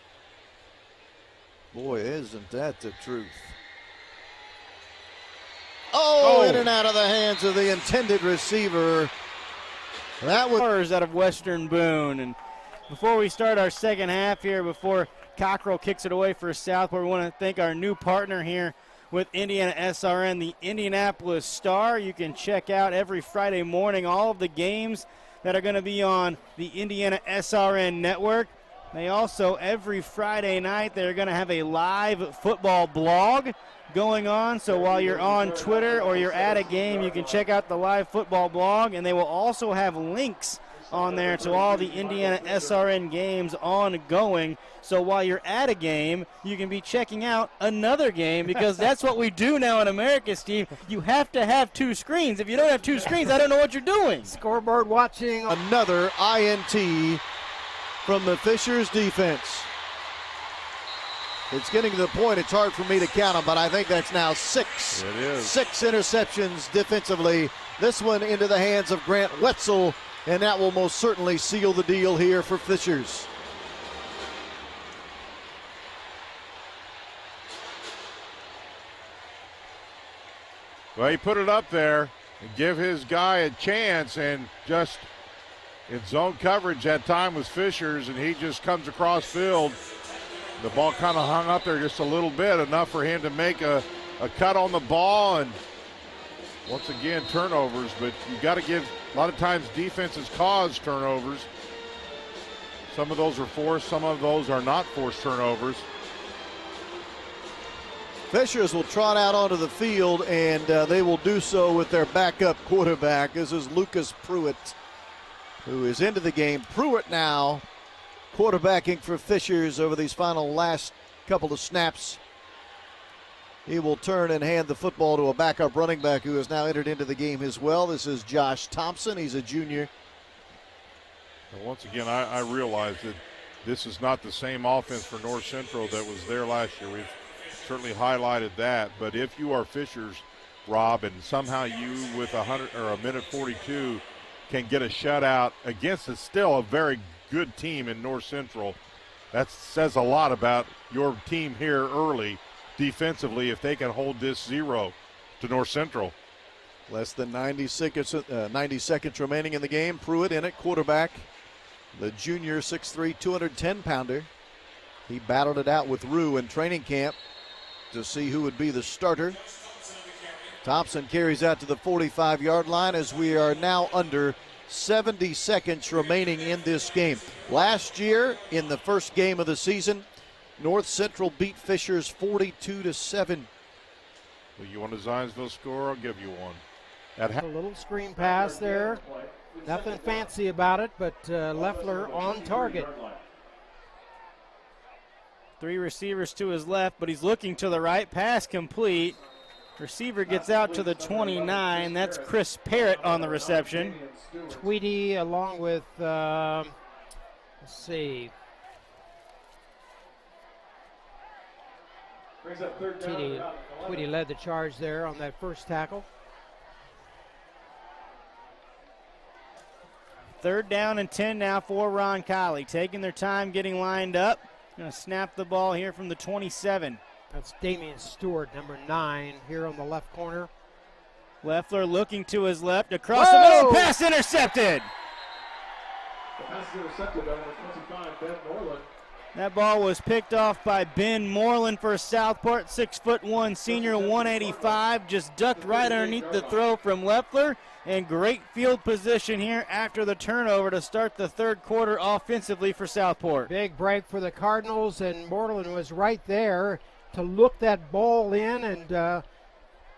Boy, isn't that the truth. Oh, in and out of the hands of the intended receiver. That was out of Western Boone. And before we start our second half here, before Cockrell kicks it away for Southport, we want to thank our new partner here with Indiana SRN, the Indianapolis Star. You can check out every Friday morning all of the games that are going to be on the Indiana SRN network. They also, every Friday night, they're going to have a live football blog going on. So while you're on Twitter or you're at a game, you can check out the live football blog. And they will also have links on there to all the Indiana SRN games ongoing. So while you're at a game, you can be checking out another game, because that's what we do now in America, Steve. You have to have two screens. If you don't have two screens, I don't know what you're doing. Scoreboard watching. Another INT from the Fishers defense. It's getting to the point it's hard for me to count them, but I think that's now 6. It is. 6 interceptions defensively. This one into the hands of Grant Wetzel, and that will most certainly seal the deal here for Fishers. Well, he put it up there and give his guy a chance, and just in zone coverage that time was Fishers, and he just comes across field. The ball kind of hung up there just a little bit, enough for him to make a cut on the ball, and once again, turnovers. But you got to give, a lot of times defenses cause turnovers. Some of those are forced, some of those are not forced turnovers. Fishers will trot out onto the field, and they will do so with their backup quarterback. This is Lucas Pruitt, who is into the game. Pruitt now quarterbacking for Fishers over these final last couple of snaps. He will turn and hand the football to a backup running back who has now entered into the game as well. This is Josh Thompson. He's a junior. And once again, I realize that this is not the same offense for North Central that was there last year. We've certainly highlighted that. But if you are Fishers, Rob, and somehow you with a minute 42 can get a shutout against still a very good team in North Central, that says a lot about your team here early defensively if they can hold this 0 to North Central. Less than 90 seconds remaining in the game. Pruitt in at quarterback. The junior 6'3", 210-pounder. He battled it out with Rue in training camp to see who would be the starter. Thompson carries out to the 45-yard line as we are now under 70 seconds remaining in this game. Last year, in the first game of the season, North Central beat Fishers 42-7. Well, you want a Zionsville score? I'll give you one. A little screen pass there. Nothing fancy about it, but Leffler on target. 3 receivers to his left, but he's looking to the right. Pass complete. Receiver gets out to the 29. That's Chris Parrott on the reception. Tweedy along with, let's see. Tweedy led the charge there on that first tackle. 3rd down and 10 now for Ron Colley. Taking their time getting lined up. Going to snap the ball here from the 27. That's Damian Stewart, number 9, here on the left corner. Leffler looking to his left, across the middle, pass intercepted. The pass is intercepted by number 25, Ben Moreland. That ball was picked off by Ben Moreland for Southport, 6'1" senior, 185. Just ducked right underneath the throw from Leffler, and great field position here after the turnover to start the 3rd quarter offensively for Southport. Big break for the Cardinals, and Moreland was right there to look that ball in and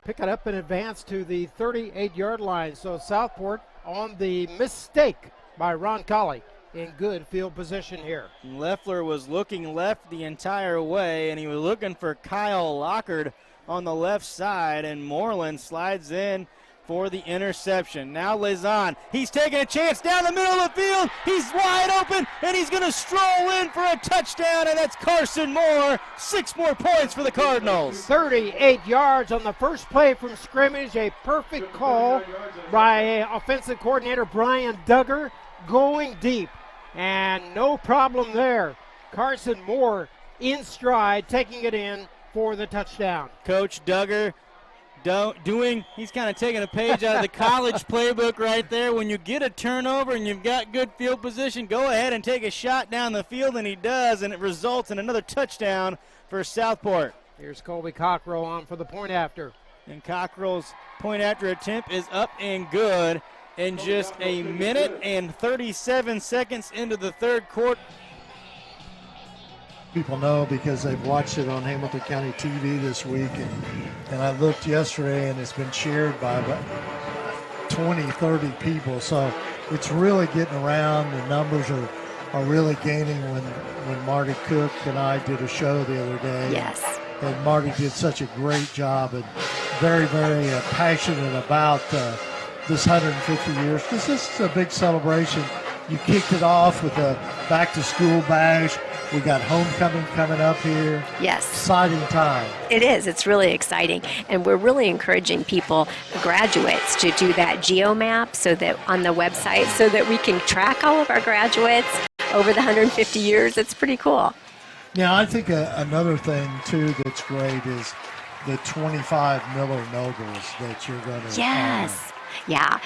pick it up in advance to the 38-yard line. So Southport on the mistake by Ron Colley. in good field position here. Leffler was looking left the entire way, and he was looking for Kyle Lockard on the left side, and Moreland slides in for the interception. Now Lazan, he's taking a chance down the middle of the field. He's wide open, and he's going to stroll in for a touchdown, and that's Carson Moore. 6 more points for the Cardinals. 38 yards on the first play from scrimmage. A perfect call by offensive coordinator Brian Duggar, going deep, and no problem there. Carson Moore in stride, taking it in for the touchdown. Coach Duggar he's kind of taking a page out of the college playbook right there. When you get a turnover and you've got good field position, go ahead and take a shot down the field, and he does, and it results in another touchdown for Southport. Here's Colby Cockrell on for the point after. And Cockrell's point after attempt is up and good. And just a minute and 37 seconds into the third quarter. People know because they've watched it on Hamilton County TV this week, and I looked yesterday, and it's been shared by about 20, 30 people. So it's really getting around. The numbers are really gaining. When Marty Cook and I did a show the other day. Yes. And Marty did such a great job, and very, very passionate about this 150 years. This is a big celebration. You kicked it off with a back-to-school bash. We got homecoming coming up here. Yes. Exciting time. It is. It's really exciting. And we're really encouraging people, graduates, to do that GeoMap so that on the website so that we can track all of our graduates over the 150 years. It's pretty cool. Now, I think another thing, too, that's great is the 25 Miller Nobles that you're going to Yes. Yeah,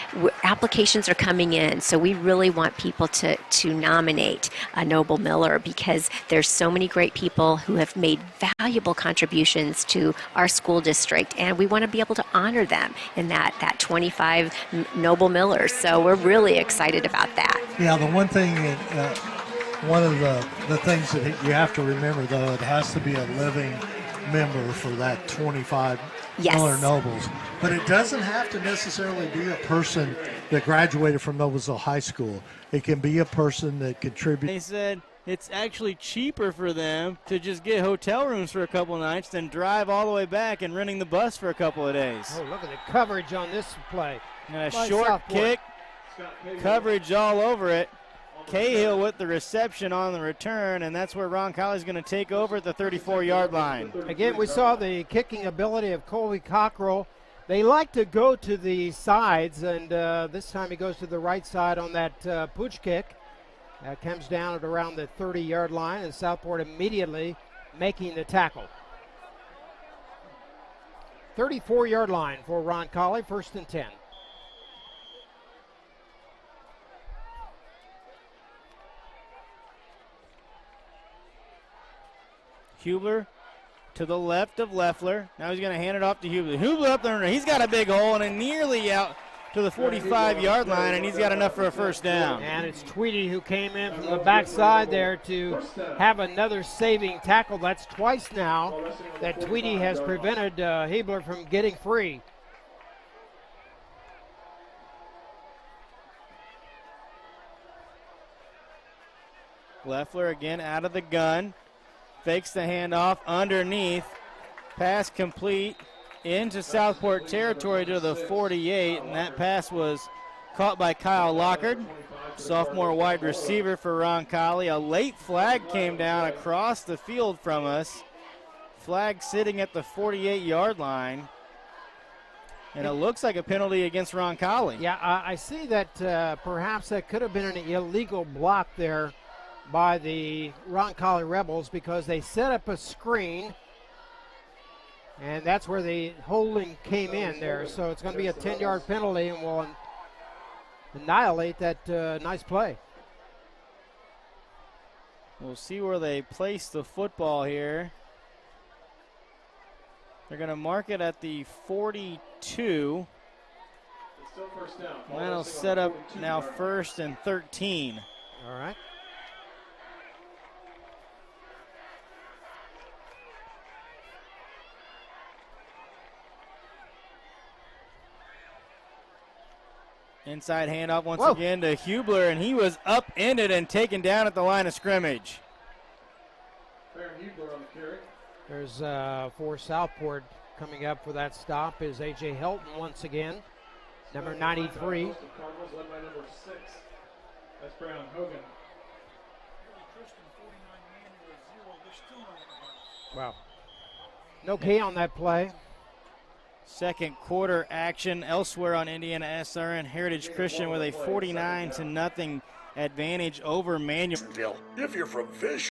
applications are coming in, so we really want people to nominate a Noble Miller because there's so many great people who have made valuable contributions to our school district, and we want to be able to honor them in that 25 Noble Millers. So we're really excited about that. Yeah, the one thing, one of the things that you have to remember, though, it has to be a living member for that 25 Yes. Miller Nobles. But it doesn't have to necessarily be a person that graduated from Noblesville High School. It can be a person that contributed. They said it's actually cheaper for them to just get hotel rooms for a couple nights than drive all the way back and renting the bus for a couple of days. Oh, look at the coverage on this play. And a short kick, coverage all over it. Cahill with the reception on the return, and that's where Ron Colley's going to take over at the 34-yard line. Again, we saw the kicking ability of Colby Cockrell. They like to go to the sides, and this time he goes to the right side on that pooch kick. That comes down at around the 30-yard line, and Southport immediately making the tackle. 34-yard line for Ron Colley, 1st and 10. Hubler to the left of Leffler. Now he's going to hand it off to Hubler. Hubler up there. He's got a big hole and nearly out to the 45-yard line, and he's got enough for a first down. And it's Tweedy who came in from the backside there to have another saving tackle. That's twice now that Tweedy has prevented Hubler from getting free. Leffler again out of the gun. Fakes the handoff underneath. Pass complete into Southport territory to the 48, and that pass was caught by Kyle Lockard, sophomore wide receiver for Ron Colley. A late flag came down across the field from us. Flag sitting at the 48-yard line. And it looks like a penalty against Ron Colley. Yeah, I see that perhaps that could have been an illegal block there by the Ron Colley Rebels because they set up a screen, and that's where the holding came in there. So it's going to be a 10-yard penalty, and we'll annihilate that nice play. We'll see where they place the football here. They're going to mark it at the 42. And that'll set up now 1st and 13. All right. Inside handoff once again to Hubler, and he was upended and taken down at the line of scrimmage. Hubler on the carry. There's for Southport coming up for that stop is A.J. Helton once again, number 93. Cardinals led by number 6. That's Brown Hogan. Wow. No key on that play. Second quarter action elsewhere on Indiana SRN. Heritage Christian with a 49-0 advantage over Manual. If you're from Fishers.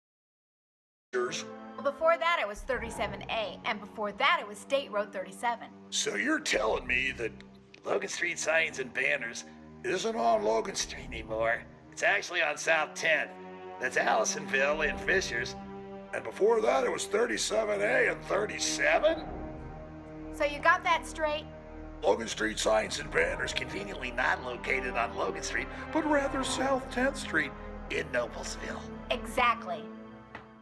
Before that, it was 37A, and before that, it was State Road 37. So you're telling me that Logan Street Signs and Banners isn't on Logan Street anymore? It's actually on South 10th. That's Allisonville and Fishers. And before that, it was 37A and 37? So you got that straight? Logan Street Signs and Banners, conveniently not located on Logan Street, but rather South 10th Street in Noblesville. Exactly.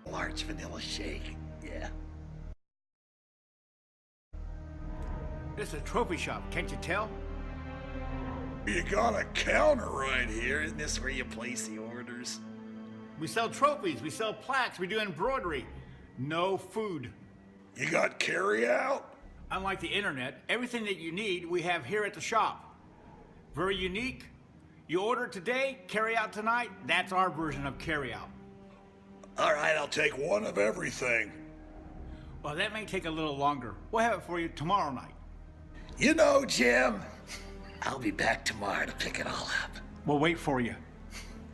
Large vanilla shake, yeah. This is a trophy shop, can't you tell? You got a counter right here. Isn't this where you place the orders? We sell trophies, we sell plaques, we do embroidery. No food. You got carry out? Unlike the internet, everything that you need we have here at the shop. Very unique. You order today, carry out tonight. That's our version of carry out. All right, I'll take one of everything. Well, that may take a little longer. We'll have it for you tomorrow night. You know, Jim, I'll be back tomorrow to pick it all up. We'll wait for you.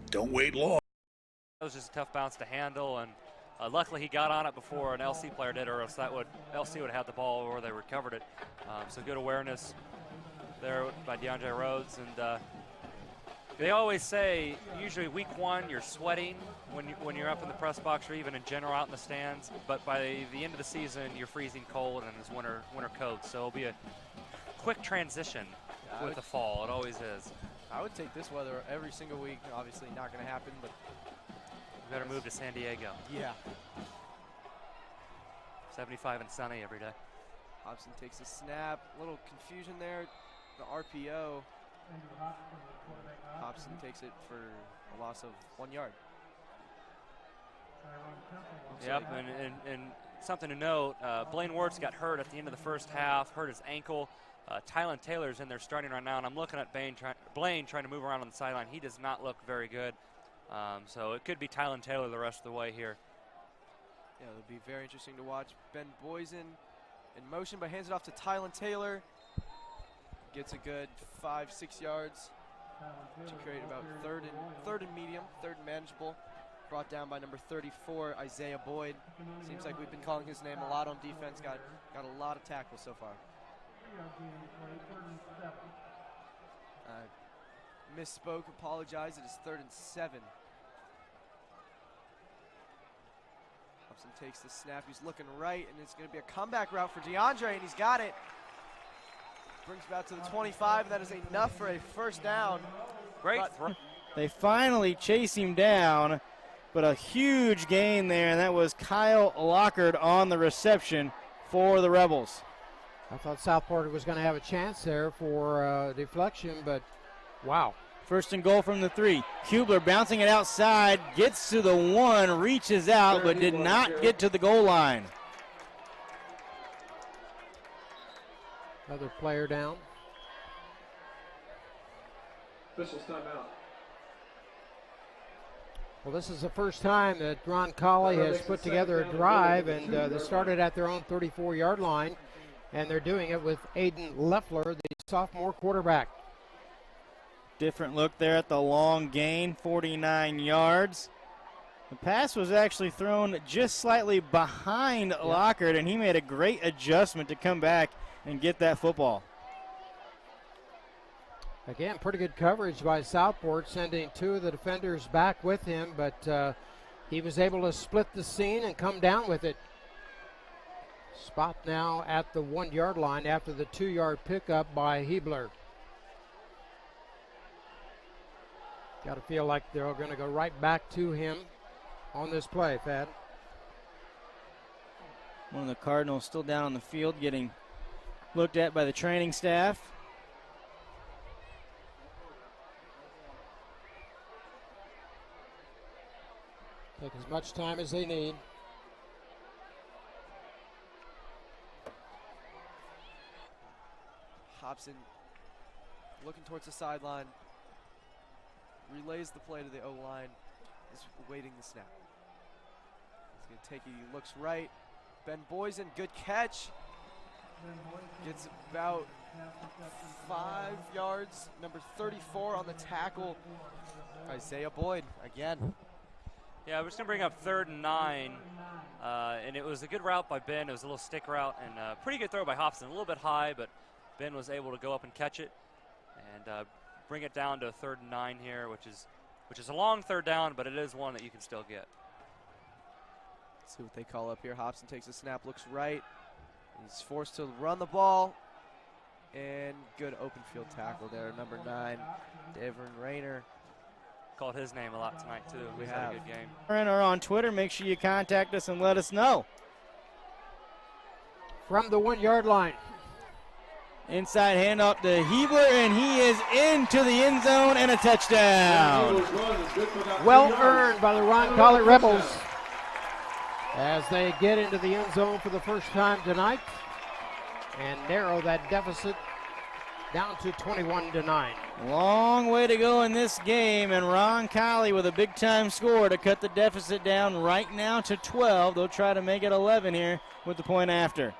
Don't wait long. That was just a tough bounce to handle, and luckily he got on it before an LC player did, or else LC would have had the ball or they recovered it. So good awareness there by DeAndre Rhodes, and they always say usually week one you're sweating when you're up in the press box or even in general out in the stands, but by the end of the season you're freezing cold and it's winter coats. So it'll be a quick transition with the fall. It always is. I would take this weather every single week. Obviously not going to happen, but we better move to San Diego. Yeah. 75 and sunny every day. Hobson takes a snap. A little confusion there. The RPO. Hobson takes it for a loss of 1 yard. Yep, and something to note, Blaine Wirtz got hurt at the end of the first half, hurt his ankle. Tylen Taylor's in there starting right now, and I'm looking at Blaine trying to move around on the sideline. He does not look very good. So it could be Tylen Taylor the rest of the way here. Yeah, it'll be very interesting to watch. Ben Boysen in motion, but hands it off to Tylen Taylor. Gets a good 5-6 yards to create about third and medium, third and manageable. Brought down by number 34, Isaiah Boyd. Seems like we've been calling his name a lot on defense. Got a lot of tackles so far. Misspoke, apologize. It is 3rd and 7. Hobson takes the snap. He's looking right, and it's going to be a comeback route for DeAndre, and he's got it. Brings back to the 25. That is enough for a first down. Great throw. They finally chase him down, but a huge gain there, and that was Kyle Lockard on the reception for the Rebels. I thought Southport was going to have a chance there for deflection, but wow. First and goal from the 3. Hubler bouncing it outside, gets to the 1, reaches out, but did not get to the goal line. Another player down. Officials timeout. Well, this is the first time that Ron Colley has put together a drive, and they started at their own 34-yard line, and they're doing it with Aiden Leffler, the sophomore quarterback. Different look there at the long gain, 49 yards. The pass was actually thrown just slightly behind Lockard, and he made a great adjustment to come back and get that football. Again, pretty good coverage by Southport, sending 2 of the defenders back with him, but he was able to split the scene and come down with it. Spot now at the 1-yard line after the 2-yard pickup by Hebler. Got to feel like they're going to go right back to him on this play, Thad. One of the Cardinals still down on the field getting looked at by the training staff. Take as much time as they need. Hobson looking towards the sideline. Relays the play to the O-line. Is waiting the snap. He's going to take it. He looks right. Ben Boysen, good catch. Gets about 5 yards. Number 34 on the tackle. Isaiah Boyd again. Yeah, we're just going to bring up 3rd and 9. And it was a good route by Ben. It was a little stick route and a pretty good throw by Hobson. A little bit high, but Ben was able to go up and catch it and bring it down to a 3rd and 9 here, which is a long 3rd down, but it is one that you can still get. Let's see what they call up here. Hobson takes a snap, looks right. He's forced to run the ball. And good open field tackle there. Number 9, Devin Rayner. Called his name a lot tonight, too. We had a good game. Or on Twitter, make sure you contact us and let us know. From the 1-yard line. Inside handoff to Hebler, and he is into the end zone and a touchdown. Well earned by the Ron Colley Rebels as they get into the end zone for the first time tonight and narrow that deficit down to 21-9. Long way to go in this game, and Ron Colley with a big-time score to cut the deficit down right now to 12. They'll try to make it 11 here with the point after.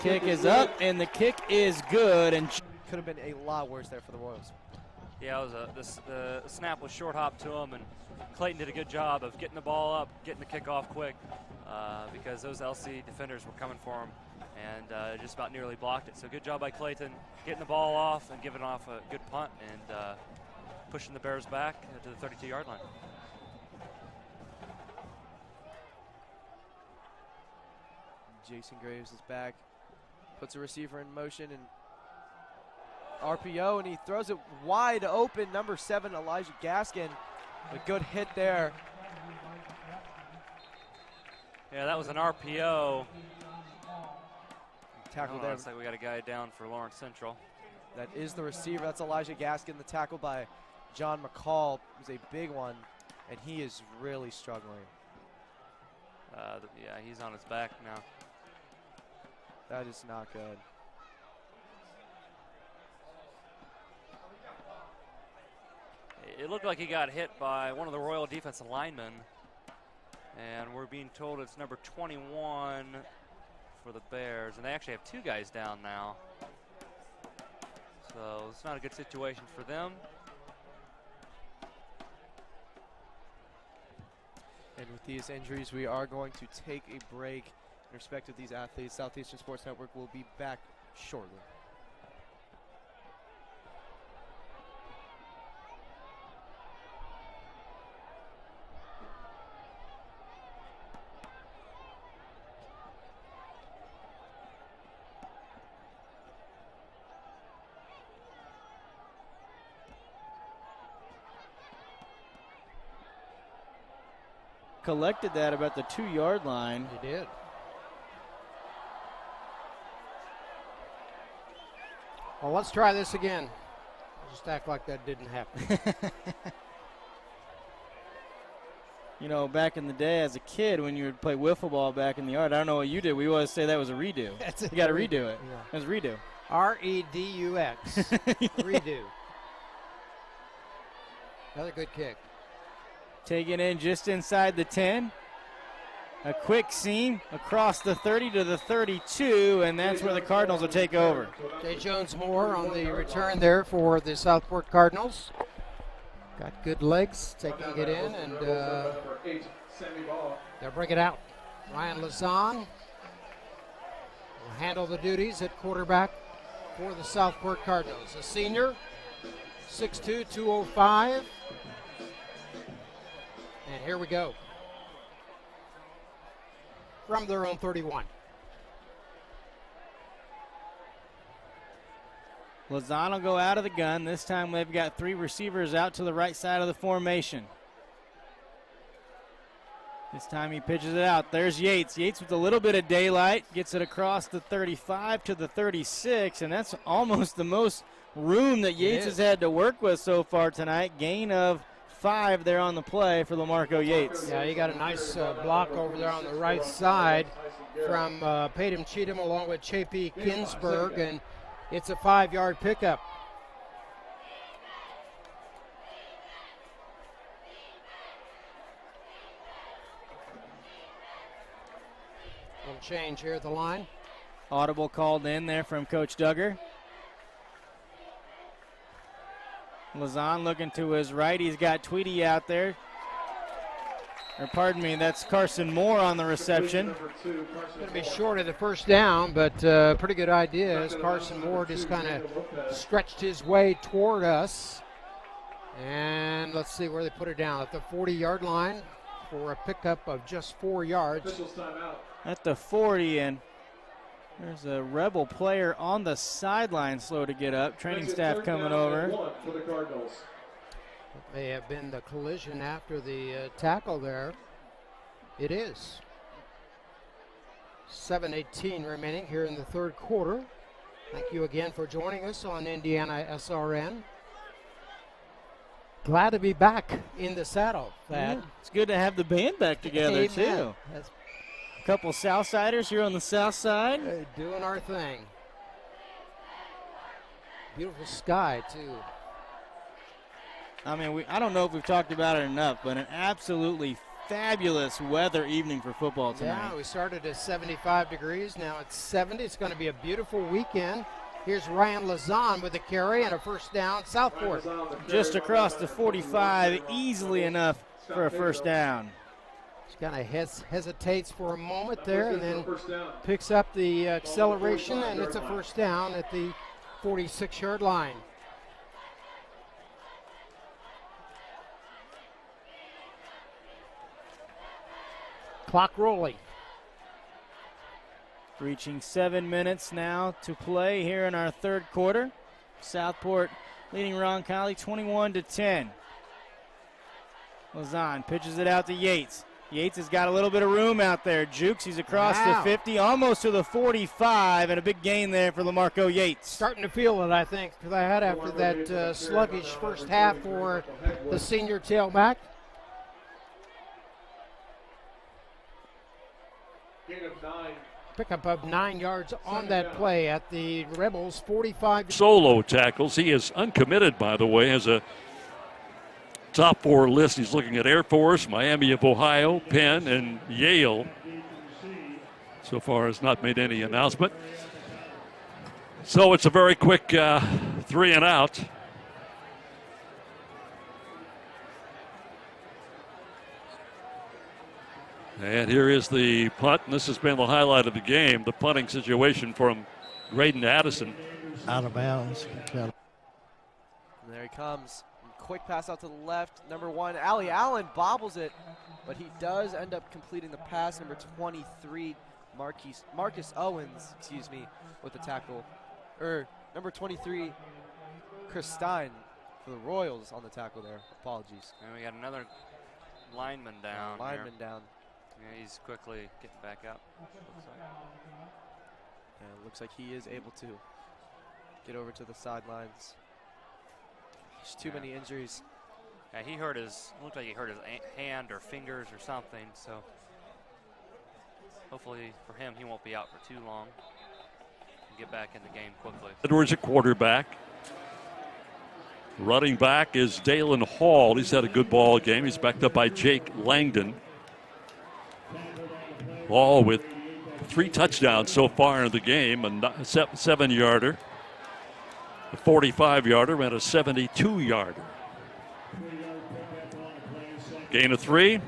Kick is up, and the kick is good. And could have been a lot worse there for the Royals. Yeah, it was the snap was short hop to him, and Clayton did a good job of getting the ball up, getting the kick off quick, because those LC defenders were coming for him, and just about nearly blocked it. So good job by Clayton getting the ball off and giving off a good punt and pushing the Bears back to the 32-yard line. Jason Graves is back, puts a receiver in motion and RPO, and he throws it wide open. Number 7, Elijah Gaskin, a good hit there. Yeah, that was an RPO. Tackle there. Looks like we got a guy down for Lawrence Central. That is the receiver. That's Elijah Gaskin. The tackle by John McCall was a big one, and he is really struggling. Yeah, he's on his back now. That is not good. It looked like he got hit by one of the Royal defensive linemen, and we're being told it's number 21 for the Bears, and they actually have 2 guys down now. So it's not a good situation for them. And with these injuries, we are going to take a break in respect of these athletes. Southeastern Sports Network will be back shortly. Collected that about the 2-yard line. He did. Well, let's try this again. Just act like that didn't happen. You know, back in the day as a kid when you would play wiffle ball back in the yard, I don't know what you did. We always say that was a redo. You got to redo it. Yeah. It was redo. R-E-D-U-X. Redo. Another good kick. Taken in just inside the 10. A quick seam across the 30 to the 32, and that's where the Cardinals will take over. Jay Jones Moore on the return there for the Southport Cardinals. Got good legs, taking it in, and they'll bring it out. Ryan Lazan will handle the duties at quarterback for the Southport Cardinals. A senior, 6'2", 205. And here we go. From their own 31. Lazan will go out of the gun. This time they've got 3 receivers out to the right side of the formation. This time he pitches it out. There's Yates. Yates with a little bit of daylight. Gets it across the 35 to the 36, and that's almost the most room that Yates has had to work with so far tonight. Gain of 5 there on the play for LaMarco Yates. Yeah, he got a nice block over there on the right side from Peyton Cheatham along with Chapey Ginsburg, and it's a 5-yard pickup. Little change here at the line. Audible called in there from Coach Duggar. Lazan looking to his right. He's got Tweedy out there. Or pardon me, that's Carson Moore on the reception. Going to be short of the first down, but pretty good idea as Carson Moore just kind of stretched his way toward us. And let's see where they put it down. At the 40-yard line for a pickup of just 4 yards. At the 40, and there's a Rebel player on the sideline slow to get up. Training staff coming over. It may have been the collision after the tackle there. It is. 7:18 remaining here in the third quarter. Thank you again for joining us on Indiana SRN. Glad to be back in the saddle, Thad. Yeah, it's good to have the band back together, Amen. too. That's a couple Southsiders here on the south side. doing our thing. Beautiful sky, too. I mean, I don't know if we've talked about it enough, but an absolutely fabulous weather evening for football tonight. Yeah, we started at 75 degrees. Now it's 70. It's going to be a beautiful weekend. Here's Ryan Lazan with a carry and a first down, Southport. Just across the 45, easily enough for a first down. Just kind of hesitates for a moment there and then picks up the acceleration, and it's a first down at the 46-yard line. Clock rolling. Reaching 7 minutes now to play here in our third quarter. Southport leading Roncalli 21-10. Lazan pitches it out to Yates. Yates has got a little bit of room out there. Jukes, he's across the 50, almost to the 45, and a big gain there for LaMarco Yates. Starting to feel it, I think, because I had after that sluggish first half for the senior tailback. Pickup of 9 yards on that play at the Rebels 45. Solo tackles. He is uncommitted, by the way, as a top 4 list. He's looking at Air Force, Miami of Ohio, Penn, and Yale. So far has not made any announcement. So it's a very quick 3 and out. And here is the punt, and this has been the highlight of the game, the punting situation from Graydon Addison. Out of bounds. And there he comes. Quick pass out to the left. Number 1, Ali Allen bobbles it, but he does end up completing the pass. Number 23, Marcus Owens, with the tackle. Number 23, Chris Stein for the Royals on the tackle there. Apologies. And we got another lineman down. Down. Yeah, he's quickly getting back up. And it looks like he is able to get over to the sidelines. There's too many injuries. Yeah, looked like he hurt his hand or fingers or something, so hopefully for him, he won't be out for too long. Get back in the game quickly. Edwards at quarterback. Running back is Dalen Hall. He's had a good ball game. He's backed up by Jake Langdon. Hall with 3 touchdowns so far in the game, a 7-yarder, a 45-yarder, and a 72-yarder. Gain of 3.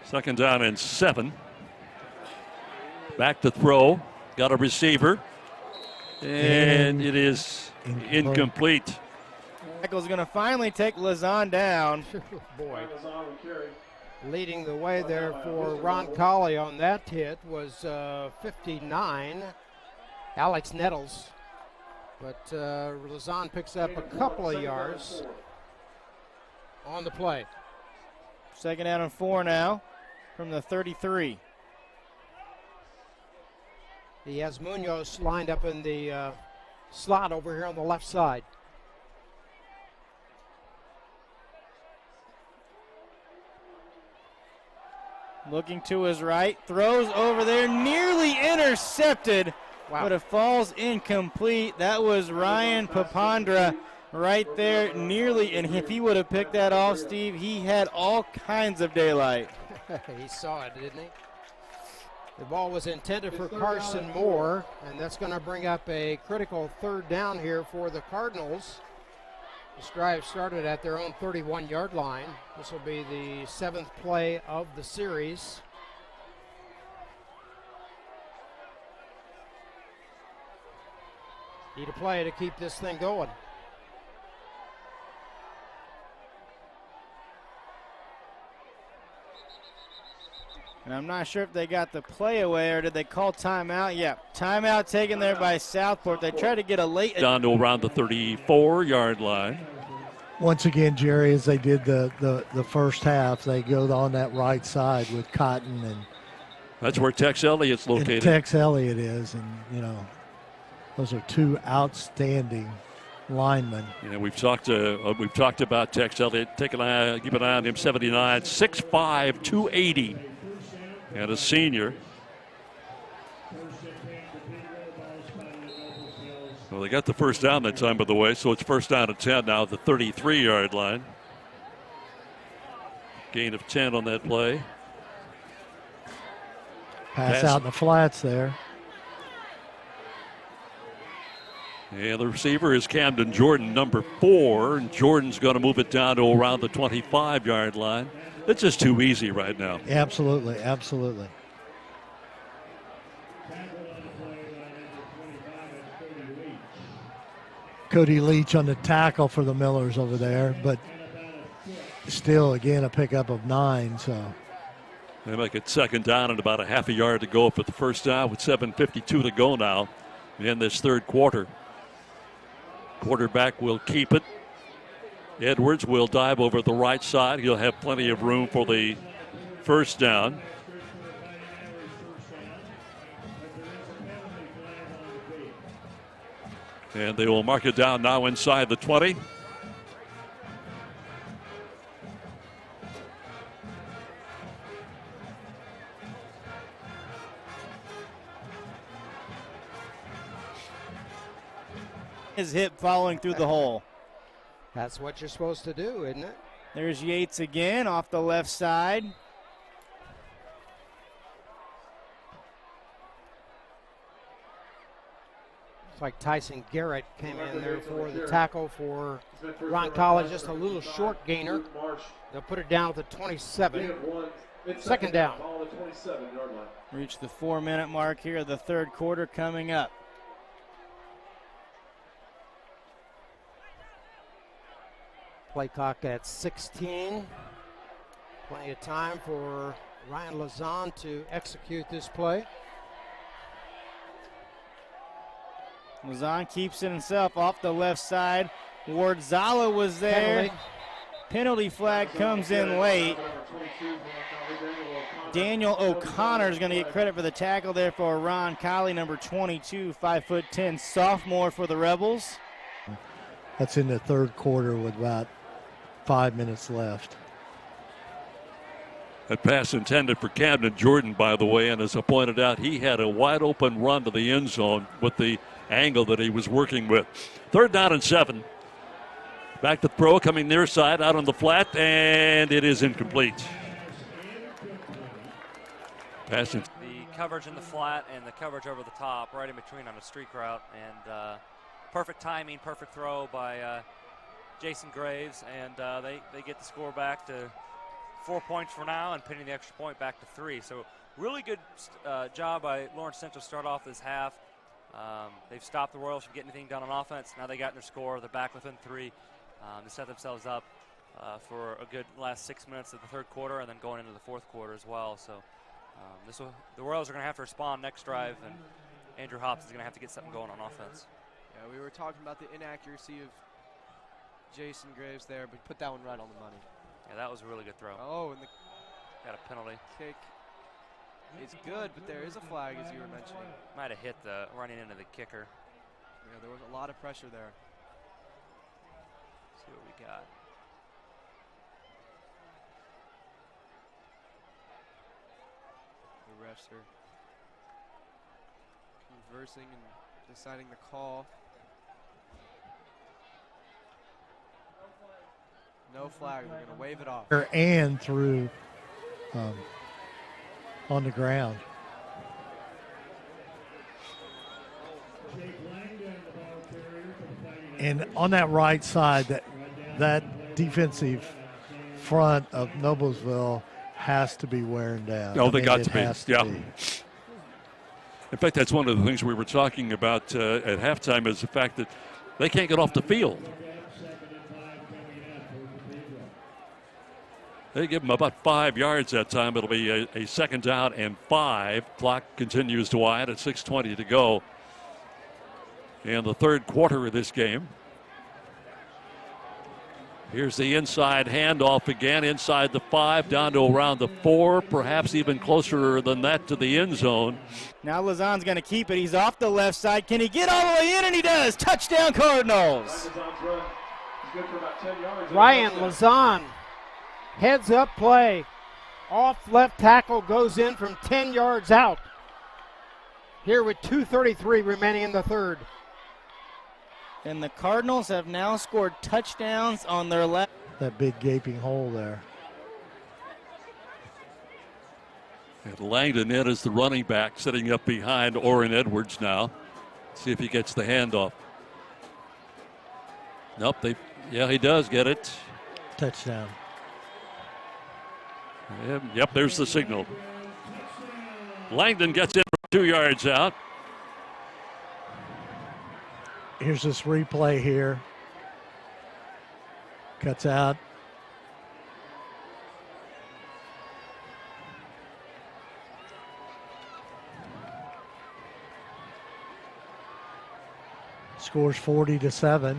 Second down and 7. Back to throw. Got a receiver. And it is incomplete. Tackle's going to finally take Lazan down. Boy. Leading the way there for Roncalli on that hit was 59, Alex Nettles. But Lazan picks up a couple of yards. on the play. Second down and 4 now from the 33. He has Munoz lined up in the slot over here on the left side. Looking to his right, throws over there, nearly intercepted, but it falls incomplete. That was Ryan Papandra right there, nearly, and if he would have picked that off, Steve, he had all kinds of daylight. He saw it, didn't he? The ball was intended for Carson Moore, and that's going to bring up a critical third down here for the Cardinals. This drive started at their own 31-yard line. This will be the 7th play of the series. Need a play to keep this thing going. And I'm not sure if they got the play away or did they call timeout. Yeah, timeout taken there by Southport. They tried to get a late. Down to around the 34-yard line. Once again, Jerry, as they did the first half, they go on that right side with Cotton and. That's where Tex Elliott's located. Tex Elliott is, and you know, those are two outstanding linemen. Yeah, we've talked about Tex Elliott. Keep an eye on him. 79, 6'5", 280. And a senior. Well, they got the first down that time, by the way, so it's first down and 10 now at the 33-yard line. Gain of 10 on that play. Pass out in the flats there. And the receiver is Camden Jordan, number 4. And Jordan's going to move it down to around the 25-yard line. It's just too easy right now. Absolutely, absolutely. Cody Leach on the tackle for the Millers over there, but still, again, a pickup of 9. So they make it second down and about a half a yard to go for the first down with 7:52 to go now in this third quarter. Quarterback will keep it. Edwards will dive over the right side. He'll have plenty of room for the first down. And they will mark it down now inside the 20. His hip following through the hole. That's what you're supposed to do, isn't it? There's Yates again off the left side. Looks like Tyson Garrett came in there for the tackle for Ron College, just a little short gainer. They'll put it down at the 27. Second down. Reach the 4-minute mark here, the third quarter coming up. Play clock at 16. Plenty of time for Ryan Lazan to execute this play. Lazan keeps it himself off the left side. Ward Zala was there. Penalty flag comes in late. Daniel O'Connor is going to get credit for the tackle there for Ron Colley, number 22, 5'10", sophomore for the Rebels. That's in the third quarter with about 5 minutes left. That pass intended for Camden Jordan, by the way, and as I pointed out, he had a wide open run to the end zone with the angle that he was working with. Third down and 7. Back to throw, coming near side, out on the flat, and it is incomplete. Passing. The coverage in the flat and the coverage over the top, right in between on a streak route, and perfect timing, perfect throw by Jason Graves, and they get the score back to 4 points for now and pinning the extra point back to 3. So really good job by Lawrence Central to start off this half. They've stopped the Royals from getting anything done on offense. Now they got their score. They're back within 3 to set themselves up for a good last 6 minutes of the third quarter and then going into the fourth quarter as well. So the Royals are going to have to respond next drive, and Andrew Hobbs is going to have to get something going on offense. Yeah, we were talking about the inaccuracy of Jason Graves there, but put that one right on the money. Yeah, that was a really good throw. Oh, and the got a penalty. Kick is good, but there is a flag, as you were mentioning. Might have hit the running into the kicker. Yeah, there was a lot of pressure there. See what we got. The refs are conversing and deciding the call. No flag. We're going to wave it off. And through on the ground. And on that right side, that defensive front of Noblesville has to be wearing down. Oh, they got to be. Yeah. Be. In fact, that's one of the things we were talking about at halftime is the fact that they can't get off the field. They give them about 5 yards that time. It'll be a second down and 5. Clock continues to wind at 6:20 to go in the third quarter of this game. Here's the inside handoff again, inside the 5, down to around the 4, perhaps even closer than that to the end zone. Now Lazan's going to keep it. He's off the left side. Can he get all the way in? And he does. Touchdown, Cardinals. Ryan Lazan, heads up play. Off left tackle, goes in from 10 yards out. Here with 2:33 remaining in the third. And the Cardinals have now scored touchdowns on their left. That big gaping hole there. And Langdon in as the running back, sitting up behind Orrin Edwards now. See if he gets the handoff. Nope, he does get it. Touchdown. Yep, there's the signal. Langdon gets in 2 yards out. Here's this replay here. Cuts out. Scores 40-7.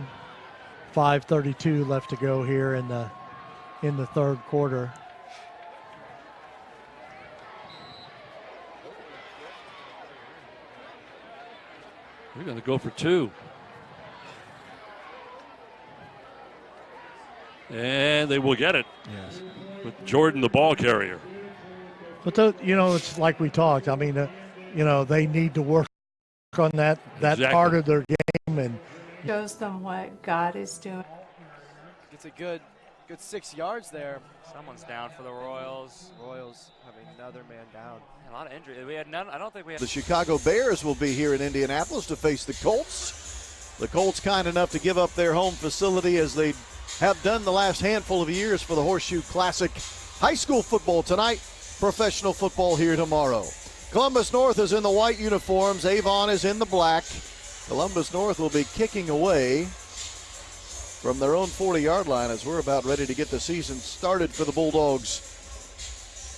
5:32 left to go here in the third quarter. We're going to go for 2. And they will get it. Yes. With Jordan, the ball carrier. But, it's like we talked. I mean, they need to work on that Exactly. part of their game. And shows them what God is doing. It's a good 6 yards there. Someone's down for the Royals. Royals have another man down. A lot of injury. We had none. I don't think we had. The Chicago Bears will be here in Indianapolis to face the Colts. The Colts kind enough to give up their home facility as they have done the last handful of years for the Horseshoe Classic. High school football tonight, professional football here tomorrow. Columbus North is in the white uniforms. Avon is in the black. Columbus North will be kicking away from their own 40-yard line as we're about ready to get the season started for the Bulldogs.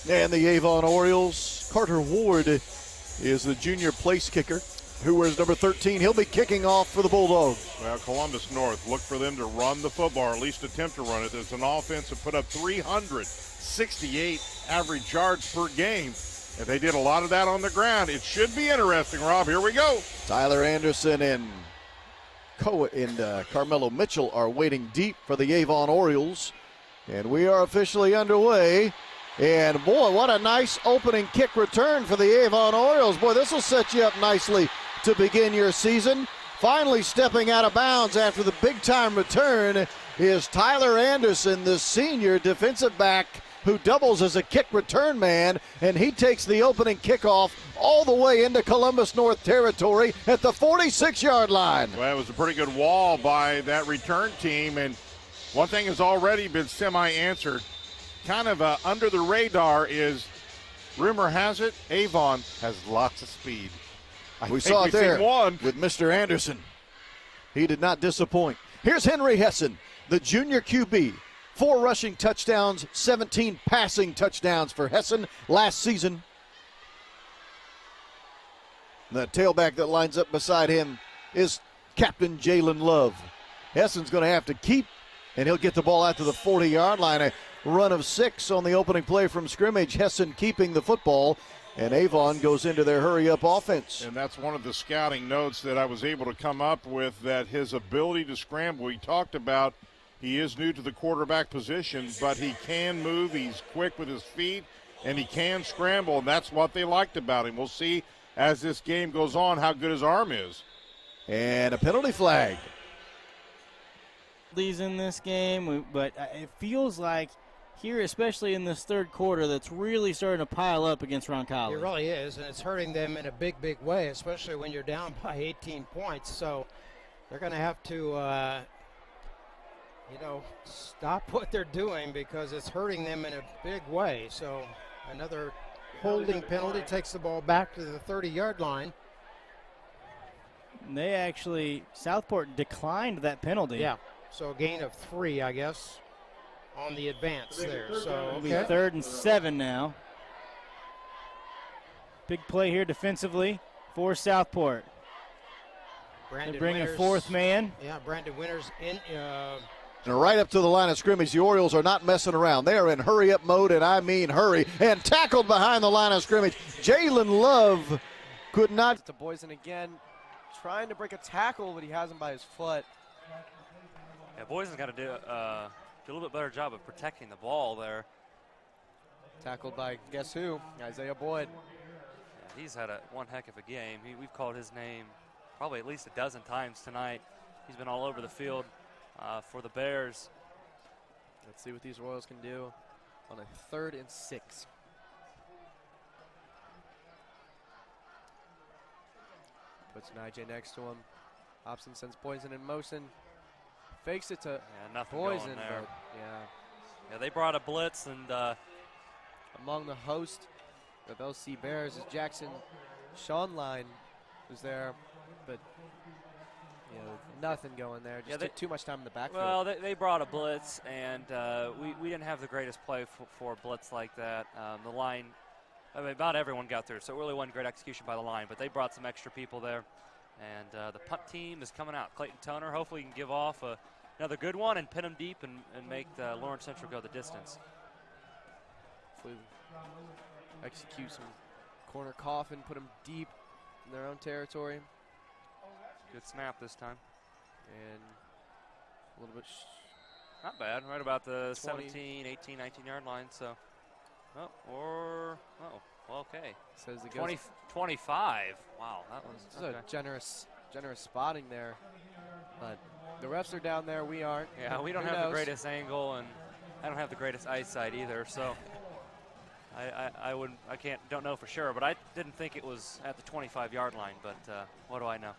And the Avon Orioles, Carter Ward is the junior place kicker who wears number 13. He'll be kicking off for the Bulldogs. Well, Columbus North, look for them to run the football, or at least attempt to run it. There's an offense that put up 368 average yards per game. And they did a lot of that on the ground. It should be interesting, Rob. Here we go. Tyler Anderson and Carmelo Mitchell are waiting deep for the Avon Orioles. And we are officially underway. And boy, what a nice opening kick return for the Avon Orioles. Boy, this will set you up nicely to begin your season. Finally stepping out of bounds after the big-time return is Tyler Anderson, the senior defensive back who doubles as a kick return man, and he takes the opening kickoff all the way into Columbus North territory at the 46-yard line. Well, it was a pretty good wall by that return team, and one thing has already been semi-answered. Kind of under the radar is, rumor has it, Avon has lots of speed. We saw it there with Mr. Anderson. He did not disappoint. Here's Henry Hessen, the junior QB. 4 rushing touchdowns, 17 passing touchdowns for Hessen last season. The tailback that lines up beside him is Captain Jalen Love. Hessen's going to have to keep, and he'll get the ball out to the 40-yard line. run of 6 on the opening play from scrimmage. Hessen keeping the football, and Avon goes into their hurry-up offense. And that's one of the scouting notes that I was able to come up with, that his ability to scramble, we talked about, he is new to the quarterback position, but he can move, he's quick with his feet, and he can scramble, and that's what they liked about him. We'll see as this game goes on how good his arm is. And a penalty flag. These in this game, but it feels like here, especially in this third quarter, that's really starting to pile up against Roncalli. It really is, and it's hurting them in a big, big way, especially when you're down by 18 points. So they're going to have to, stop what they're doing because it's hurting them in a big way. So another holding penalty takes the ball back to the 30-yard line. They actually, Southport declined that penalty. Yeah, so a gain of 3, I guess, on the advance there. So it'll be 3rd and 7 now. Big play here defensively for Southport. They bring a 4th man. Yeah, Brandon Winters in. And right up to the line of scrimmage, the Orioles are not messing around. They are in hurry-up mode, and I mean hurry. And tackled behind the line of scrimmage. Jalen Love could not. To Boysen again, trying to break a tackle, but he has him by his foot. Yeah, Boysen's got to do a little bit better job of protecting the ball there. Tackled by guess who? Isaiah Boyd. Yeah, he's had one heck of a game. We've called his name probably at least a dozen times tonight. He's been all over the field for the Bears. Let's see what these Royals can do on a 3rd and 6. Puts Nijay next to him. Hobson sends Boysen in motion. Fakes it to nothing Boysen, going there. but Yeah, they brought a blitz, and among the host of LC Bears is Jackson Schonlein, who's there, but nothing going there. Just took too much time in the backfield. Well, they brought a blitz, and we didn't have the greatest play for a blitz like that. The line, about everyone got through, so it really wasn't great execution by the line, but they brought some extra people there. And the punt team is coming out. Clayton Toner, hopefully he can give off another good one and pin them deep and make Lawrence Central go the distance. Hopefully execute some corner coffin, put them deep in their own territory. Good snap this time. And a little bit. Not bad, right about the 20. 17, 18, 19-yard line. So, okay. Says the 25. Wow, that was a generous spotting there. But the refs are down there. We aren't. Yeah, we don't have the greatest angle, and I don't have the greatest eyesight either. So, don't know for sure, but I didn't think it was at the 25-yard line. But what do I know?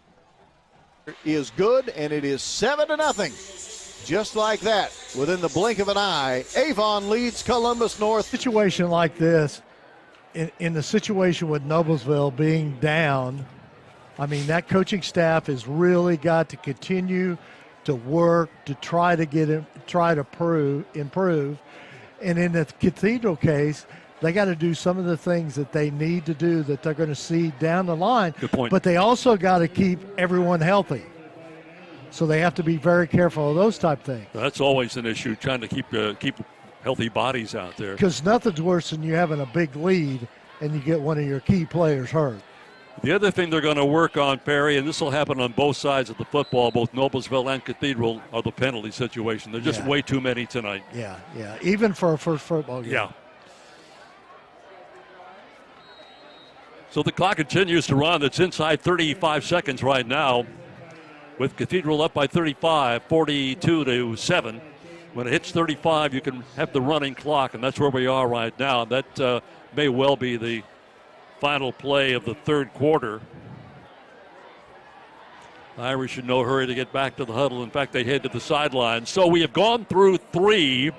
Is good, and it is 7-0. Just like that, within the blink of an eye, Avon leads Columbus North. Situation like this, in the situation with Noblesville being down, I mean, that coaching staff has really got to continue to work to try to improve. And in the Cathedral case, they got to do some of the things that they need to do that they're going to see down the line. Good point. But they also got to keep everyone healthy. So they have to be very careful of those type things. That's always an issue, trying to keep healthy bodies out there. Because nothing's worse than you having a big lead and you get one of your key players hurt. The other thing they're going to work on, Perry, and this will happen on both sides of the football, both Noblesville and Cathedral, are the penalty situation. There's just way too many tonight. Yeah. Even for a first football game. Yeah. So the clock continues to run. It's inside 35 seconds right now, with Cathedral up by 35, 42-7. When it hits 35, you can have the running clock, and that's where we are right now. That may well be the final play of the third quarter. The Irish in no hurry to get back to the huddle. In fact, they head to the sideline. So we have gone through 3.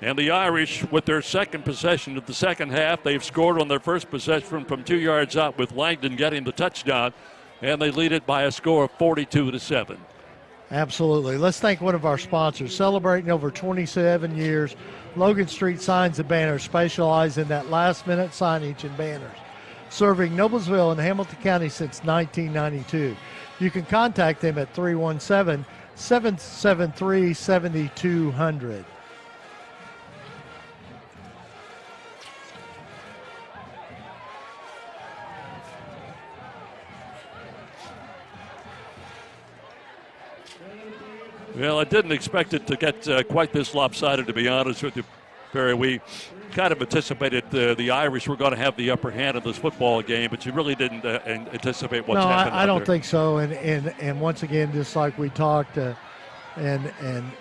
And the Irish, with their second possession of the second half, they've scored on their first possession from 2 yards out with Langdon getting the touchdown, and they lead it by a score of 42-7. Absolutely. Let's thank one of our sponsors. Celebrating over 27 years, Logan Street Signs and Banners specialize in that last-minute signage and banners, serving Noblesville and Hamilton County since 1992. You can contact them at 317-773-7200. Well, I didn't expect it to get quite this lopsided, to be honest with you, Perry. We kind of anticipated the Irish were going to have the upper hand in this football game, but you really didn't anticipate what's happened. No, I don't think so. And once again, just like we talked, and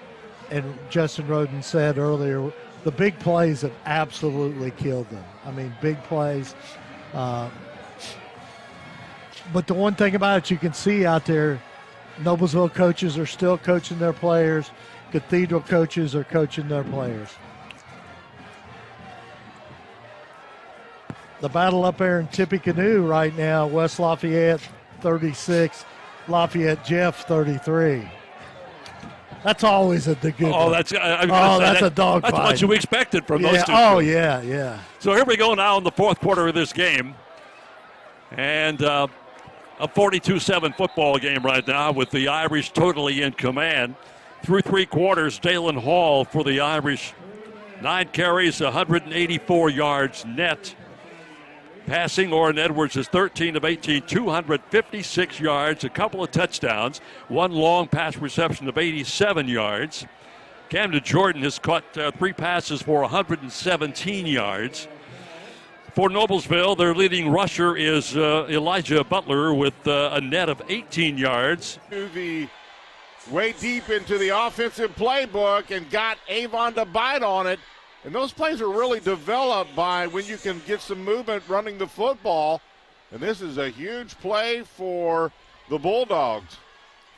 Justin Roden said earlier, the big plays have absolutely killed them. I mean, big plays. But the one thing about it you can see out there, Noblesville coaches are still coaching their players. Cathedral coaches are coaching their players. The battle up there in Tippecanoe right now, West Lafayette 36, Lafayette Jeff 33. That's always a good one. That's a dog That's fight. what you expected from those two. Oh, yeah. So here we go now in the fourth quarter of this game. And a 42-7 football game right now with the Irish totally in command. Through three quarters, Dalen Hall for the Irish. 9 carries, 184 yards net. Passing, Orrin Edwards is 13 of 18, 256 yards, a couple of touchdowns, one long pass reception of 87 yards. Camden Jordan has caught 3 passes for 117 yards. For Noblesville, their leading rusher is Elijah Butler with a net of 18 yards. Way deep into the offensive playbook and got Avon to bite on it. And those plays are really developed by when you can get some movement running the football. And this is a huge play for the Bulldogs.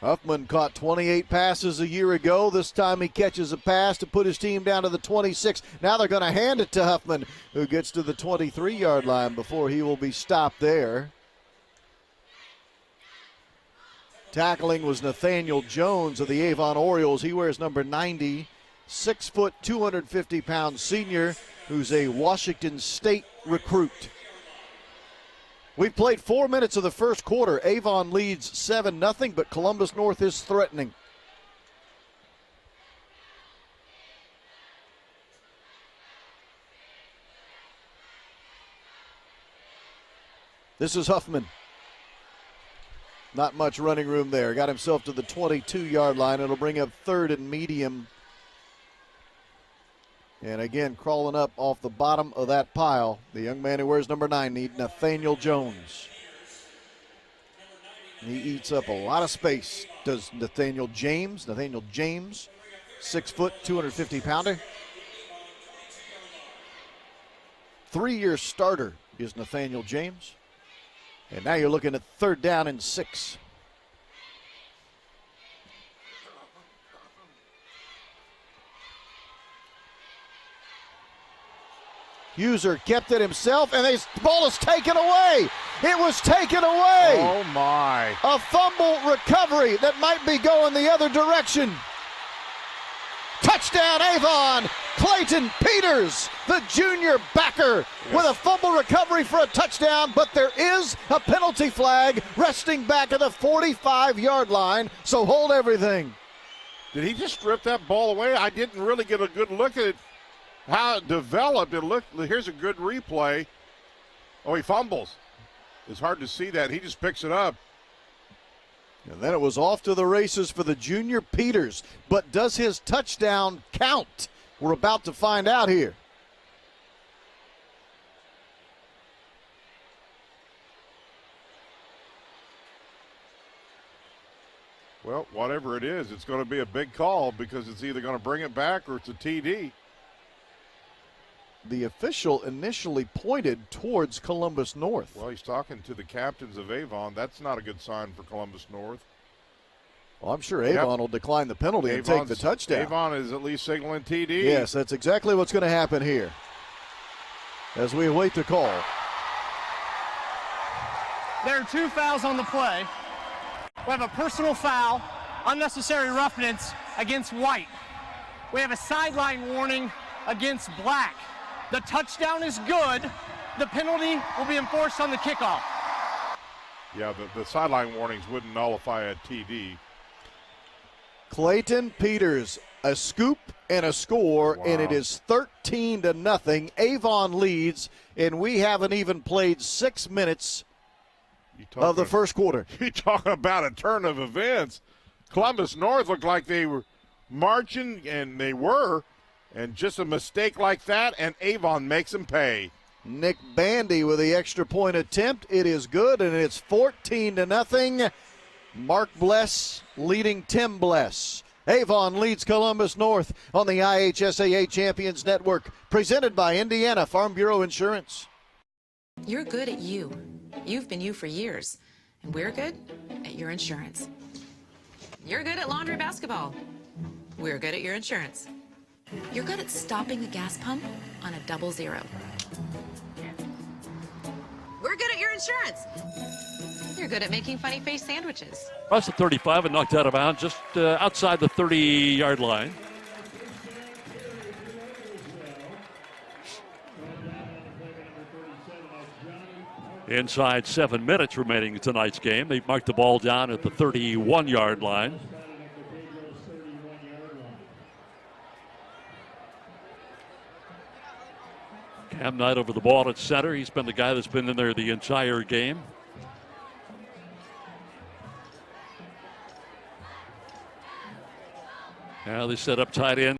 Huffman caught 28 passes a year ago. This time he catches a pass to put his team down to the 26. Now they're going to hand it to Huffman, who gets to the 23-yard line before he will be stopped there. Tackling was Nathaniel Jones of the Avon Orioles. He wears number 90. 6 foot, 250-pound senior who's a Washington State recruit. We've played 4 minutes of the first quarter. Avon leads 7-0, but Columbus North is threatening. This is Huffman. Not much running room there. Got himself to the 22-yard line. It'll bring up 3rd and medium. And again, crawling up off the bottom of that pile, the young man who wears number 90, Nathaniel Jones. He eats up a lot of space, does Nathaniel James. 6 foot, 250-pounder. 3-year starter is Nathaniel James. And now you're looking at 3rd down and 6. User kept it himself, and the ball is taken away. It was taken away. Oh, my. A fumble recovery that might be going the other direction. Touchdown, Avon. Clayton Peters, the junior backer, with a fumble recovery for a touchdown, but there is a penalty flag resting back at the 45-yard line, so hold everything. Did he just strip that ball away? I didn't really get a good look at it. How it developed, here's a good replay. Oh, he fumbles. It's hard to see that. He just picks it up. And then it was off to the races for the junior Peters. But does his touchdown count? We're about to find out here. Well, whatever it is, it's going to be a big call because it's either going to bring it back or it's a TD. The official initially pointed towards Columbus North. Well, he's talking to the captains of Avon. That's not a good sign for Columbus North. Well, I'm sure Avon will decline the penalty and take the touchdown. Avon is at least signaling TD. Yes, that's exactly what's going to happen here as we await the call. There are 2 fouls on the play. We have a personal foul, unnecessary roughness against White. We have a sideline warning against Black. The touchdown is good. The penalty will be enforced on the kickoff. Yeah, the sideline warnings wouldn't nullify a TD. Clayton Peters, a scoop and a score, and it is 13-0. Avon leads, and we haven't even played 6 minutes of the first quarter. You're talking about a turn of events. Columbus North looked like they were marching, and they were, and just a mistake like that, and Avon makes them pay. Nick Bandy with the extra point attempt. It is good, and it's 14-0. Mark Bless leading Tim Bless. Avon leads Columbus North on the IHSAA Champions Network, presented by Indiana Farm Bureau Insurance. You're good at you. You've been you for years. And we're good at your insurance. You're good at laundry basketball. We're good at your insurance. You're good at stopping a gas pump on a 00. We're good at your insurance. You're good at making funny face sandwiches. Across the 35 and knocked out of bounds just outside the 30-yard line. Inside 7 minutes remaining in tonight's game. They marked the ball down at the 31-yard line. Cam Knight over the ball at center. He's been the guy that's been in there the entire game. Now they set up tight end.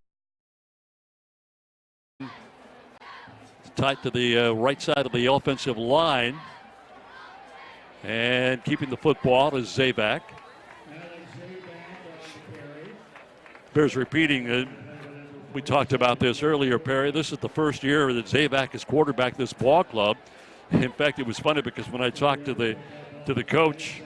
Tight to the right side of the offensive line. And keeping the football is Zabak. Bears repeating, we talked about this earlier, Perry. This is the first year that Zabak is quarterback this ball club. In fact, it was funny because when I talked to the coach,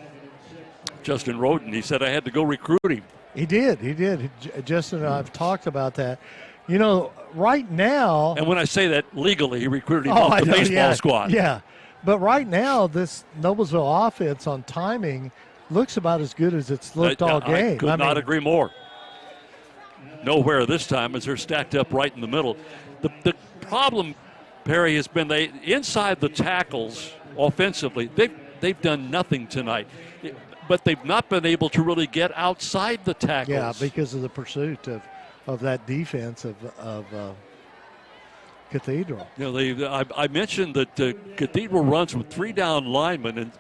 Justin Roden, he said I had to go recruit him. He did. Justin and I have talked about that. You know, right now. And when I say that legally, he recruited him off the baseball squad. Yeah. But right now, this Noblesville offense on timing looks about as good as it's looked all game. I could not agree more. Nowhere this time as they're stacked up right in the middle. The problem, Perry, has been they inside the tackles offensively, they've done nothing tonight. But they've not been able to really get outside the tackles. Yeah, because of the pursuit of that defense of Cathedral. You know, I mentioned that Cathedral runs with 3 down linemen and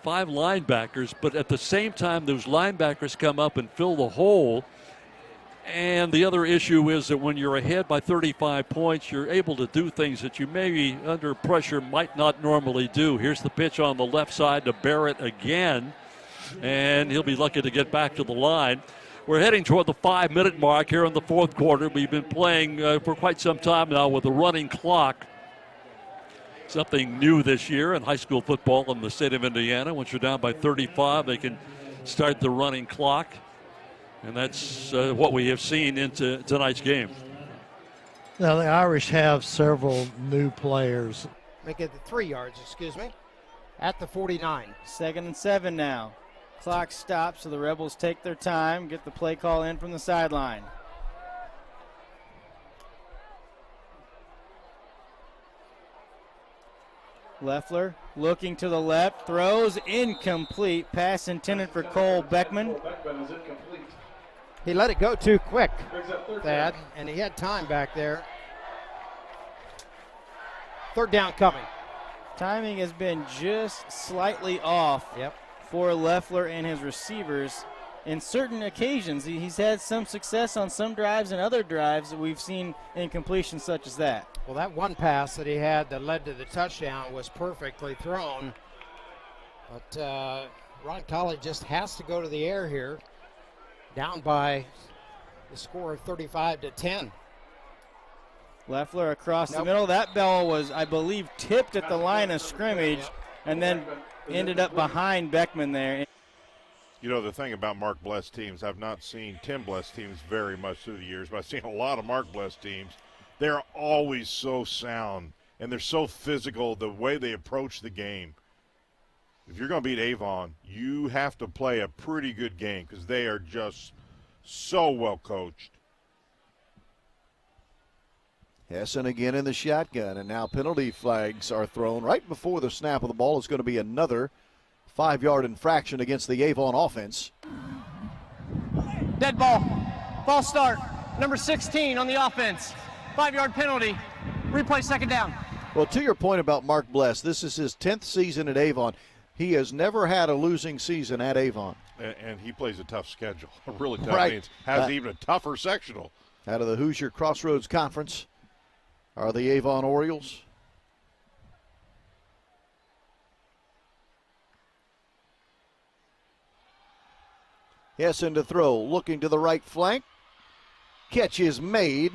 5 linebackers, but at the same time, those linebackers come up and fill the hole. And the other issue is that when you're ahead by 35 points, you're able to do things that you maybe under pressure might not normally do. Here's the pitch on the left side to Barrett again, and he'll be lucky to get back to the line. We're heading toward the 5-minute mark here in the fourth quarter. We've been playing for quite some time now with a running clock. Something new this year in high school football in the state of Indiana. Once you're down by 35, they can start the running clock. And that's what we have seen into tonight's game. Now, the Irish have several new players. Make it 3 yards, excuse me, at the 49. 2nd and 7 now. Clock stops, so the Rebels take their time, get the play call in from the sideline. Leffler looking to the left, throws incomplete. Pass intended for Cole Beckman. Beckman is incomplete. He let it go too quick, Thad, and he had time back there. 3rd down coming. Timing has been just slightly off for Leffler and his receivers. In certain occasions, he's had some success on some drives and other drives that we've seen incompletions such as that. Well, that one pass that he had that led to the touchdown was perfectly thrown. But Ron Colley just has to go to the air here. Down by the score of 35-10. Leffler across the middle. That ball was, I believe, tipped at the line of scrimmage and then ended up behind Beckman there. You know, the thing about Mark Bless teams, I've not seen Tim Bless teams very much through the years, but I've seen a lot of Mark Bless teams. They're always so sound, and they're so physical the way they approach the game. If you're going to beat Avon, you have to play a pretty good game because they are just so well coached. Hessen again in the shotgun, and now penalty flags are thrown right before the snap of the ball. It's going to be another 5-yard infraction against the Avon offense. Dead ball. False start. Number 16 on the offense. 5-yard penalty. Replay 2nd down. Well, to your point about Mark Bless, this is his 10th season at Avon. He has never had a losing season at Avon. And he plays a tough schedule, a really tough. Right. Means has even a tougher sectional. Out of the Hoosier Crossroads Conference are the Avon Orioles. Hessen to throw, looking to the right flank. Catch is made.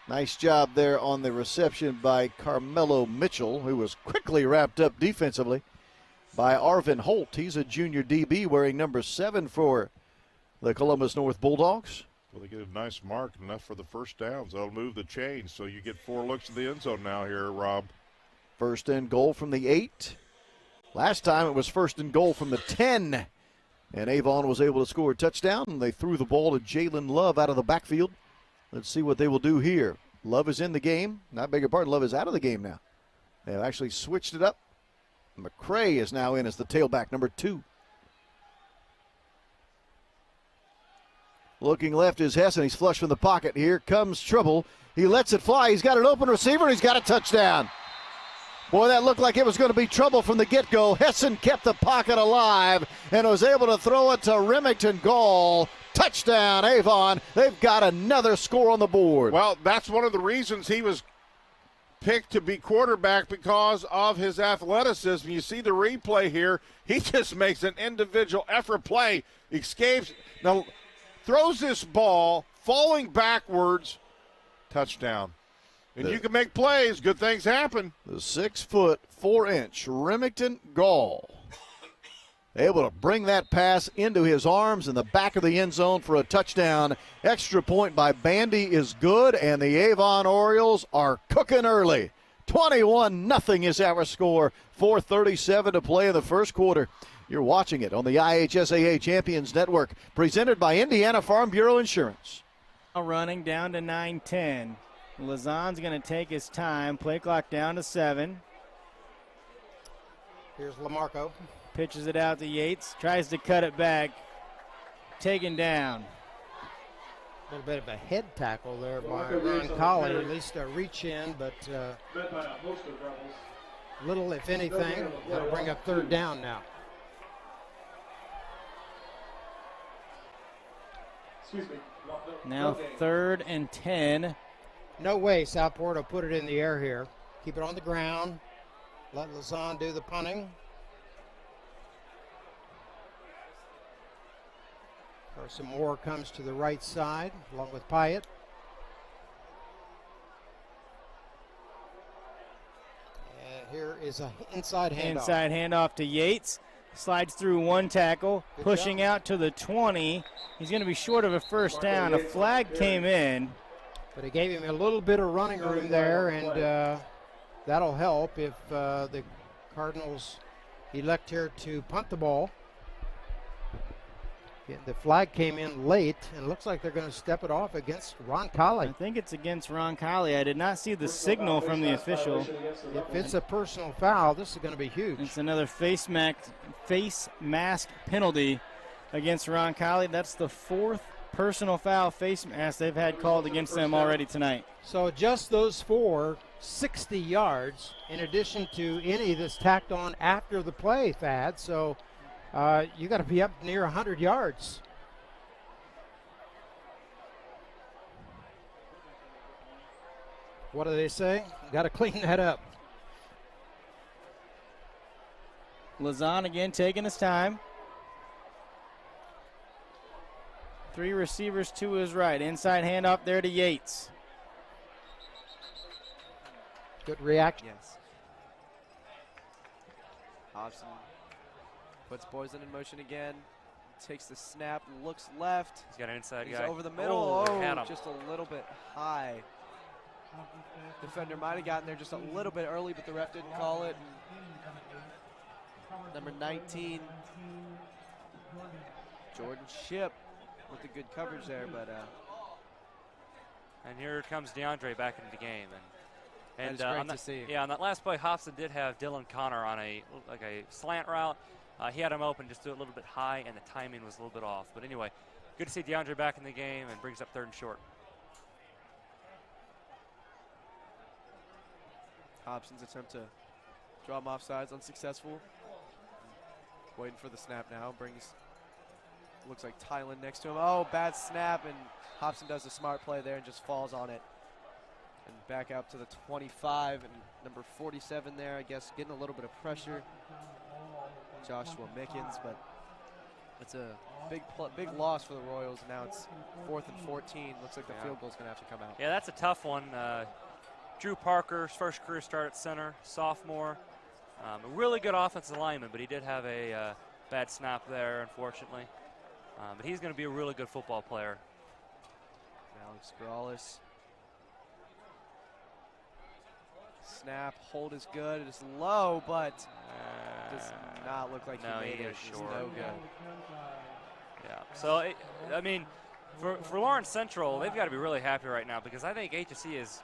Nice job there on the reception by Carmelo Mitchell, who was quickly wrapped up defensively by Arvin Holt. He's a junior DB wearing number 7 for the Columbus North Bulldogs. Well, they get a nice mark, enough for the first downs. That'll move the chains, so you get 4 looks at the end zone now here, Rob. First and goal from the 8. Last time it was first and goal from the 10. And Avon was able to score a touchdown, and they threw the ball to Jalen Love out of the backfield. Let's see what they will do here. Love is in the game. I beg your pardon, Love is out of the game now. They've actually switched it up. McCray is now in as the tailback, number 2. Looking left is Hessen. He's flush from the pocket. Here comes trouble. He lets it fly. He's got an open receiver, and he's got a touchdown. Boy, that looked like it was going to be trouble from the get-go. Hessen kept the pocket alive and was able to throw it to Remington Gall. Touchdown, Avon. They've got another score on the board. Well, that's one of the reasons he was picked to be quarterback, because of his athleticism. You see the replay here. He just makes an individual effort play, escapes, now throws this ball, falling backwards, touchdown. And you can make plays. Good things happen. The 6'4" Remington Gall able to bring that pass into his arms in the back of the end zone for a touchdown. Extra point by Bandy is good, and the Avon Orioles are cooking early. 21-0 is our score. 4:37 to play in the first quarter. You're watching it on the IHSAA Champions Network, presented by Indiana Farm Bureau Insurance. Running down to 9-10. Lazan's going to take his time. Play clock down to 7. Here's LaMarco. Pitches it out to Yates. Tries to cut it back. Taken down. A little bit of a head tackle there by Ron Colley. At least a reach in, but little, if anything. That'll bring up 3rd down now. Excuse me. Now 3rd and 10. No way Southport will put it in the air here. Keep it on the ground. Let Lazan do the punting. Carson Moore comes to the right side along with Pyatt. And here is an inside handoff. Inside handoff to Yates. Slides through one tackle, Good pushing job. out to the 20. He's going to be short of a first down. A flag came in. But it gave him a little bit of running room there, and that'll help if the Cardinals elect here to punt the ball. The flag came in late, and it looks like they're going to step it off against Ron Colley. I think it's against Ron Colley. I did not see the signal from the official. If it's a personal foul, this is going to be huge. It's another face mask penalty against Ron Colley. That's the 4th personal foul face mask they've had called against them already tonight. So just those 4, 60 yards, in addition to any that's tacked on after the play, Thad. So you got to be up near 100 yards. What do they say? Got to clean that up. Lazan again taking his time. 3 receivers to his right. Inside handoff there to Yates. Good reaction. Yes. Hobson puts Boysen in motion again. Takes the snap, looks left. He's got an inside He's guy. over the middle. Had him. Just a little bit high. Defender might have gotten there just a little bit early, but the ref didn't call it. Number 19, Jordan Shipp with the good coverage there, but and here comes DeAndre back into the game, and that is great on to that, see. Yeah, on that last play, Hobson did have Dylan Connor on a slant route. He had him open, just a little bit high, and the timing was a little bit off. But anyway, good to see DeAndre back in the game and brings up 3rd and short. Hobson's attempt to draw him offsides unsuccessful. Waiting for the snap now. Looks like Tylen next to him. Oh, bad snap, and Hobson does a smart play there and just falls on it. And back out to the 25, and number 47 there, I guess, getting a little bit of pressure. Joshua Mickens, but it's a big loss for the Royals. Now it's 4th and 14. Looks like the field goal's going to have to come out. Yeah, that's a tough one. Drew Parker's first career start at center, sophomore. A really good offensive lineman, but he did have a bad snap there, unfortunately. But he's going to be a really good football player. Alex Corrales. Snap, hold is good. It is low, but does not look like he made it. It's no good. Yeah. So, I mean, for Lawrence Central, they've got to be really happy right now because I think HSC has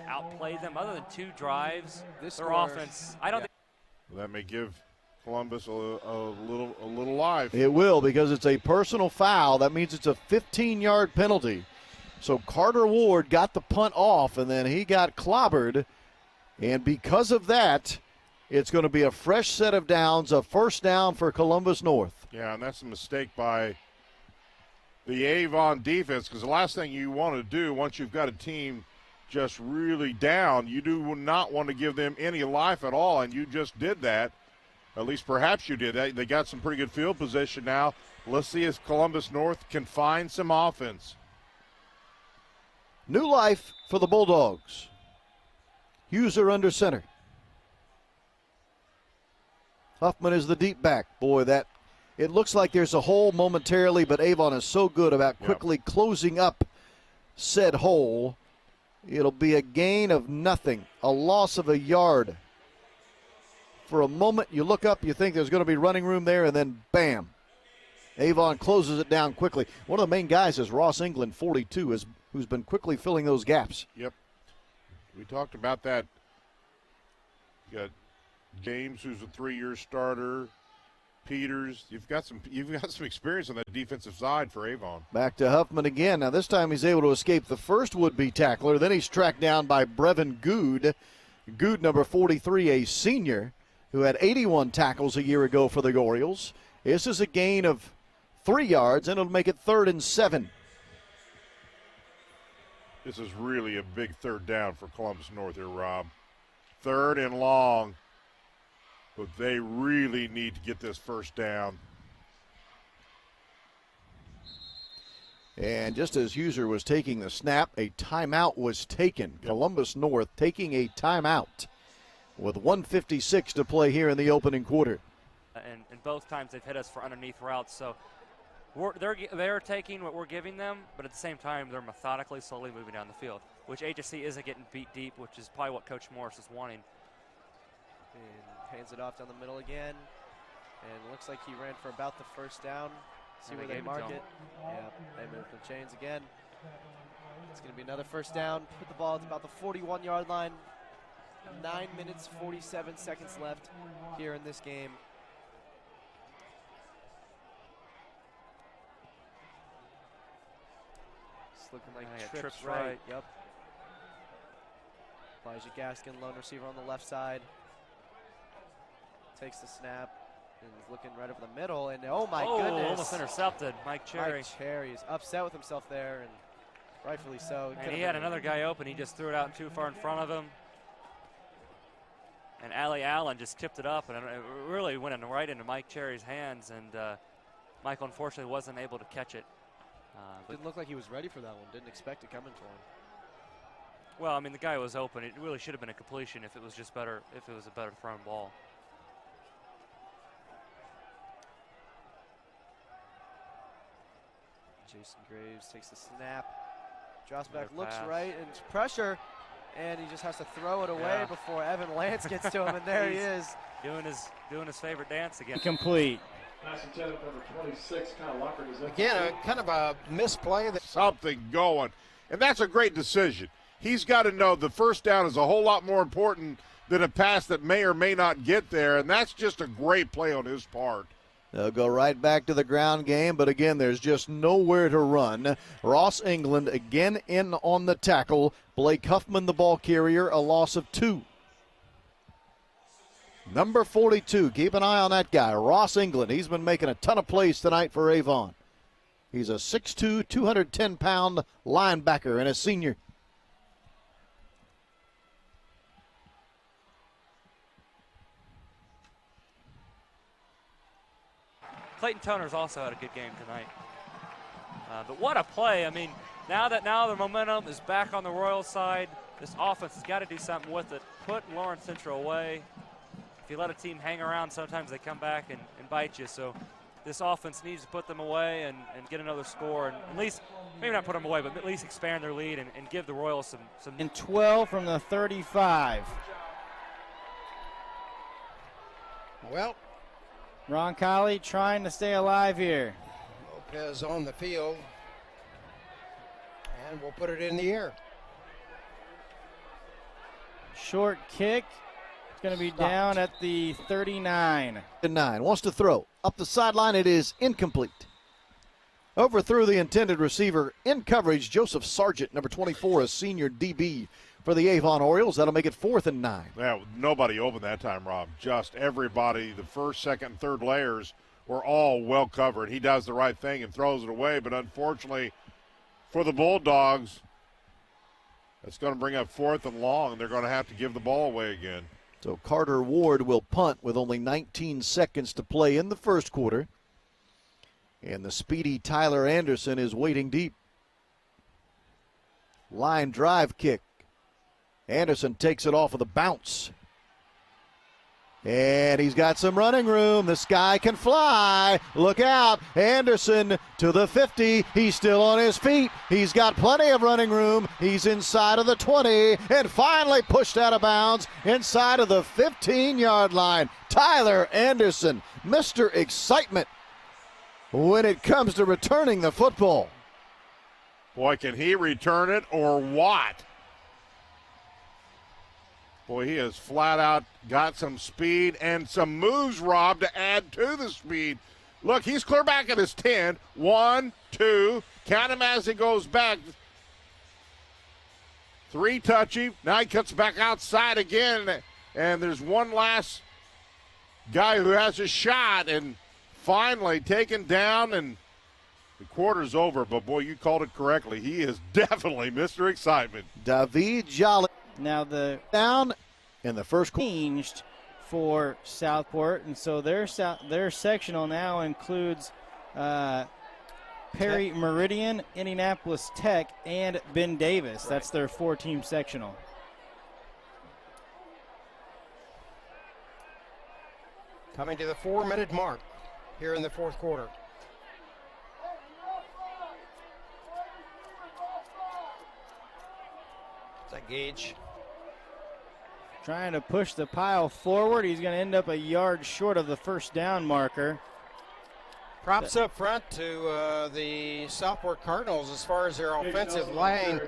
outplayed them. Other than 2 drives, their offense. I don't think. That may give Columbus a little life. It will, because it's a personal foul. That means it's a 15-yard penalty. So Carter Ward got the punt off, and then he got clobbered. And because of that, it's going to be a fresh set of downs, a first down for Columbus North. Yeah, and that's a mistake by the Avon defense, because the last thing you want to do once you've got a team just really down, you do not want to give them any life at all, and you just did that. At least perhaps you did that. They got some pretty good field position now. Let's see if Columbus North can find some offense. New life for the Bulldogs. Huser under center. Huffman is the deep back. Boy, it looks like there's a hole momentarily, but Avon is so good about quickly closing up said hole. It'll be a gain of nothing, a loss of a yard. For a moment, you look up, you think there's going to be running room there, and then bam. Avon closes it down quickly. One of the main guys is Ross England, 42, who's been quickly filling those gaps. Yep. We talked about that. You got James, who's a 3-year starter. Peters, you've got some experience on that defensive side for Avon. Back to Huffman again. Now this time he's able to escape the first would-be tackler. Then he's tracked down by Brevin Good. Good, number 43, a senior, who had 81 tackles a year ago for the Orioles. This is a gain of 3 yards, and it'll make it 3rd and 7. This is really a big third down for Columbus North here, Rob. 3rd and long. But they really need to get this first down. And just as Huser was taking the snap, a timeout was taken. Yep. Columbus North taking a timeout with 1:56 to play here in the opening quarter. And both times they've hit us for underneath routes, so they're taking what we're giving them, but at the same time they're methodically, slowly moving down the field, which HSC isn't getting beat deep, which is probably what Coach Morris is wanting. And hands it off down the middle again. And it looks like he ran for about the first down. See where they mark it. Yeah, they moved the chains again. It's going to be another first down. Put the ball at about the 41-yard line. 9 minutes, 47 seconds left here in this game. It's looking like trips right. Yep. Elijah Gaskin, lone receiver on the left side. Takes the snap and is looking right over the middle. And oh my goodness. Almost intercepted. Mike Cherry. Mike Cherry is upset with himself there, and rightfully so. And he had another guy open. He just threw it out too far in front of him. And Ali Allen just tipped it up, and it really went right into Mike Cherry's hands. And Michael, unfortunately, wasn't able to catch it. Didn't look like he was ready for that one. Didn't expect it coming for him. Well, I mean, the guy was open. It really should have been a completion if it was just better, if it was a better thrown ball. Jason Graves takes the snap, drops back, looks right, and pressure, and he just has to throw it away before Evan Lance gets to him, and there he is. Doing his favorite dance again. Complete. Pass intended number 26, Kyle Lockard is in. Again, kind of a misplay. Something going, and that's a great decision. He's got to know the first down is a whole lot more important than a pass that may or may not get there, and that's just a great play on his part. They'll go right back to the ground game, but again, there's just nowhere to run. Ross England again in on the tackle. Blake Huffman, the ball carrier, a loss of 2. Number 42, keep an eye on that guy, Ross England. He's been making a ton of plays tonight for Avon. He's a 6'2", 210-pound linebacker and a senior. Clayton Toner's also had a good game tonight. But what a play. I mean, now the momentum is back on the Royals side, this offense has got to do something with it. Put Lawrence Central away. If you let a team hang around, sometimes they come back and bite you. So this offense needs to put them away and get another score, and at least, maybe not put them away, but at least expand their lead and give the Royals some. And 12 from the 35. Well, Roncalli trying to stay alive here. Lopez on the field, and we'll put it in the air. Short kick. It's going to be down at the 39. 9 wants to throw. Up the sideline, it is incomplete. Overthrew the intended receiver. In coverage, Joseph Sargent, number 24, a senior DB for the Avon Orioles. That'll make it 4th and 9. Yeah, nobody open that time, Rob. Just everybody, the first, second, and third layers were all well covered. He does the right thing and throws it away, but unfortunately for the Bulldogs, it's going to bring up 4th and long, and they're going to have to give the ball away again. So Carter Ward will punt with only 19 seconds to play in the first quarter. And the speedy Tyler Anderson is waiting deep. Line drive kick. Anderson takes it off with a bounce. And he's got some running room. The sky can fly. Look out. Anderson to the 50. He's still on his feet. He's got plenty of running room. He's inside of the 20 and finally pushed out of bounds inside of the 15-yard line. Tyler Anderson, Mr. Excitement when it comes to returning the football. Boy, can he return it or what? Boy, he has flat out got some speed and some moves, Rob, to add to the speed. Look, he's clear back at his 10. 1, 2, count him as he goes back. 3 touchy. Now he cuts back outside again, and there's one last guy who has a shot, and finally taken down, and the quarter's over. But, boy, you called it correctly. He is definitely Mr. Excitement. David Jolly. Now the down in the first changed for Southport, and so their sectional now includes Perry Meridian, Indianapolis Tech, and Ben Davis. That's their 4-team sectional. Coming to the 4-minute mark here in the fourth quarter. That Gage. Trying to push the pile forward. He's going to end up a yard short of the first down marker. Props up front to the Southport Cardinals as far as their offensive line.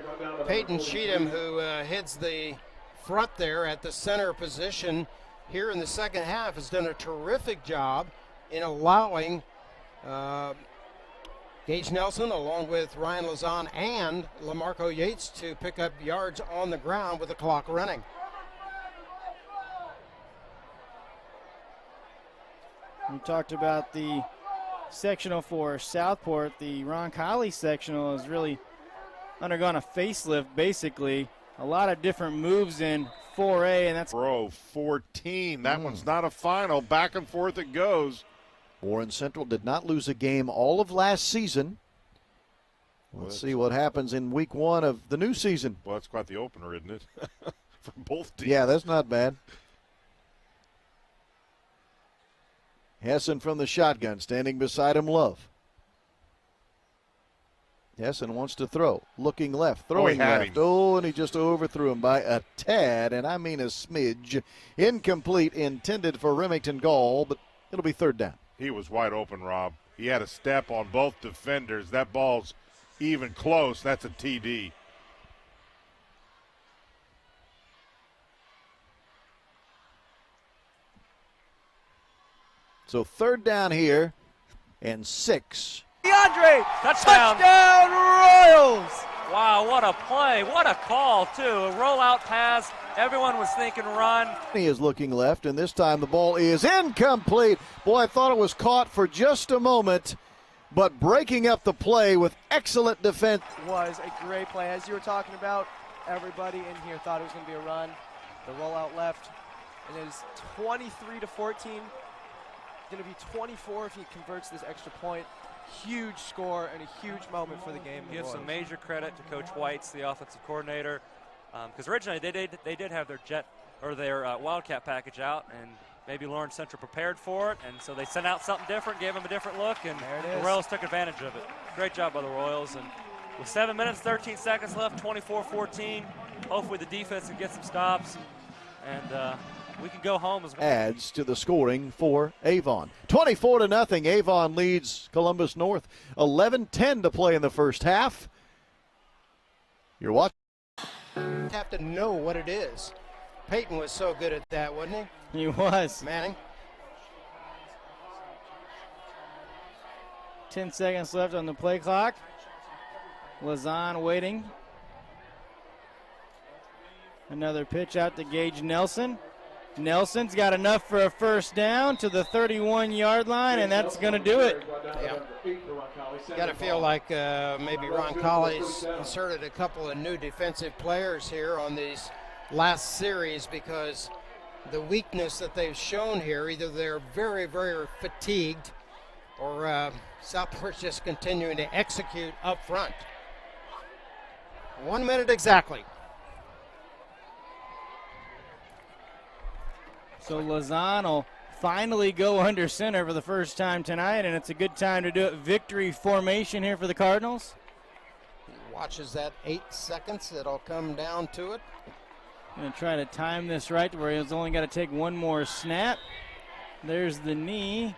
Peyton Cheatham, who heads the front there at the center position here in the second half, has done a terrific job in allowing Gage Nelson, along with Ryan Lazan and LaMarco Yates, to pick up yards on the ground with the clock running. We talked about the sectional for Southport. The Roncalli sectional has really undergone a facelift, basically. A lot of different moves in 4A, and that's 14. That one's not a final. Back and forth it goes. Warren Central did not lose a game all of last season. Let's see what happens in week 1 of the new season. Well, that's quite the opener, isn't it? For both teams. Yeah, that's not bad. Hessen from the shotgun, standing beside him, Love. Hessen wants to throw, looking left, throwing left. Oh, and he just overthrew him by a tad, and I mean a smidge. Incomplete, intended for Remington Gall, but it'll be 3rd down. He was wide open, Rob. He had a step on both defenders. That ball's even close. That's a TD. So 3rd down here and 6. DeAndre, touchdown Royals. Wow, what a play. What a call, too. A rollout pass. Everyone was thinking run. He is looking left, and this time the ball is incomplete. Boy, I thought it was caught for just a moment, but breaking up the play with excellent defense. Was a great play. As you were talking about, everybody in here thought it was going to be a run. The rollout left, and it is 23-14. Going to be 24 if he converts this extra point. Huge score and a huge moment for the game. Give some major credit to Coach Whites, the offensive coordinator, because originally they did have their Wildcat package out, and maybe Lawrence Central prepared for it, and so they sent out something different, gave them a different look, and the Royals took advantage of it. Great job by the Royals. And with 7 minutes, 13 seconds left, 24-14. Hopefully the defense can get some stops, and we can go home as well. Adds to the scoring for Avon. 24-0. Avon leads Columbus North. 11:10 to play in the first half. You're watching. Have to know what it is. Peyton was so good at that, wasn't he? He was. Manning. 10 seconds left on the play clock. Lazan waiting. Another pitch out to Gage Nelson. Nelson's got enough for a first down to the 31-yard line, and that's going to do it. Yeah. Got to feel like maybe Ron Colley's inserted a couple of new defensive players here on these last series, because the weakness that they've shown here, either they're very, very fatigued, or Southport's just continuing to execute up front. 1 minute exactly. So Lazan will finally go under center for the first time tonight, and it's a good time to do it. Victory formation here for the Cardinals. He watches that 8 seconds. It'll come down to it. Going to try to time this right to where he's only got to take one more snap. There's the knee.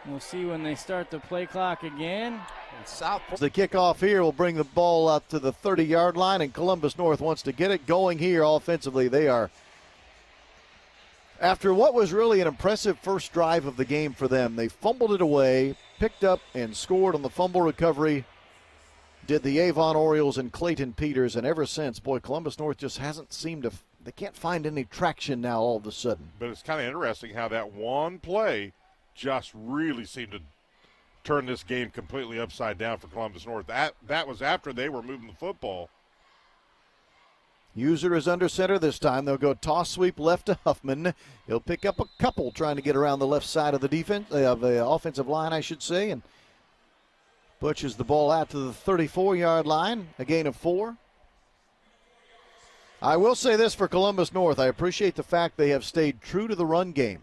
We'll see when they start the play clock again. The kickoff here will bring the ball up to the 30-yard line, and Columbus North wants to get it going here offensively. They are, after what was really an impressive first drive of the game for them, they fumbled it away, picked up and scored on the fumble recovery, did the Avon Orioles and Clayton Peters, and ever since, boy, Columbus North just hasn't seemed to, they can't find any traction now all of a sudden. But it's kind of interesting how that one play just really seemed to turn this game completely upside down for Columbus North. That was after they were moving the football. User is under center this time. They'll go toss sweep left to Huffman. He'll pick up a couple trying to get around the left side of the defense, of the offensive line, I should say, and pushes the ball out to the 34-yard line, a gain of 4. I will say this for Columbus North. I appreciate the fact they have stayed true to the run game.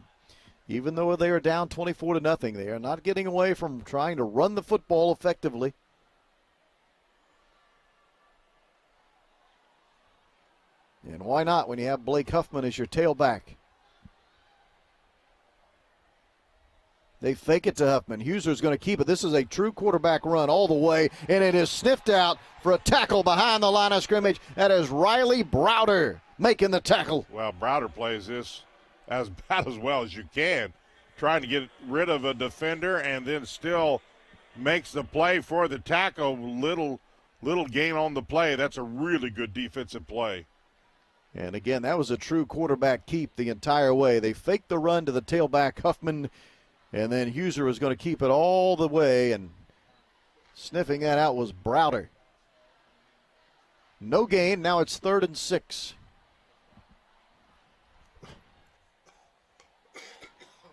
Even though they are down 24-0, they are not getting away from trying to run the football effectively. And why not when you have Blake Huffman as your tailback? They fake it to Huffman. Huser's going to keep it. This is a true quarterback run all the way, and it is sniffed out for a tackle behind the line of scrimmage. That is Riley Browder making the tackle. Well, Browder plays this as bad as well as you can, trying to get rid of a defender and then still makes the play for the tackle. Little gain on the play. That's a really good defensive play. And again, that was a true quarterback keep the entire way. They faked the run to the tailback, Huffman, and then Huser was going to keep it all the way, and sniffing that out was Browder. No gain. Now it's 3rd and 6.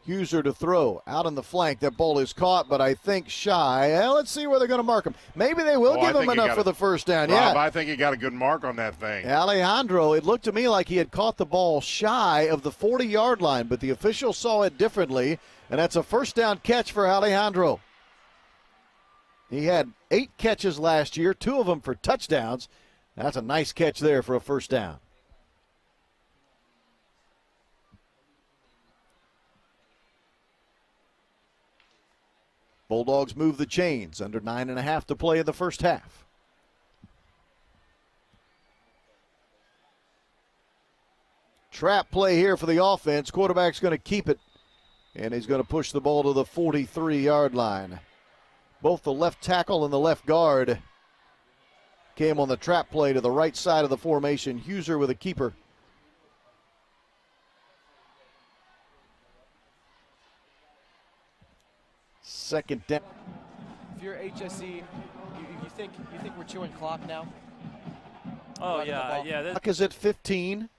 Huser to throw out on the flank. That ball is caught, but I think shy. Let's see where they're going to mark him. Maybe they will give him enough for the first down. Rob, yeah, I think he got a good mark on that thing. Alejandro, it looked to me like he had caught the ball shy of the 40-yard line, but the official saw it differently, and that's a first down catch for Alejandro. He had 8 catches last year, 2 of them for touchdowns. That's a nice catch there for a first down. Bulldogs move the chains. Under 9.5 to play in the first half. Trap play here for the offense. Quarterback's going to keep it, and he's going to push the ball to the 43-yard line. Both the left tackle and the left guard came on the trap play to the right side of the formation. Huser with a keeper. Second down. If you're HSE, you think we're chewing clock now? Oh yeah, yeah. Clock is at 15.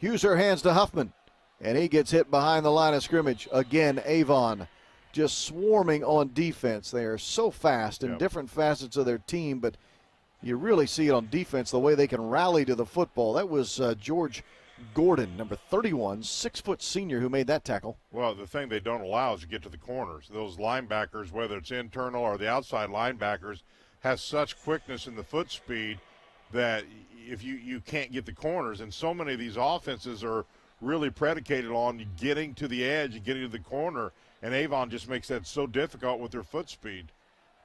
Huser hands to Huffman, and he gets hit behind the line of scrimmage. Again, Avon just swarming on defense. They are so fast in different facets of their team, but you really see it on defense, the way they can rally to the football. That was George Gordon, number 31, 6-foot senior, who made that tackle. Well, the thing they don't allow is to get to the corners. Those linebackers, whether it's internal or the outside linebackers, has such quickness in the foot speed that if you can't get the corners, and so many of these offenses are really predicated on getting to the edge and getting to the corner, and Avon just makes that so difficult with their foot speed.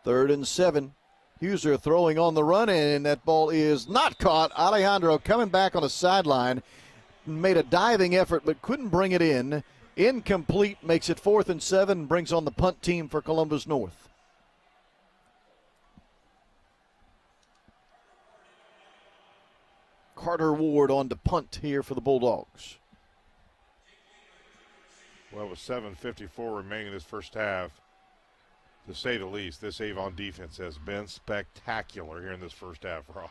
3rd and 7. Huser throwing on the run, and that ball is not caught. Alejandro coming back on a sideline, made a diving effort but couldn't bring it in. Incomplete, makes it 4th and 7, brings on the punt team for Columbus North. Carter Ward on to punt here for the Bulldogs. Well, with 7:54 remaining in this first half, to say the least, this Avon defense has been spectacular here in this first half, Rob.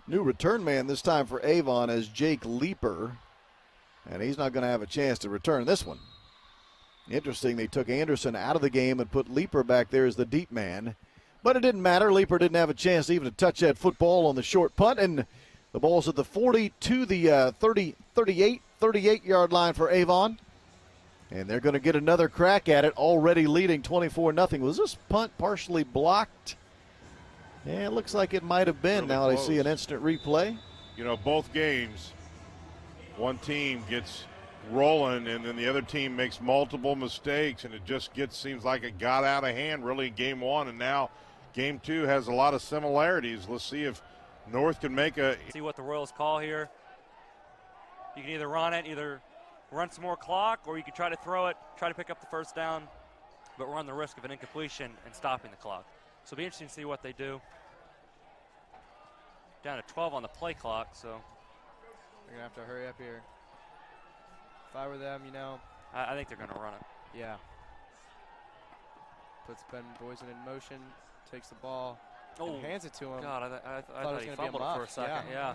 New return man this time for Avon is Jake Leeper, and he's not going to have a chance to return this one. Interesting, they took Anderson out of the game and put Leeper back there as the deep man, but it didn't matter. Leeper didn't have a chance even to touch that football on the short punt, and the ball's at the 40 to the 38-yard line for Avon. And they're going to get another crack at it, already leading 24-0. Was this punt partially blocked? Yeah, it looks like it might have been. Really now I see an instant replay. You know, both games, one team gets rolling, and then the other team makes multiple mistakes, and it just seems like it got out of hand really in game one, and now game two has a lot of similarities. Let's see if North can make see what the Royals call here. You can either run it, run some more clock, or you can try to throw it, try to pick up the first down, but run the risk of an incompletion and stopping the clock. So it'll be interesting to see what they do. Down to 12 on the play clock, so they're gonna have to hurry up here. If I were them, I think they're gonna run it. Yeah. Puts Ben Boysen in motion, takes the ball, and hands it to him. God, I thought he fumbled it for a second. Yeah.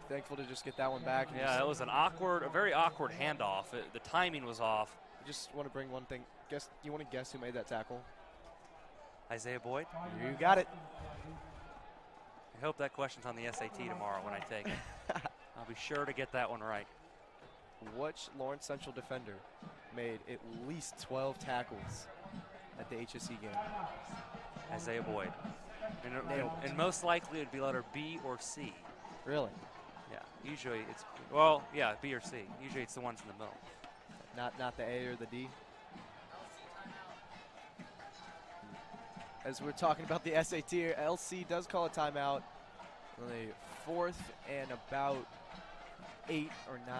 Thankful to just get that one back. Yeah, it was a very awkward handoff. The timing was off. I just want to bring one thing. You want to guess who made that tackle? Isaiah Boyd. You got it. I hope that question's on the SAT tomorrow when I take it. I'll be sure to get that one right. Which Lawrence Central defender made at least 12 tackles at the HSE game? Isaiah Boyd. And most likely it would be letter B or C. Really? Yeah. Usually it's, B or C. Usually it's the ones in the middle. Not the A or the D? As we're talking about the SAT, LC does call a timeout. Only 4th and about 8 or 9.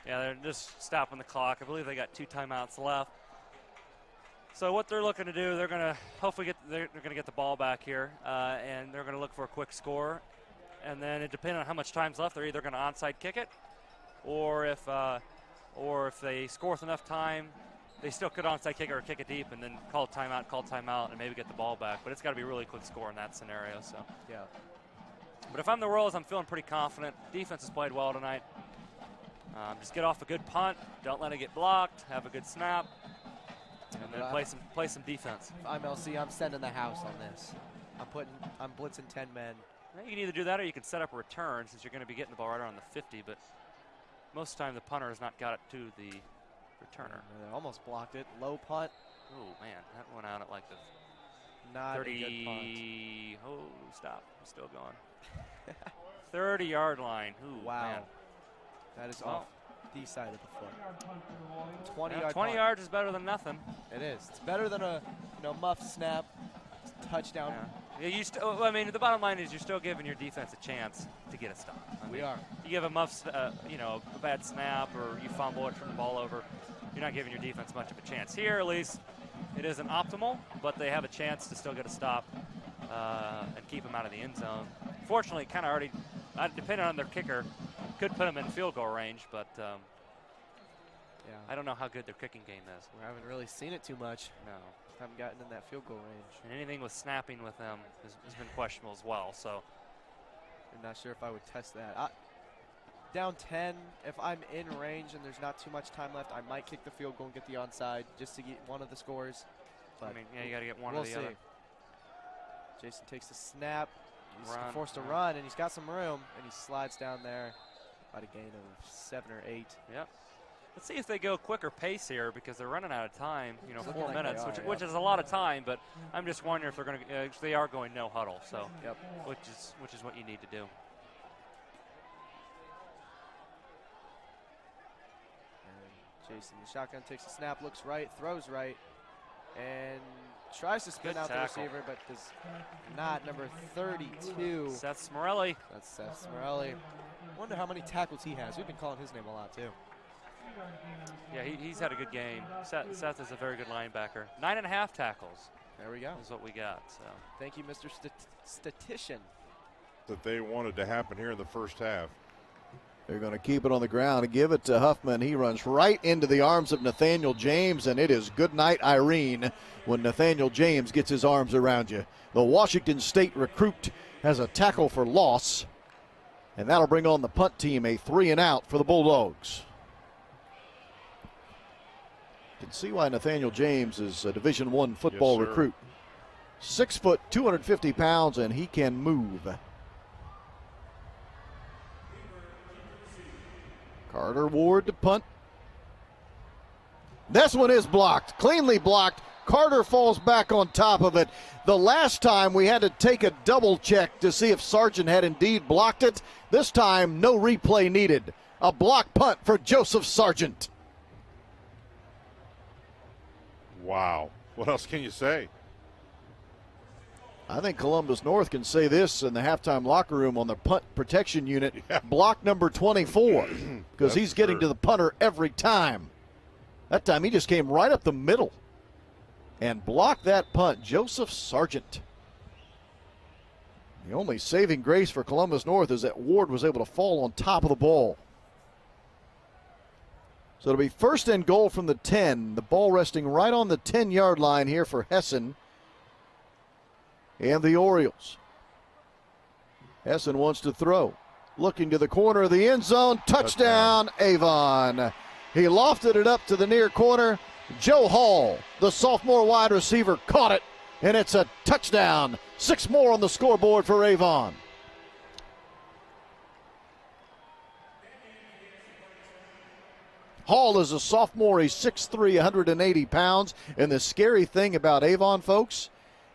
Yeah, they're just stopping the clock. I believe they got 2 timeouts left. So what they're looking to do, they're going to hopefully they're going to get the ball back here, and they're going to look for a quick score. And then it depending on how much time's left, they're either going to onside kick it, or if they score with enough time, they still could onside kick it or kick it deep and then call timeout, and maybe get the ball back. But it's got to be a really quick score in that scenario. So yeah. But if I'm the Royals, I'm feeling pretty confident. Defense has played well tonight. Just get off a good punt. Don't let it get blocked. Have a good snap. And then play some defense. If I'm LC, I'm sending the house on this. I'm blitzing 10 men. You can either do that or you can set up a return, since you're going to be getting the ball right around the 50. But most of the time the punter has not got it to the returner. They almost blocked it. Low punt. Oh man, that went out at like the not 30. A good punt. Oh, stop! I'm still going. 30-yard line. Ooh, wow. Man. That is off the side of the foot. 20 yards is better than nothing. It is. It's better than a muff snap, touchdown. Yeah, I mean, the bottom line is you're still giving your defense a chance to get a stop. We are. You give a a bad snap, or you fumble or turn the ball over, you're not giving your defense much of a chance. Here, at least, it isn't optimal, but they have a chance to still get a stop and keep them out of the end zone. Fortunately, kind of already, depending on their kicker, could put them in field goal range, but I don't know how good their kicking game is. We haven't really seen it too much. No. Haven't gotten in that field goal range. And anything with snapping with them has been questionable as well. So I'm not sure if I would test that. Down 10, if I'm in range and there's not too much time left, I might kick the field goal and get the onside just to get one of the scores. But I mean, you got to get one we'll or the see. other. Jason takes the snap. He's Run. forced to run, and he's got some room, and he slides down there. About a gain of 7 or 8. Yep. Let's see if they go quicker pace here, because they're running out of time. 4 like minutes, they are, which is a lot of time. But I'm just wondering if they're going to. They are going no huddle, so which is what you need to do. And Jason, the shotgun takes the snap, looks right, throws right, and tries to spin Good out tackle. the receiver, but does not. Number 32. Seth Smorelli. That's Seth Smorelli. Wonder how many tackles he has. We've been calling his name a lot too. Yeah, he's had a good game. Seth is a very good linebacker. 9.5 tackles. There we go. Is what we got. So thank you, Mr. Statistician. That they wanted to happen here in the first half. They're going to keep it on the ground and give it to Huffman. He runs right into the arms of Nathaniel James, and it is good night, Irene, when Nathaniel James gets his arms around you. The Washington State recruit has a tackle for loss, and that'll bring on the punt team, a 3-and-out for the Bulldogs. You can see why Nathaniel James is a Division I football recruit. 6 foot, 250 pounds, and he can move. Carter Ward to punt. This one is blocked, cleanly blocked. Carter falls back on top of it. The last time we had to take a double check to see if Sargent had indeed blocked it. This time, no replay needed. A block punt for Joseph Sargent. Wow. What else can you say? I think Columbus North can say this in the halftime locker room on the punt protection unit. Block number 24, because he's getting to the punter every time. That time he just came right up the middle and blocked that punt. Joseph Sargent. The only saving grace for Columbus North is that Ward was able to fall on top of the ball. So it'll be 1st and goal from the 10. The ball resting right on the 10-yard line here for Hessen and the Orioles. Hessen wants to throw. Looking to the corner of the end zone. Touchdown, Avon. He lofted it up to the near corner. Joe Hall, the sophomore wide receiver, caught it, and it's a touchdown. 6 more on the scoreboard for Avon. Hall is a sophomore. He's 6'3", 180 pounds. And the scary thing about Avon, folks,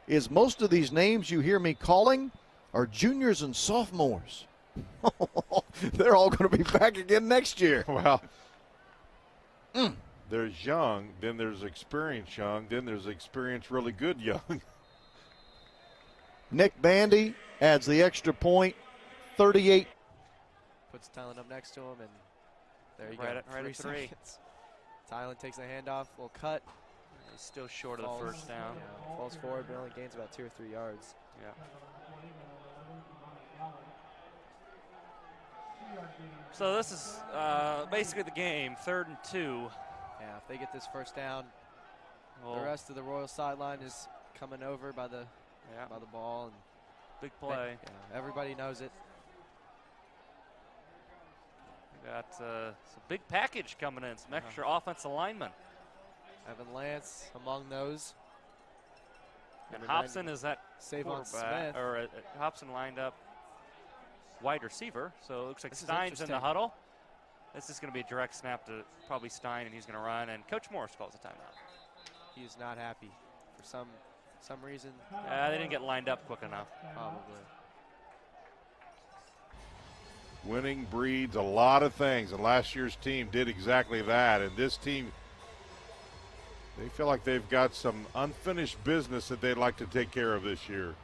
is most of these names you hear me calling are juniors and sophomores. They're all going to be back again next year. Well, there's young, then there's experienced young, then there's experienced really good young. Nick Bandy adds the extra point, 38. Puts Tylen up next to him, and there you Right go. at 3 seconds. Tylen takes a handoff, little cut. He's still short of the first down. Yeah, falls forward, but only gains about 2 or 3 yards. Yeah. So this is basically the game, 3rd and 2. Yeah, if they get this first down, the rest of the Royal sideline is coming over by the ball. And big play. Yeah, everybody knows it. We got some big package coming in, some extra offensive linemen. Evan Lance among those. And Hobson is that Savon quarterback, Smith. or Hobson lined up wide receiver. So it looks like This is Stein's in the interesting. huddle. This is going to be a direct snap to probably Stein, and he's going to run. And Coach Morris calls a timeout. He is not happy for some reason. They didn't get lined up quick enough. Probably. Winning breeds a lot of things, and last year's team did exactly that. And this team They feel like they've got some unfinished business that they'd like to take care of this year.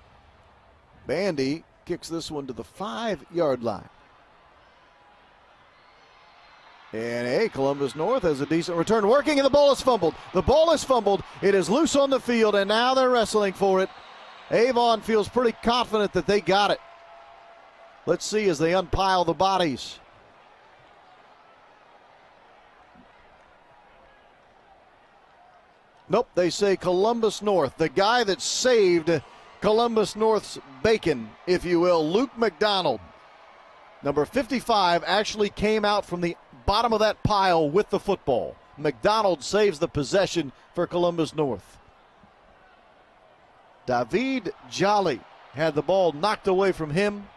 Bandy kicks this one to the 5-yard line. And hey, Columbus North has a decent return working, and the ball is fumbled. The ball is fumbled. It is loose on the field, and now they're wrestling for it. Avon feels pretty confident that they got it. Let's see as they unpile the bodies. Nope, they say Columbus North. The guy that saved Columbus North's bacon, if you will, Luke McDonald. Number 55 actually came out from the bottom of that pile with the football. McDonald saves the possession for Columbus North. David Jolly had the ball knocked away from him,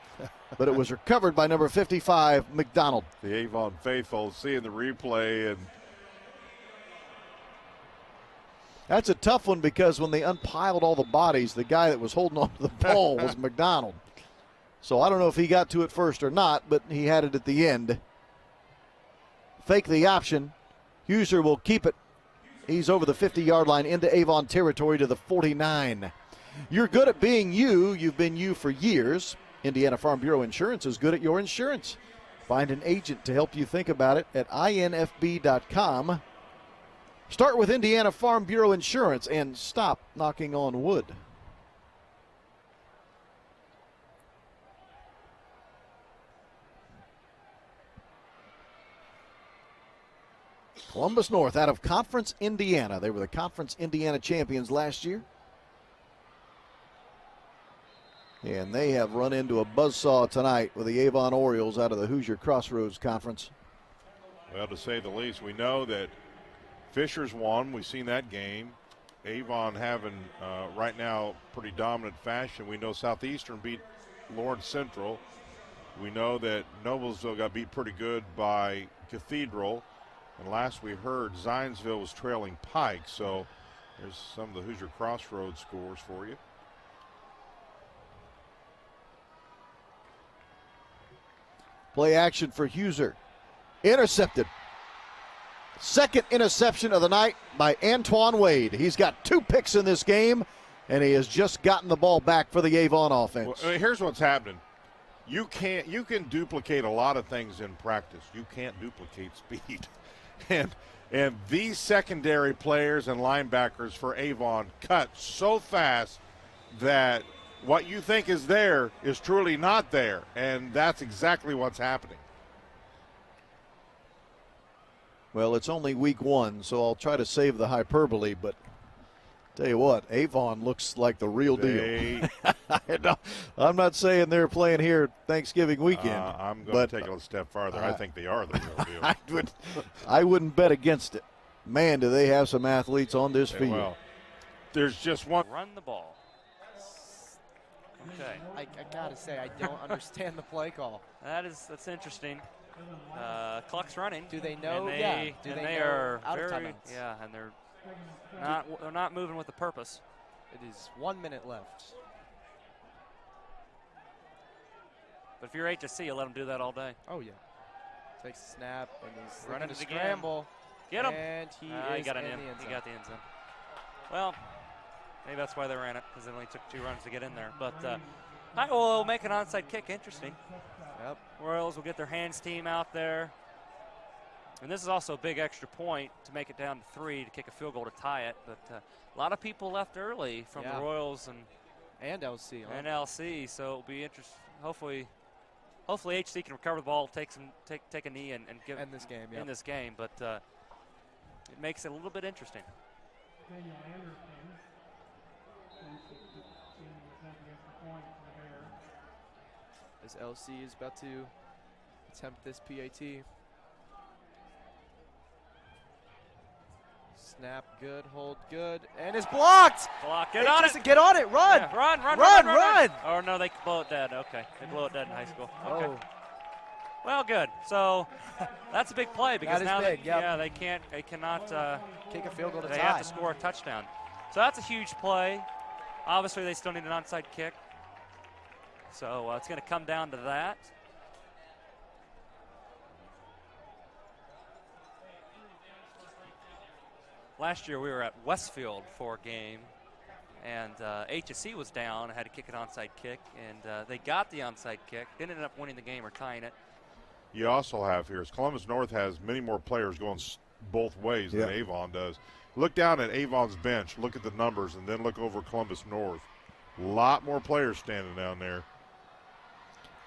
but it was recovered by number 55, McDonald. The Avon faithful seeing the replay, and that's a tough one because when they unpiled all the bodies, the guy that was holding on to the ball was McDonald. So I don't know if he got to it first or not, but he had it at the end. Fake the option. Huser will keep it. He's over the 50-yard line into Avon territory to the 49. You're good at being you. You've been you for years. Indiana Farm Bureau Insurance is good at your insurance. Find an agent to help you think about it at infb.com. Start with Indiana Farm Bureau Insurance and stop knocking on wood. Columbus North out of Conference Indiana. They were the Conference Indiana champions last year. And they have run into a buzzsaw tonight with the Avon Orioles out of the Hoosier Crossroads Conference. Well, to say the least, we know that Fisher's won. We've seen that game. Avon having right now pretty dominant fashion. We know Southeastern beat Lawrence Central. We know that Noblesville got beat pretty good by Cathedral. And last we heard, Zionsville was trailing Pike. So there's some of the Hoosier Crossroads scores for you. Play action for Huser. Intercepted. Second interception of the night by Antoine Wade. He's got 2 picks in this game, and he has just gotten the ball back for the Avon offense. Well, here's what's happening. You can duplicate a lot of things in practice. You can't duplicate speed. And these secondary players and linebackers for Avon cut so fast that what you think is there is truly not there, and that's exactly what's happening. Well, it's only week 1, so I'll try to save the hyperbole, but tell you what, Avon looks like the real deal. I'm not saying they're playing here Thanksgiving weekend. I'm going to take it a step farther. I think they are the real deal. I wouldn't bet against it. Man, do they have some athletes on this field. Well, there's just one. Run the ball. Okay. I gotta say, I don't understand the play call. That's interesting. Clock's running. Do they know? And they are out of very, timeouts? yeah, and they're not moving with a purpose. It is 1 minute left. But if you're HSC, you let them do that all day. Oh yeah. Takes a snap and he's running to it again. scramble. Get him. And he got an in in. the end zone. He got the end zone. Well, maybe that's why they ran it, because it only took 2 runs to get in there. But will make an onside kick. Interesting. Yep. Royals will get their hands team out there. And this is also a big extra point to make it down to 3 to kick a field goal to tie it. But a lot of people left early from the Royals and LC. And LC, so it'll be interesting. Hopefully HC can recover the ball, take a knee, and give end this game. In this game, but it makes it a little bit interesting. As LC is about to attempt this PAT. Snap good, hold good, and it's blocked! Get on it! Get on it, run! Yeah, run! Or no, they blow it dead. Okay, they blow it dead in high school. Okay. Oh. Well, good. So that's a big play because now big, they cannot kick a field goal to tie. They have to score a touchdown. So that's a huge play. Obviously, they still need an onside kick. So it's going to come down to that. last year we were at Westfield for a game, and HSC was down and had to kick an onside kick, and they got the onside kick, didn't end up winning the game or tying it. You also have here is Columbus North has many more players going both ways than Avon does. Look down at Avon's bench, look at the numbers, and then look over Columbus North. A lot more players standing down there.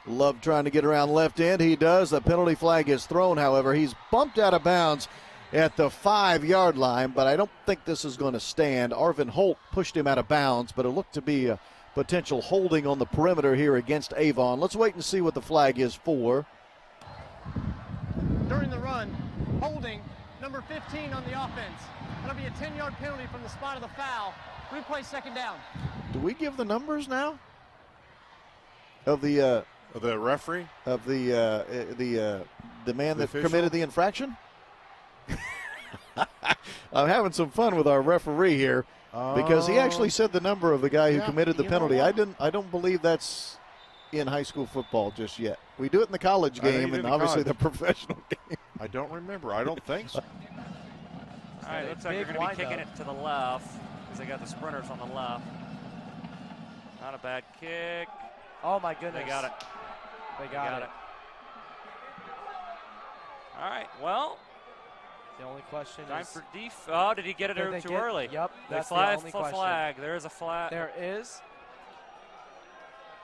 Love trying to get around left end. He does. The penalty flag is thrown, however. He's bumped out of bounds at the 5-yard line, but I don't think this is going to stand. Arvin Holt pushed him out of bounds, but it looked to be a potential holding on the perimeter here against Avon. Let's wait and see what the flag is for. During the run, holding number 15 on the offense. That'll be a 10-yard penalty from the spot of the foul. Replay second down. Do we give the numbers now? Of the referee? Of the man that official? committed the infraction? I'm having some fun with our referee here because he actually said the number of the guy who committed the penalty. I don't believe that's in high school football just yet. We do it in the college game and obviously the professional game. I don't remember. I don't think so. All right, looks like they're going to be kicking it to the left because they got the sprinters on the left. Not a bad kick. Oh, my goodness. They got it. They got it. All right, well. The only question time is. for Oh, did he get it too early? Yep, that's the only question. Flag. There is a flag. There is.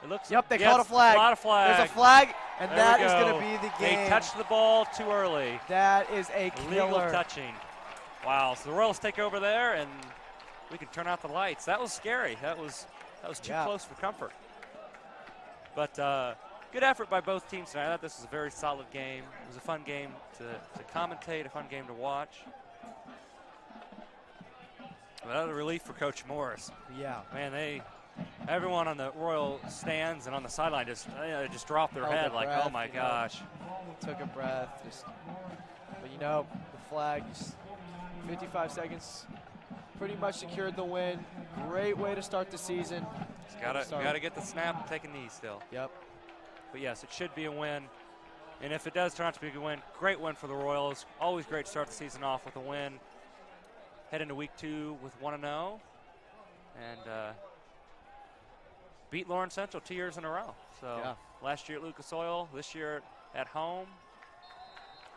It looks. Yep, they caught a flag. A lot of flag. There's a flag, and there that is going to be the game. They touched the ball too early. That is a killer. Illegal touching. Wow, so the Royals take over there, and we can turn out the lights. That was scary. That was too close for comfort. But good effort by both teams tonight. I thought this was a very solid game. It was a fun game to commentate, a fun game to watch. Another relief for Coach Morris. Yeah. Man, everyone on the Royal stands and on the sideline just dropped their head like, breath, oh my gosh. Took a breath. But the flag, 55 seconds, pretty much secured the win. Great way to start the season. Got to get the snap and take a knee still. Yep. But yes, it should be a win. And if it does turn out to be a good win, great win for the Royals. Always great to start the season off with a win. Head into week 2 with 1-0. And beat Lawrence Central 2 years in a row. So last year at Lucas Oil, this year at home.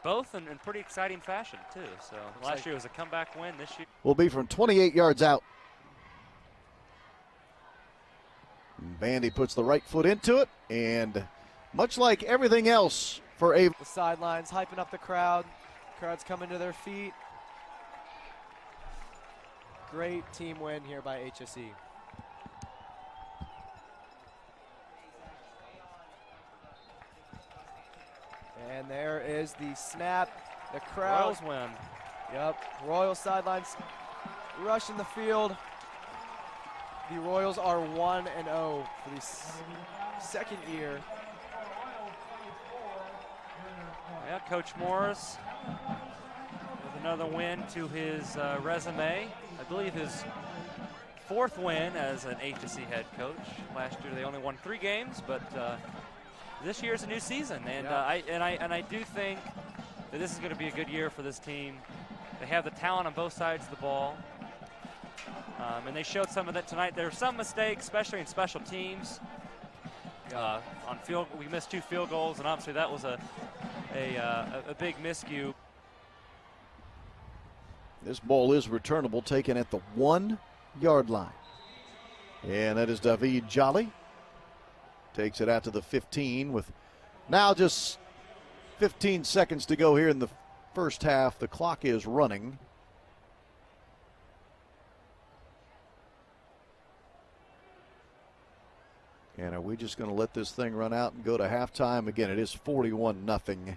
Both in pretty exciting fashion, too. So last year was a comeback win. This year Will be from 28 yards out. Bandy puts the right foot into it, and much like everything else for Avon. The sidelines hyping up the crowd. Crowd's coming to their feet. Great team win here by HSE. And there is the snap. The crowd. Royals win. Yep. Royals sidelines rushing the field. The Royals are 1-0 for the second year. Yeah, Coach Morris with another win to his resume. I believe his 4th win as an HSE head coach. Last year they only won 3 games, but this year's a new season, and I do think that this is going to be a good year for this team. They have the talent on both sides of the ball. And they showed some of that tonight. There were some mistakes, especially in special teams. On field, we missed 2 field goals, and obviously that was a big miscue. This ball is returnable, taken at the 1-yard line. And that is David Jolly. Takes it out to the 15 with now just 15 seconds to go here in the first half. The clock is running. And are we just going to let this thing run out and go to halftime? Again, it is 41-0.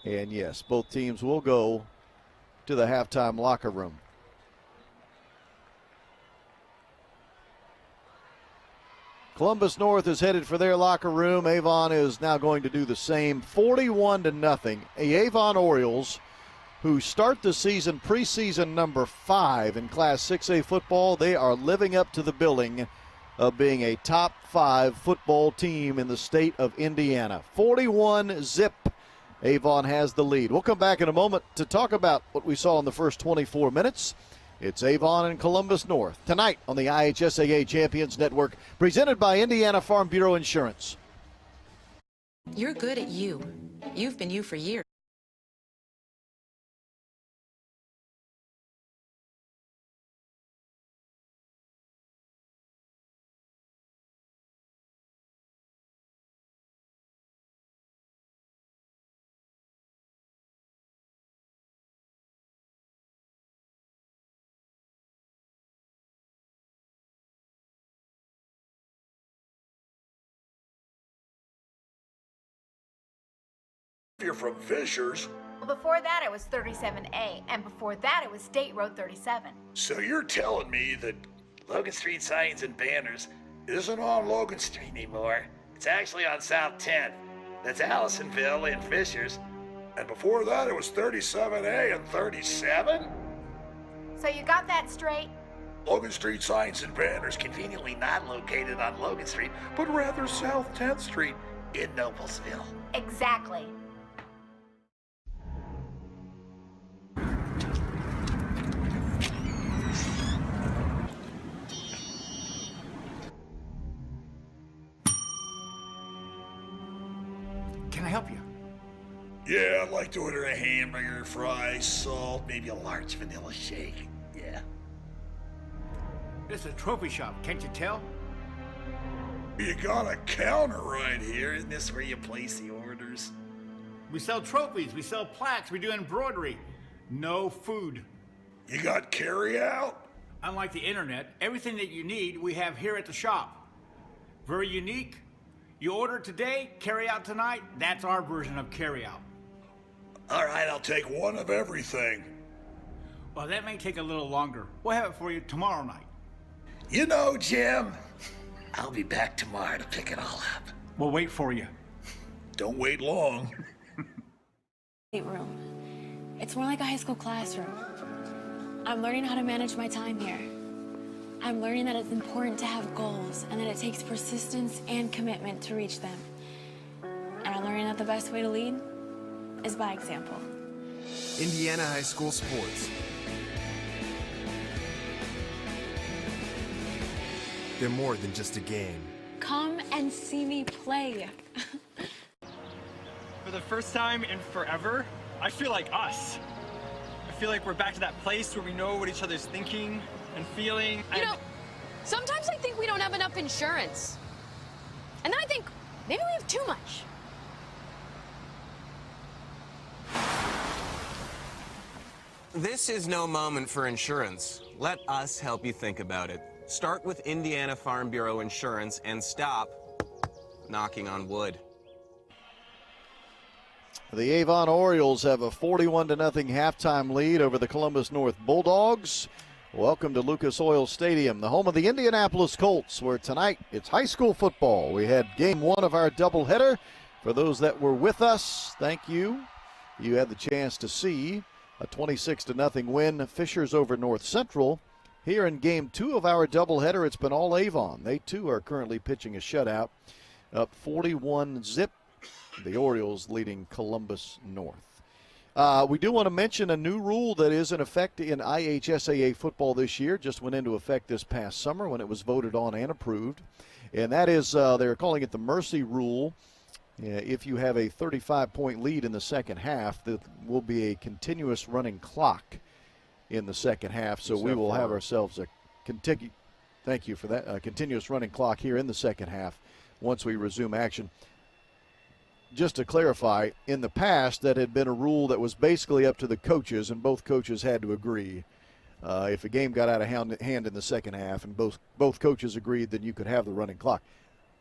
And yes, both teams will go to the halftime locker room. Columbus North is headed for their locker room. Avon is now going to do the same. 41-0. The Avon Orioles, who start the season preseason number 5 in Class 6A football, they are living up to the billing of being a top 5 football team in the state of Indiana. 41-0 Avon has the lead. We'll come back in a moment to talk about what we saw in the first 24 minutes. It's Avon and Columbus North tonight on the IHSAA Champions Network, presented by Indiana Farm Bureau Insurance. You're good at you. You've been you for years. You're from Fishers. Before that, it was 37A, and before that, it was State Road 37. So you're telling me that Logan Street Signs and Banners isn't on Logan Street anymore? It's actually on South 10th. That's Allisonville and Fishers. And before that, it was 37A and 37? So you got that straight? Logan Street Signs and Banners conveniently not located on Logan Street, but rather South 10th Street in Noblesville. Exactly. Can I help you? Yeah, I'd like to order a hamburger, fries, salt, maybe a large vanilla shake. Yeah. This is a trophy shop, can't you tell? You got a counter right here. Isn't this where you place the orders? We sell trophies, we sell plaques, we do embroidery. No food. You got carry out? Unlike the internet, everything that you need we have here at the shop. Very unique. You order today, carry out tonight. That's our version of carry out. All right, I'll take one of everything. Well, that may take a little longer. We'll have it for you tomorrow night. You know, Jim, I'll be back tomorrow to pick it all up. We'll wait for you. Don't wait long. Room. It's more like a high school classroom. I'm learning how to manage my time here. I'm learning that it's important to have goals and that it takes persistence and commitment to reach them. And I'm learning that the best way to lead is by example. Indiana High School Sports. They're more than just a game. Come and see me play. For the first time in forever, I feel like us. I feel like we're back to that place where we know what each other's thinking and feeling. You know, sometimes I think we don't have enough insurance. And then I think maybe we have too much. This is no moment for insurance. Let us help you think about it. Start with Indiana Farm Bureau Insurance and stop knocking on wood. The Avon Orioles have a 41-0 halftime lead over the Columbus North Bulldogs. Welcome to Lucas Oil Stadium, the home of the Indianapolis Colts, where tonight it's high school football. We had game one of our doubleheader. For those that were with us, thank you. You had the chance to see a 26-0 win, Fishers over North Central. Here in game two of our doubleheader, it's been all Avon. They too are currently pitching a shutout, up 41-0. The Orioles leading Columbus North. We do want to mention a new rule that is in effect in IHSAA football this year. Just went into effect this past summer when it was voted on and approved. And that is, they're calling it the mercy rule. If you have a 35-point lead in the second half, there will be a continuous running clock in the second half. So we will have ourselves a thank you for that, a continuous running clock here in the second half once we resume action. Just to clarify, in the past, that had been a rule that was basically up to the coaches, and both coaches had to agree. If a game got out of hand in the second half and both coaches agreed, then you could have the running clock.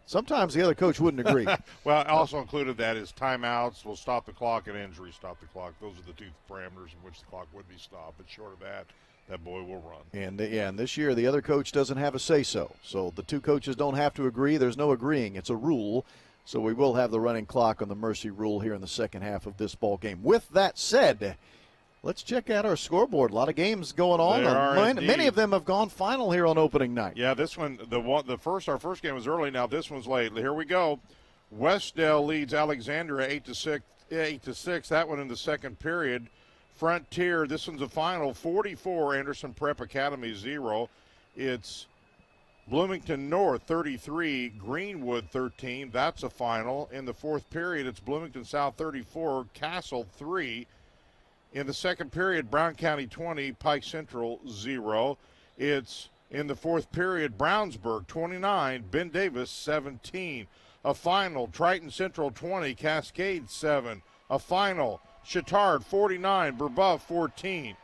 Sometimes the other coach wouldn't agree. Well, also included that is timeouts will stop the clock and injuries stop the clock. Those are the two parameters in which the clock would be stopped. But short of that, that boy will run. And this year the other coach doesn't have a say-so. So the two coaches don't have to agree. There's no agreeing. It's a rule. So we will have the running clock on the mercy rule here in the second half of this ball game. With that said, let's check out our scoreboard. A lot of games going on. Many of them have gone final here on opening night. Yeah, this one, our first game was early. Now this one's late. Here we go. Westdale leads Alexandria 8-6. 8-6. That one in the second period. Frontier, this one's a final, 44, Anderson Prep Academy 0. It's Bloomington North 33, Greenwood 13. That's a final. In the fourth period, it's Bloomington South 34, Castle 3. In the second period, Brown County 20, Pike Central 0. It's in the fourth period, Brownsburg 29, Ben Davis 17. A final, Triton Central 20, Cascade 7. A final, Chittard 49, Brebeuf 14.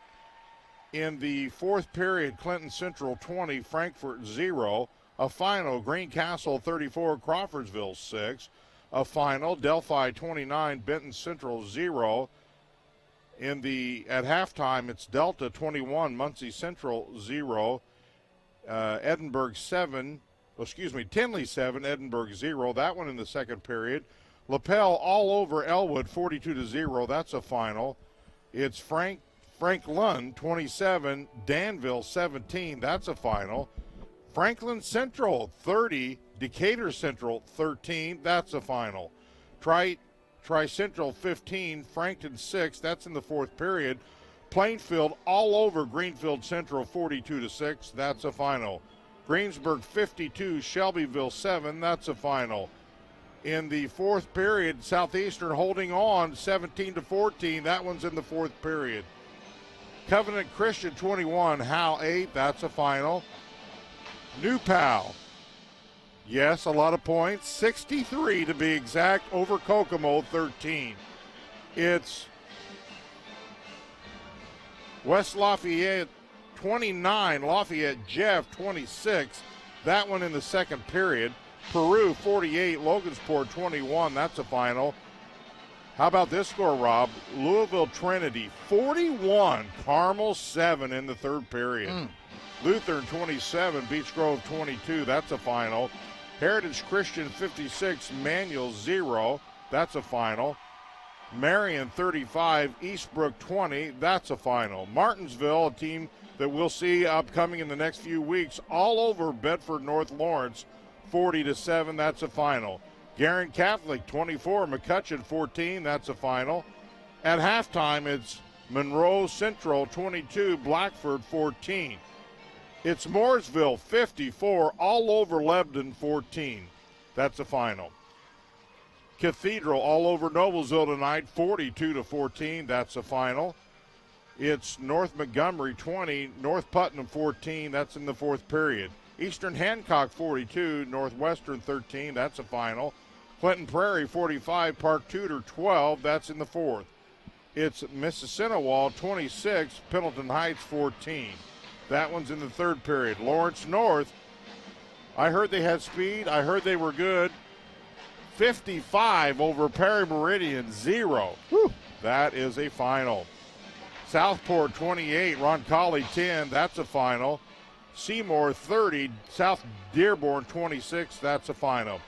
In the fourth period, Clinton Central 20, Frankfort 0. A final, Greencastle 34, Crawfordsville 6. A final, Delphi 29, Benton Central 0. At halftime, it's Delta 21, Muncie Central 0. Tinley 7, Edinburgh 0. That one in the second period. Lapel all over Elwood 42-0. That's a final. It's Frank Lund 27, Danville 17. That's a final. Franklin Central 30, Decatur Central 13. That's a final. Tri-Central 15, Frankton 6. That's in the fourth period. Plainfield all over Greenfield Central 42-6. That's a final. Greensburg 52, Shelbyville 7. That's a final. In the fourth period, Southeastern holding on 17-14. That one's in the fourth period. Covenant Christian 21, Hal 8. That's a final. New Pal. Yes, a lot of points. 63 to be exact over Kokomo 13. It's West Lafayette 29, Lafayette Jeff 26. That one in the second period. Peru 48, Logansport 21. That's a final. How about this score, Rob? Louisville Trinity 41, Carmel 7 in the third period. Lutheran 27, Beech Grove 22. That's a final. Heritage Christian 56, Manual 0. That's a final. Marion 35, Eastbrook 20. That's a final. Martinsville, a team that we'll see upcoming in the next few weeks, all over Bedford North Lawrence 40-7. That's a final. Guerin Catholic 24, McCutcheon 14. That's a final. At halftime, it's Monroe Central 22, Blackford 14. It's Mooresville 54, all over Lebanon 14. That's a final. Cathedral all over Noblesville tonight 42-14. That's a final. It's North Montgomery 20, North Putnam 14. That's in the fourth period. Eastern Hancock 42, Northwestern 13. That's a final. Clinton Prairie 45, Park Tudor 12. That's in the fourth. It's Mississinawa 26, Pendleton Heights 14. That one's in the third period. Lawrence North, I heard they had speed. I heard they were good. 55 over Perry Meridian 0. Whew. That is a final. Southport 28, Roncalli 10. That's a final. Seymour 30, South Dearborn 26. That's a final.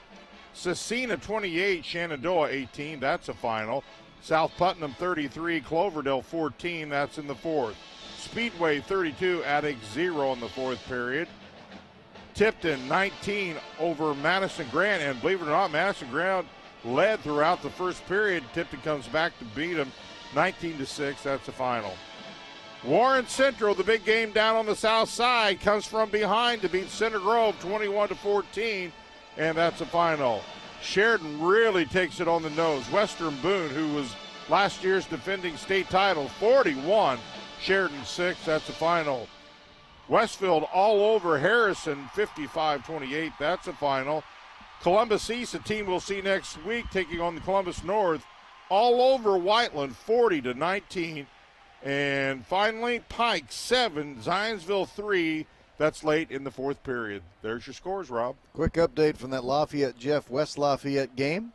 Cecina 28, Shenandoah 18. That's a final. South Putnam 33, Cloverdale 14. That's in the fourth. Speedway 32, Attic 0 in the fourth period. Tipton 19 over Madison Grant, and believe it or not, Madison Grant led throughout the first period. Tipton comes back to beat them 19-6. That's the final. Warren Central, the big game down on the south side, comes from behind to beat Center Grove 21-14, and that's the final. Sheridan really takes it on the nose. Western Boone, who was last year's defending state title, 41. Sheridan 6. That's the final. Westfield all over Harrison 55-28. That's the final. Columbus East, a team we'll see next week, taking on the Columbus North, all over Whiteland 40-19. And finally, Pike 7, Zionsville 3. That's late in the fourth period. There's your scores, Rob. Quick update from that Lafayette-Jeff West Lafayette game.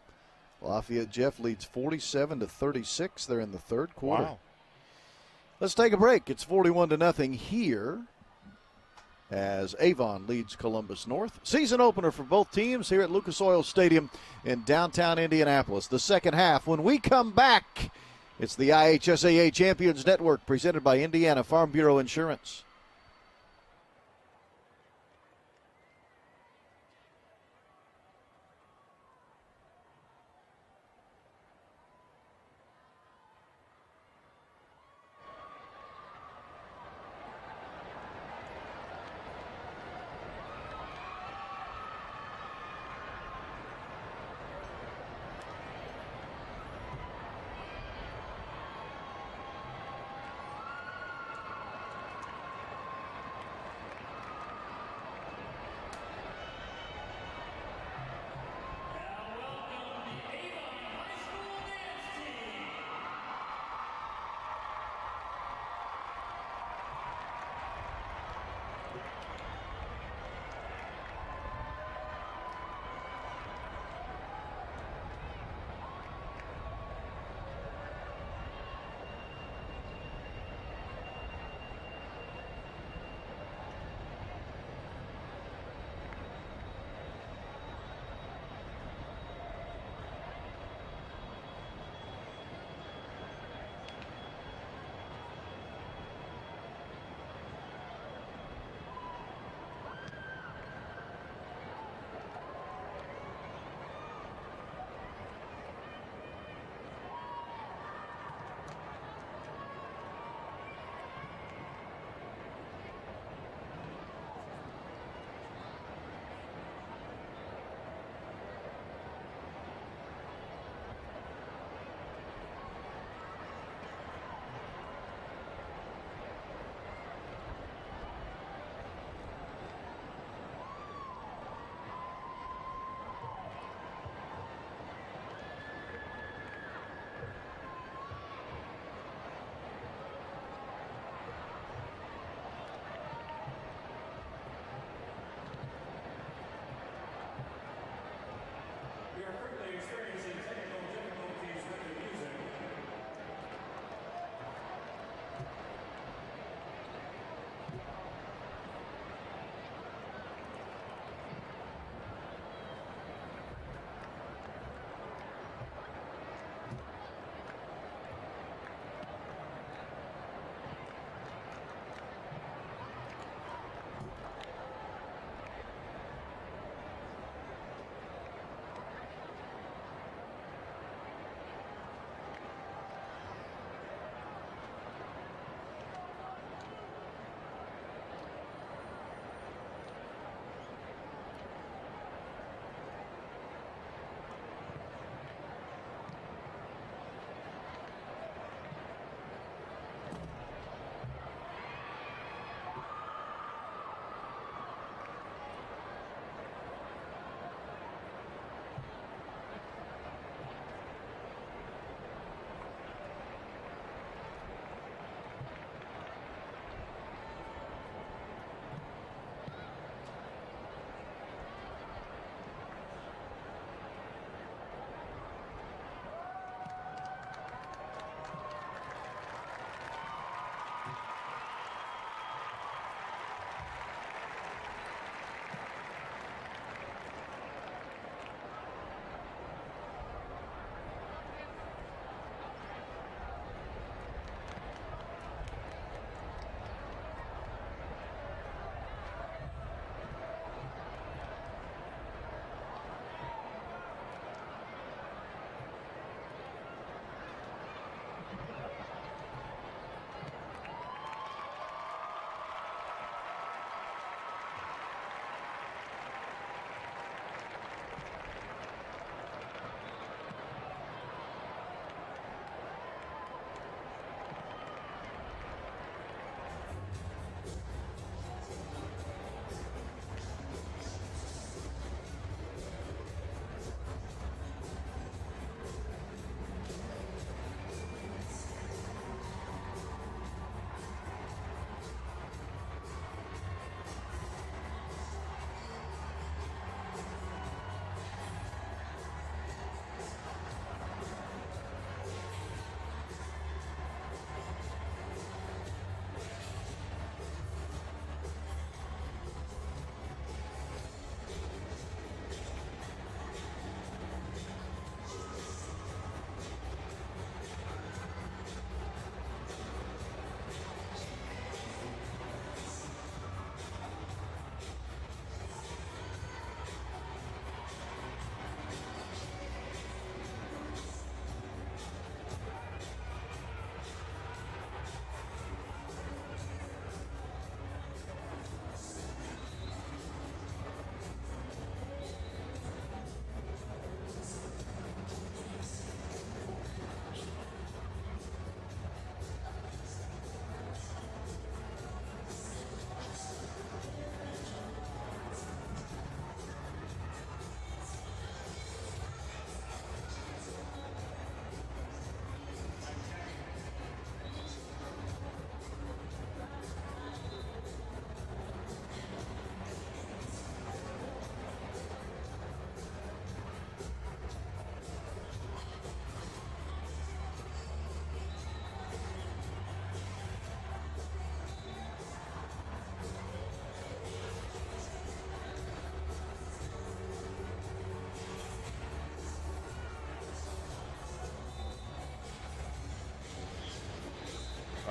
Lafayette-Jeff leads 47-36. They're in the third quarter. Wow. Let's take a break. It's 41-0 here as Avon leads Columbus North. Season opener for both teams here at Lucas Oil Stadium in downtown Indianapolis. The second half. When we come back, it's the IHSAA Champions Network presented by Indiana Farm Bureau Insurance.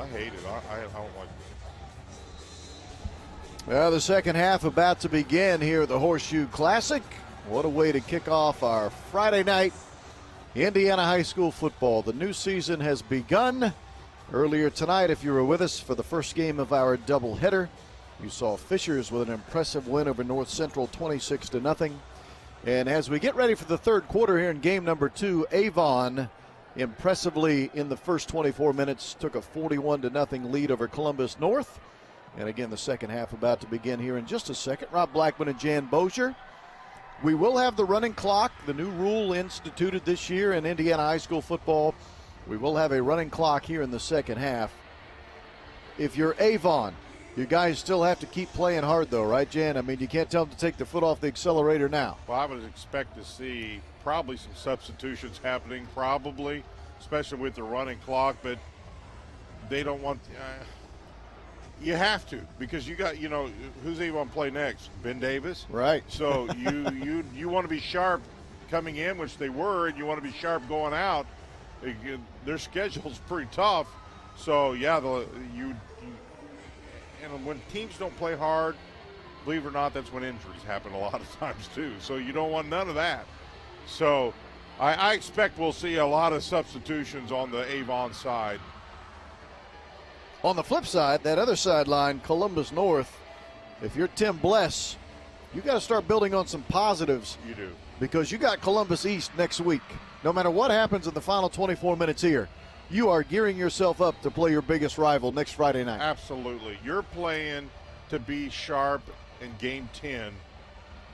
I hate it. I don't like it. Well, the second half about to begin here at the Horseshoe Classic. What a way to kick off our Friday night Indiana high school football. The new season has begun. Earlier tonight, if you were with us for the first game of our doubleheader, you saw Fishers with an impressive win over North Central 26-0. And as we get ready for the third quarter here in game number 2, Avon impressively in the first 24 minutes took a 41-0 lead over Columbus North. And again, the second half about to begin here in just a second. Rob Blackman and Jan Bozier. We will have the running clock, the new rule instituted this year in Indiana high school football. We will have a running clock here in the second half. If you're Avon, you guys still have to keep playing hard though, right, Jan? I mean, you can't tell them to take the foot off the accelerator now. Well, I would expect to see probably some substitutions happening, probably, especially with the running clock, but they don't want you have to, because you got, who's Avon play next? Ben Davis? Right. So you want to be sharp coming in, which they were, and you want to be sharp going out. Their schedule's pretty tough. So, yeah, and when teams don't play hard, believe it or not, that's when injuries happen a lot of times too. So you don't want none of that. So I expect we'll see a lot of substitutions on the Avon side. On the flip side, that other sideline, Columbus North, if you're Tim Bless, you got to start building on some positives. You do. Because you got Columbus East next week. No matter what happens in the final 24 minutes here, you are gearing yourself up to play your biggest rival next Friday night. Absolutely. You're playing to be sharp in game 10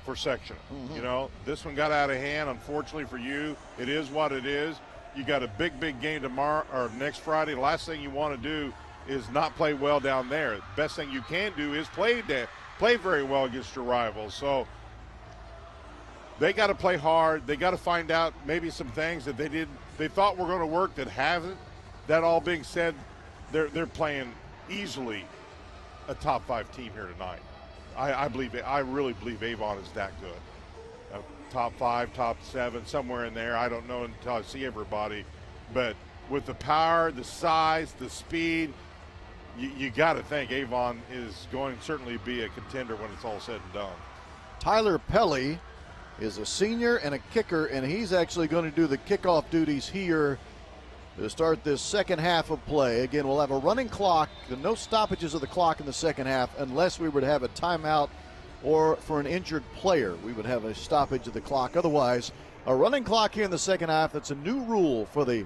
for sectional. Mm-hmm. This one got out of hand. Unfortunately for you, it is what it is. You got a big game tomorrow or next Friday. The last thing you want to do is not play well down there. The best thing you can do is play very well against your rivals. So they got to play hard. They got to find out maybe some things that they thought were going to work that haven't. That all being said, they're playing easily a top 5 team here tonight. I really believe Avon is that good. Top 5, top 7, somewhere in there. I don't know until I see everybody. But with the power, the size, the speed, you got to think Avon is going to certainly be a contender when it's all said and done. Tyler Pelly is a senior and a kicker, and he's actually going to do the kickoff duties here to start this second half of play. Again, we'll have a running clock, no stoppages of the clock in the second half unless we would have a timeout or for an injured player. We would have a stoppage of the clock. Otherwise, a running clock here in the second half. That's a new rule for the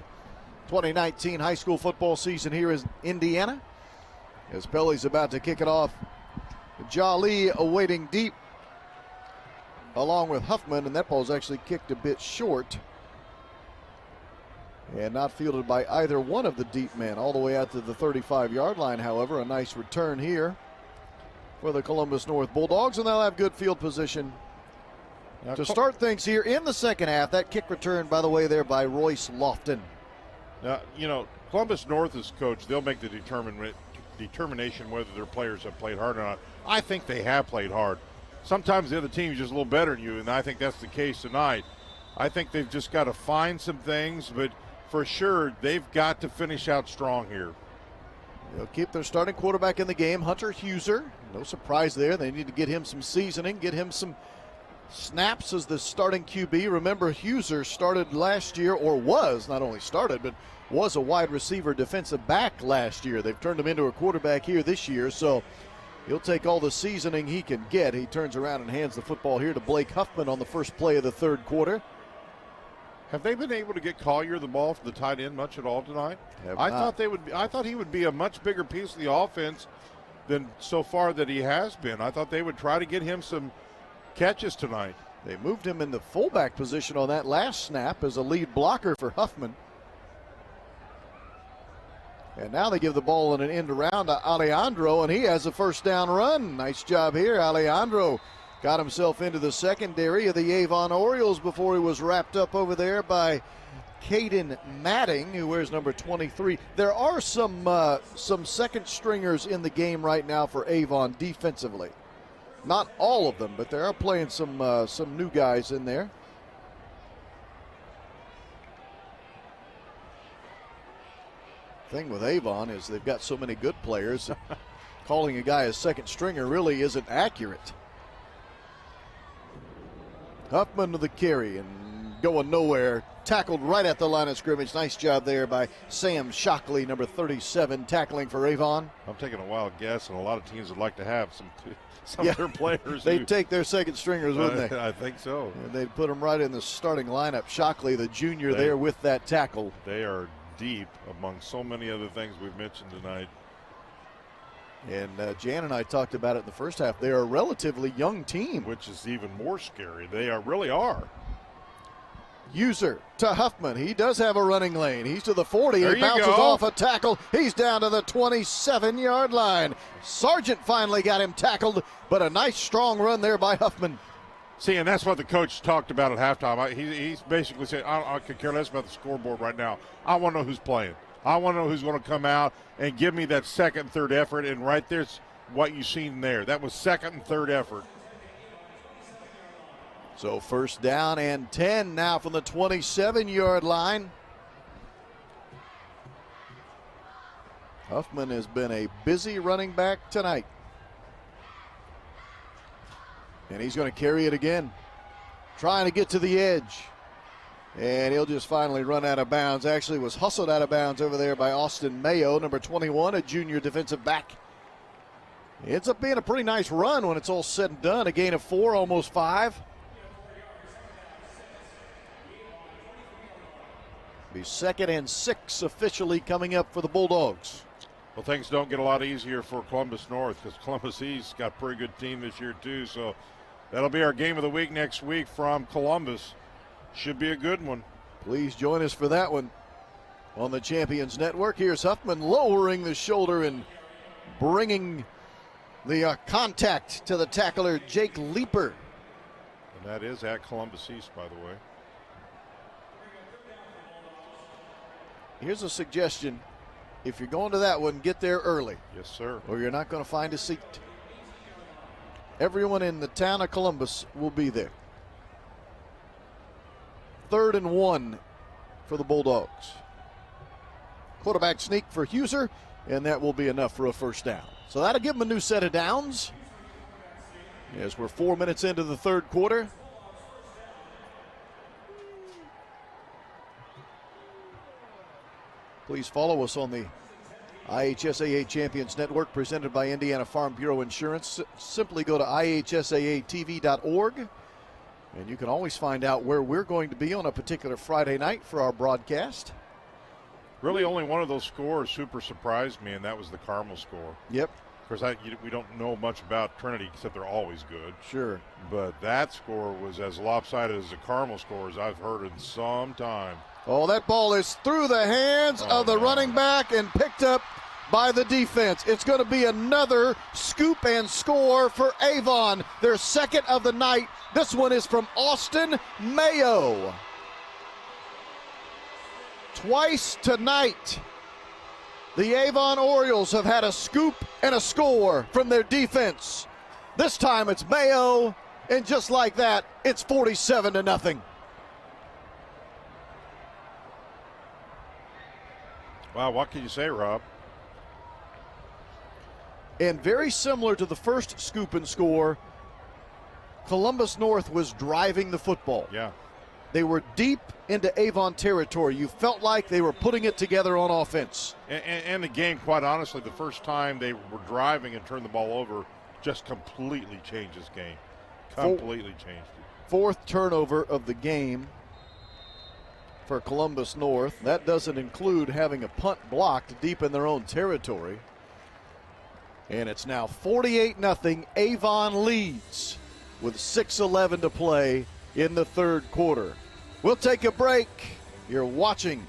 2019 high school football season here in Indiana. As Pelly's about to kick it off, Jolly awaiting deep along with Huffman, and that ball's actually kicked a bit short and not fielded by either one of the deep men all the way out to the 35-yard line. However, a nice return here for the Columbus North Bulldogs, and they'll have good field position to start things here in the second half. That kick return, by the way, there by Royce Lofton. Now, Columbus North is coach. They'll make the determination whether their players have played hard or not. I think they have played hard. Sometimes the other team is just a little better than you, and I think that's the case tonight. I think they've just got to find some things, but for sure they've got to finish out strong here. They'll keep their starting quarterback in the game, Hunter Huser. No surprise there. They need to get him some seasoning, get him some snaps as the starting QB. Remember, Huser started last year, or was, not only started, but was a wide receiver defensive back last year. They've turned him into a quarterback here this year, so he'll take all the seasoning he can get. He turns around and hands the football here to Blake Huffman on the first play of the third quarter. Have they been able to get Collier the ball for the tight end much at all tonight? I thought he would be a much bigger piece of the offense than so far that he has been. I thought they would try to get him some catches tonight. They moved him in the fullback position on that last snap as a lead blocker for Huffman. And now they give the ball in an end around to Alejandro, and he has a first down run. Nice job here. Alejandro got himself into the secondary of the Avon Orioles before he was wrapped up over there by Caden Matting, who wears number 23. There are some second stringers in the game right now for Avon defensively. Not all of them, but they are playing some new guys in there. thing with Avon is they've got so many good players that calling a guy a second stringer really isn't accurate. Huffman to the carry and going nowhere. Tackled right at the line of scrimmage. Nice job there by Sam Shockley, number 37, tackling for Avon. I'm taking a wild guess, and a lot of teams would like to have some of their players. They'd take their second stringers, wouldn't they? I think so. And they'd put them right in the starting lineup. Shockley, the junior, there with that tackle. They are deep among so many other things we've mentioned tonight. And Jan and I talked about it in the first half. They're a relatively young team. Which is even more scary. They really are. User to Huffman. He does have a running lane. He's to the 40. There He bounces go. off a tackle. He's down to the 27-yard line. Sargent finally got him tackled, but a nice strong run there by Huffman. See, and that's what the coach talked about at halftime. He's basically said, I could care less about the scoreboard right now. I want to know who's playing. I want to know who's going to come out and give me that second, third effort. And right there's what you've seen there. That was second and third effort. So first down and 10 now from the 27-yard line. Huffman has been a busy running back tonight. And he's going to carry it again. Trying to get to the edge. And he'll just finally run out of bounds. Actually was hustled out of bounds over there by Austin Mayo, number 21, a junior defensive back. Ends up being a pretty nice run when it's all said and done. A gain of 4, almost 5. Be 2nd and 6 officially coming up for the Bulldogs. Well, things don't get a lot easier for Columbus North because Columbus East got a pretty good team this year too. So that'll be our game of the week next week from Columbus. Should be a good one. Please join us for that one on the Champions Network. Here's Huffman lowering the shoulder and bringing the contact to the tackler, Jake Leeper. And that is at Columbus East, by the way. Here's a suggestion. If you're going to that one, get there early. Yes, sir. Or you're not going to find a seat. Everyone in the town of Columbus will be there. 3rd and 1 for the Bulldogs. Quarterback sneak for Huser, and that will be enough for a first down. So that'll give them a new set of downs. As we're 4 minutes into the third quarter. Please follow us on the IHSAA Champions Network presented by Indiana Farm Bureau Insurance. Simply go to IHSAATV.org and you can always find out where we're going to be on a particular Friday night for our broadcast. Really only one of those scores super surprised me, and that was the Carmel score. Yep. Of course, we don't know much about Trinity except they're always good. Sure. But that score was as lopsided as the Carmel scores I've heard in some time. Oh, that ball is through the hands of the running back and picked up by the defense. It's going to be another scoop and score for Avon, their second of the night. This one is from Austin Mayo. Twice tonight, the Avon Orioles have had a scoop and a score from their defense. This time it's Mayo, and just like that, it's 47-0. Wow, what can you say, Rob? And very similar to the first scoop and score, Columbus North was driving the football. Yeah. They were deep into Avon territory. You felt like they were putting it together on offense. And the game, quite honestly, the first time they were driving and turned the ball over just completely changed this game. Completely changed it. 4th turnover of the game for Columbus North. That doesn't include having a punt blocked deep in their own territory. And it's now 48-0. Avon leads with 6:11 to play in the third quarter. We'll take a break. You're watching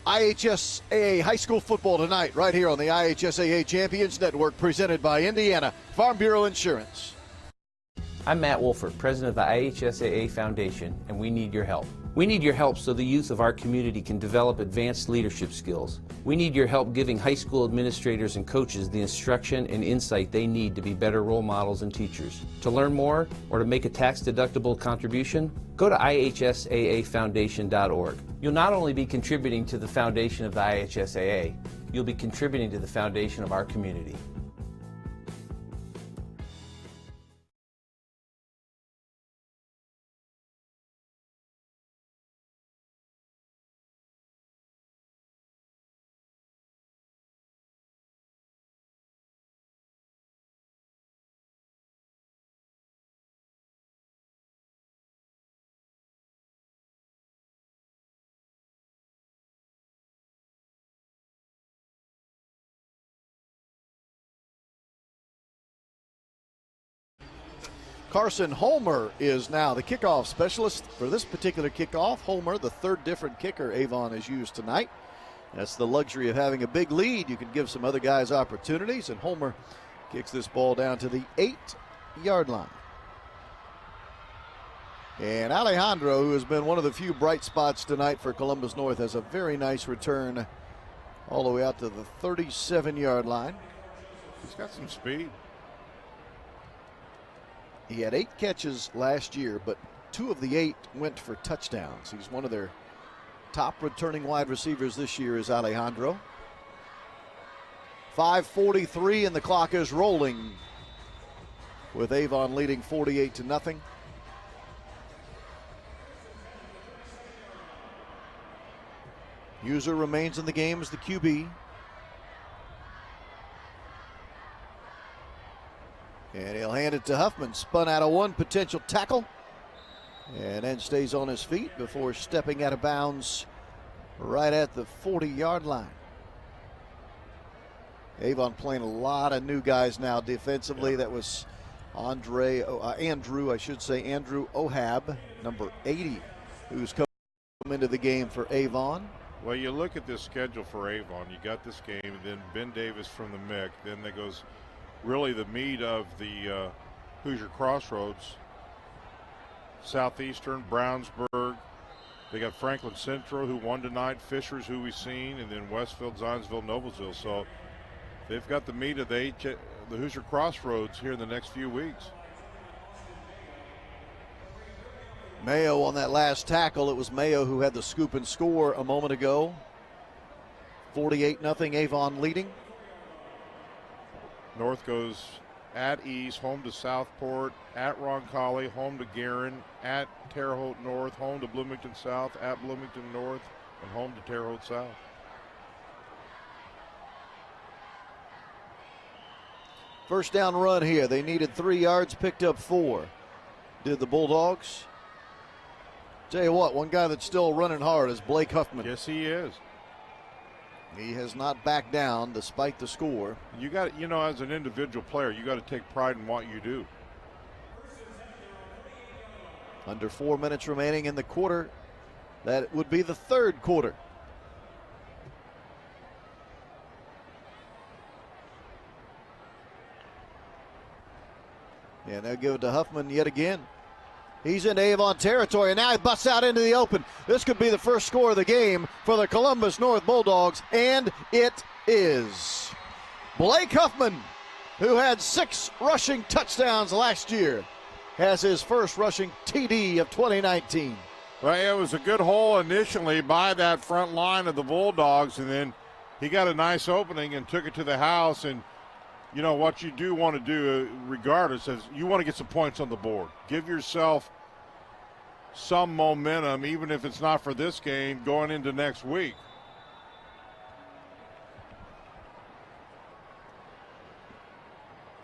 IHSAA high school football tonight right here on the IHSAA Champions Network presented by Indiana Farm Bureau Insurance. I'm Matt Wolford, president of the IHSAA Foundation, and we need your help. We need your help so the youth of our community can develop advanced leadership skills. We need your help giving high school administrators and coaches the instruction and insight they need to be better role models and teachers. To learn more or to make a tax-deductible contribution, go to ihsaafoundation.org. You'll not only be contributing to the foundation of the IHSAA, you'll be contributing to the foundation of our community. Carson Homer is now the kickoff specialist for this particular kickoff. Homer, the third different kicker Avon has used tonight. That's the luxury of having a big lead. You can give some other guys opportunities, and Homer kicks this ball down to the 8-yard line. And Alejandro, who has been one of the few bright spots tonight for Columbus North, has a very nice return all the way out to the 37-yard line. He's got some speed. He had 8 catches last year, but 2 of the 8 went for touchdowns. He's one of their top returning wide receivers this year is Alejandro. 5:43 and the clock is rolling with Avon leading 48-0. User remains in the game as the QB. And he'll hand it to Huffman. Spun out of one potential tackle. And then stays on his feet before stepping out of bounds right at the 40-yard line. Avon playing a lot of new guys now defensively. That was Andrew Ohab, number 80, who's come into the game for Avon. Well, you look at this schedule for Avon. You got this game, and then Ben Davis from the MIC. Then there goes really the meat of the Hoosier Crossroads. Southeastern, Brownsburg. They got Franklin Central, who won tonight, Fishers, who we've seen, and then Westfield, Zionsville, Noblesville. So they've got the meat of the Hoosier Crossroads here in the next few weeks. Mayo on that last tackle. It was Mayo who had the scoop and score a moment ago. 48-0, Avon leading. North goes at East, home to Southport, at Roncalli, home to Guerin, at Terre Haute North, home to Bloomington South, at Bloomington North, and home to Terre Haute South. First down run here. They needed 3 yards, picked up 4. Did the Bulldogs. Tell you what, one guy that's still running hard is Blake Huffman. Yes, he is. He has not backed down despite the score. You got, as an individual player, you got to take pride in what you do. Under 4 minutes remaining in the quarter. That would be the third quarter. And they'll give it to Huffman yet again. He's in Avon territory, and now he busts out into the open. This could be the first score of the game for the Columbus North Bulldogs, and it is. Blake Huffman, who had 6 rushing touchdowns last year, has his first rushing TD of 2019. Well, it was a good hole initially by that front line of the Bulldogs, and then he got a nice opening and took it to the house. And you know what you do want to do, regardless, is you want to get some points on the board. Give yourself some momentum, even if it's not for this game, going into next week.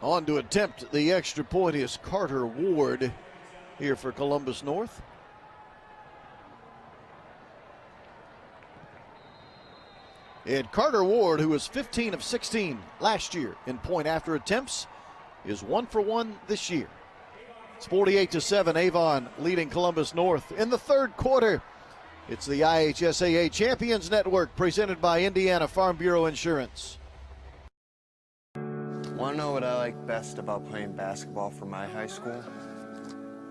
On to attempt the extra point is Carter Ward here for Columbus North. And Carter Ward, who was 15 of 16 last year in point after attempts, is 1 for 1 this year. It's 48-7, Avon leading Columbus North. In the third quarter, it's the IHSAA Champions Network presented by Indiana Farm Bureau Insurance. Want to know what I like best about playing basketball for my high school?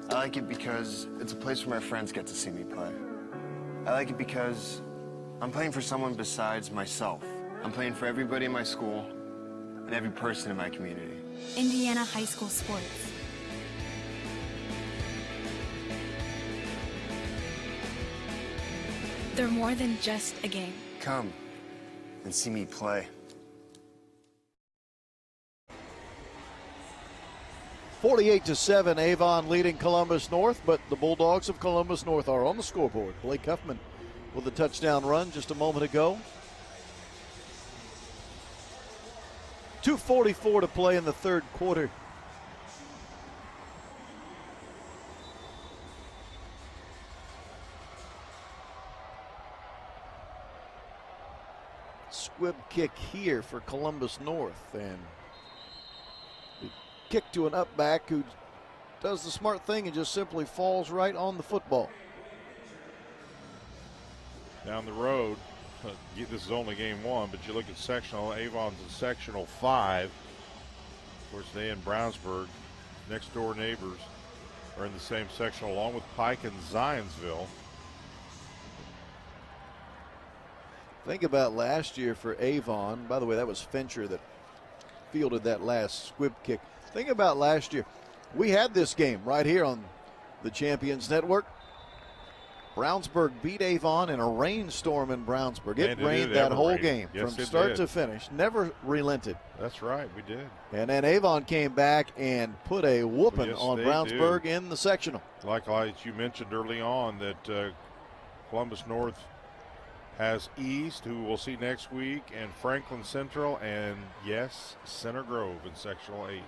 I like it because it's a place where my friends get to see me play. I like it because I'm playing for someone besides myself. I'm playing for everybody in my school and every person in my community. Indiana high school sports. They're more than just a game. Come and see me play. 48-7, Avon leading Columbus North, but the Bulldogs of Columbus North are on the scoreboard. Blake Huffman with a touchdown run just a moment ago. 2:44 to play in the third quarter. Squib kick here for Columbus North, and the kick to an up back who does the smart thing and just simply falls right on the football. Down the road, this is only game one, but you look at sectional, Avon's in sectional 5. Of course, they and Brownsburg, next door neighbors, are in the same sectional along with Pike and Zionsville. Think about last year for Avon. By the way, that was Fincher that fielded that last squib kick. Think about last year. We had this game right here on the Champions Network. Brownsburg beat Avon in a rainstorm in Brownsburg. It rained that whole game from start to finish. Never relented. That's right, we did. And then Avon came back and put a whooping on Brownsburg in the sectional. Like you mentioned early on that Columbus North has East, who we'll see next week, and Franklin Central, and yes, Center Grove in sectional 8.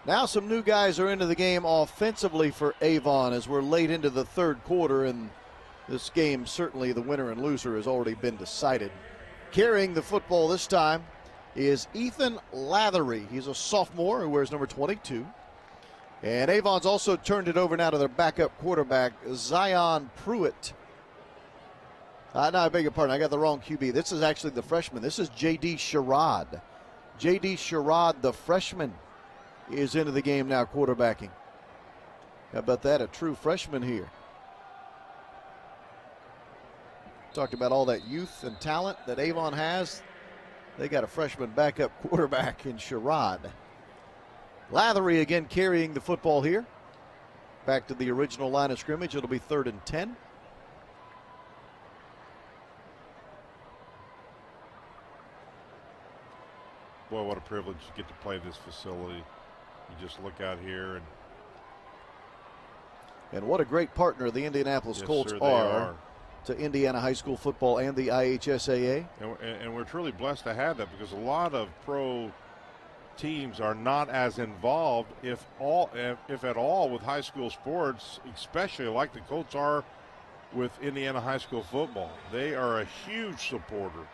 Now some new guys are into the game offensively for Avon as we're late into the third quarter, and this game, certainly the winner and loser has already been decided. Carrying the football this time is Ethan Lathery. He's a sophomore who wears number 22. And Avon's also turned it over now to their backup quarterback, Zion Pruitt. No, I beg your pardon. I got the wrong QB. This is actually the freshman. This is J.D. Sherrod. J.D. Sherrod, the freshman, is into the game now quarterbacking. How about that? A true freshman here. Talked about all that youth and talent that Avon has. They got a freshman backup quarterback in Sherrod. Lathery again carrying the football here. Back to the original line of scrimmage. It'll be 3rd and 10. Boy, what a privilege to get to play this facility. You just look out here. And what a great partner the Indianapolis Colts are to Indiana high school football and the IHSAA. And we're truly blessed to have that, because a lot of pro teams are not as involved, if at all, with high school sports, especially like the Colts are with Indiana high school football. They are a huge supporter.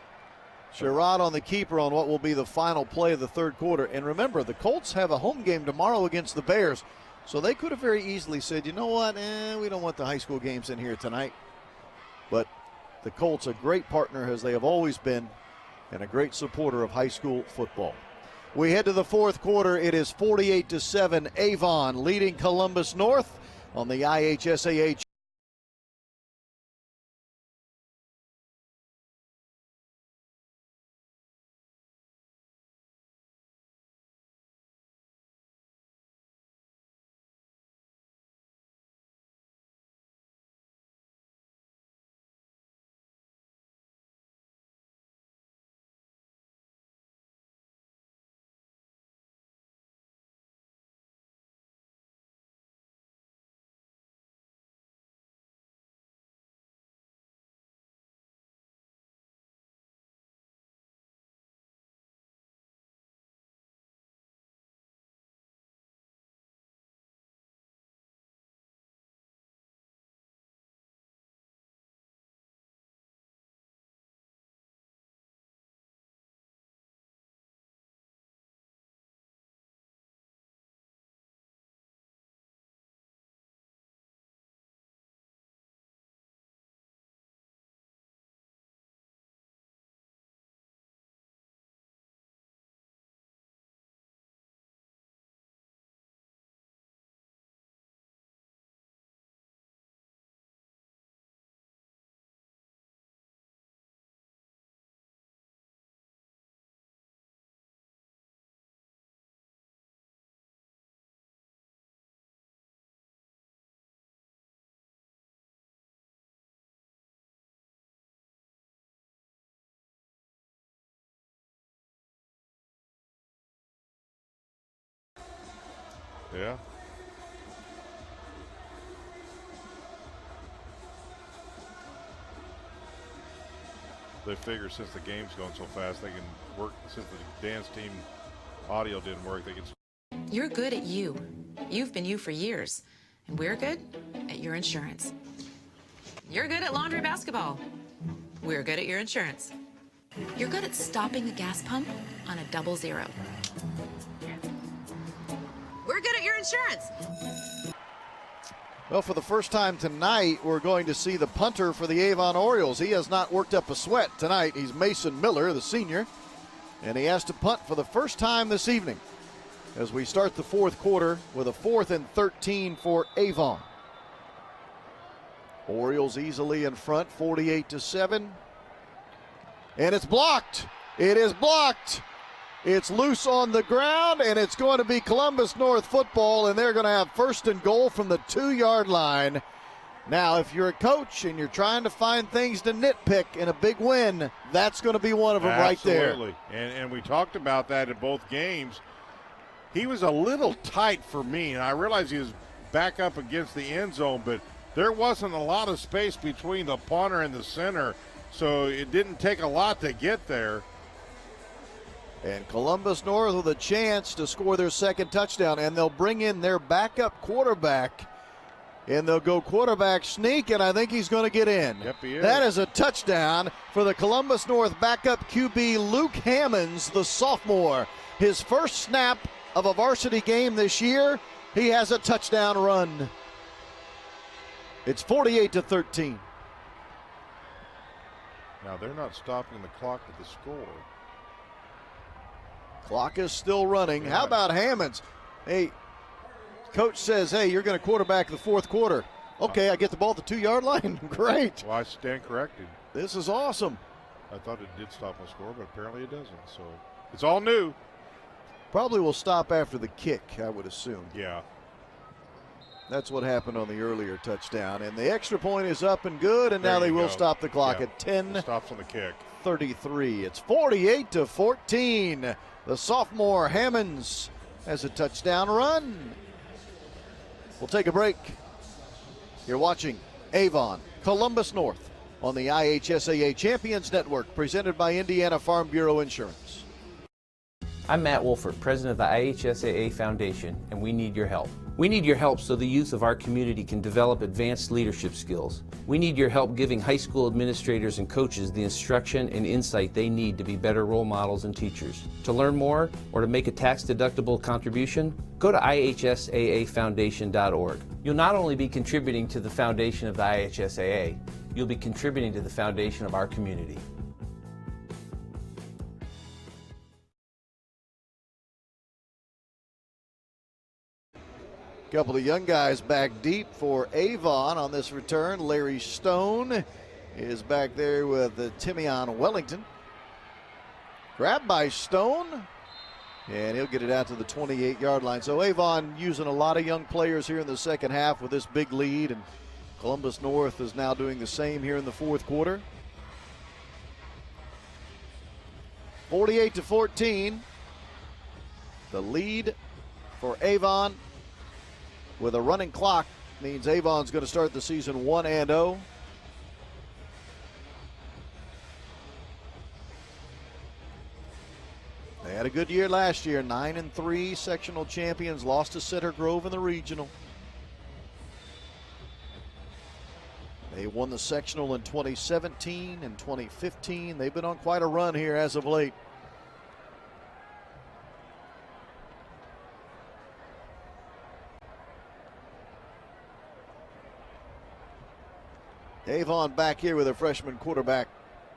Sherrod on the keeper on what will be the final play of the third quarter. And remember, the Colts have a home game tomorrow against the Bears, so they could have very easily said, you know what, we don't want the high school games in here tonight. But the Colts, a great partner as they have always been, and a great supporter of high school football. We head to the fourth quarter. It is 48-7, Avon leading Columbus North on the IHSAA Yeah. They figure since the game's going so fast, they can work. Since the dance team audio didn't work, they can. You're good at you. You've been you for years. And we're good at your insurance. You're good at laundry basketball. We're good at your insurance. You're good at stopping a gas pump on a 00. We're good at your insurance. Well, for the first time tonight, we're going to see the punter for the Avon Orioles. He has not worked up a sweat tonight. He's Mason Miller, the senior, and he has to punt for the first time this evening as we start the fourth quarter with a 4th and 13 for Avon. Orioles easily in front, 48-7. And it's blocked. It is blocked. It's loose on the ground, and it's going to be Columbus North football, and they're going to have 1st and goal from the 2-yard line. Now, if you're a coach and you're trying to find things to nitpick in a big win, that's going to be one of them right there. Absolutely. And we talked about that in both games. He was a little tight for me, and I realized he was back up against the end zone, but there wasn't a lot of space between the punter and the center, so it didn't take a lot to get there. And Columbus North with a chance to score their second touchdown, and they'll bring in their backup quarterback, and they'll go quarterback sneak, and I think he's going to get in. Yep, he is. That is a touchdown for the Columbus North backup QB, Luke Hammonds, the sophomore. His first snap of a varsity game this year, he has a touchdown run. It's 48-13. Now, they're not stopping the clock at the score. Clock is still running. Yeah. How about Hammonds? Hey, coach says, hey, you're going to quarterback the fourth quarter. Okay, I get the ball at the 2-yard line. Great. Well, I stand corrected. This is awesome. I thought it did stop the score, but apparently it doesn't. So it's all new. Probably will stop after the kick, I would assume. Yeah. That's what happened on the earlier touchdown. And the extra point is up and good, and now they will stop the clock at 10. Stops on the kick. 33. It's 48-14. The sophomore Hammonds has a touchdown run. We'll take a break. You're watching Avon, Columbus North on the IHSAA Champions Network, presented by Indiana Farm Bureau Insurance. I'm Matt Wolford, president of the IHSAA Foundation, and we need your help. We need your help so the youth of our community can develop advanced leadership skills. We need your help giving high school administrators and coaches the instruction and insight they need to be better role models and teachers. To learn more or to make a tax-deductible contribution, go to ihsaafoundation.org. You'll not only be contributing to the foundation of the IHSAA, you'll be contributing to the foundation of our community. Couple of young guys back deep for Avon on this return. Larry Stone is back there with Timion Wellington. Grabbed by Stone, and he'll get it out to the 28-yard line. So Avon using a lot of young players here in the second half with this big lead, and Columbus North is now doing the same here in the fourth quarter. 48-14. The lead for Avon with a running clock means Avon's going to start the season 1-0. They had a good year last year, 9-3 sectional champions, lost to Center Grove in the regional. They won the sectional in 2017 and 2015. They've been on quite a run here as of late. Avon back here with a freshman quarterback,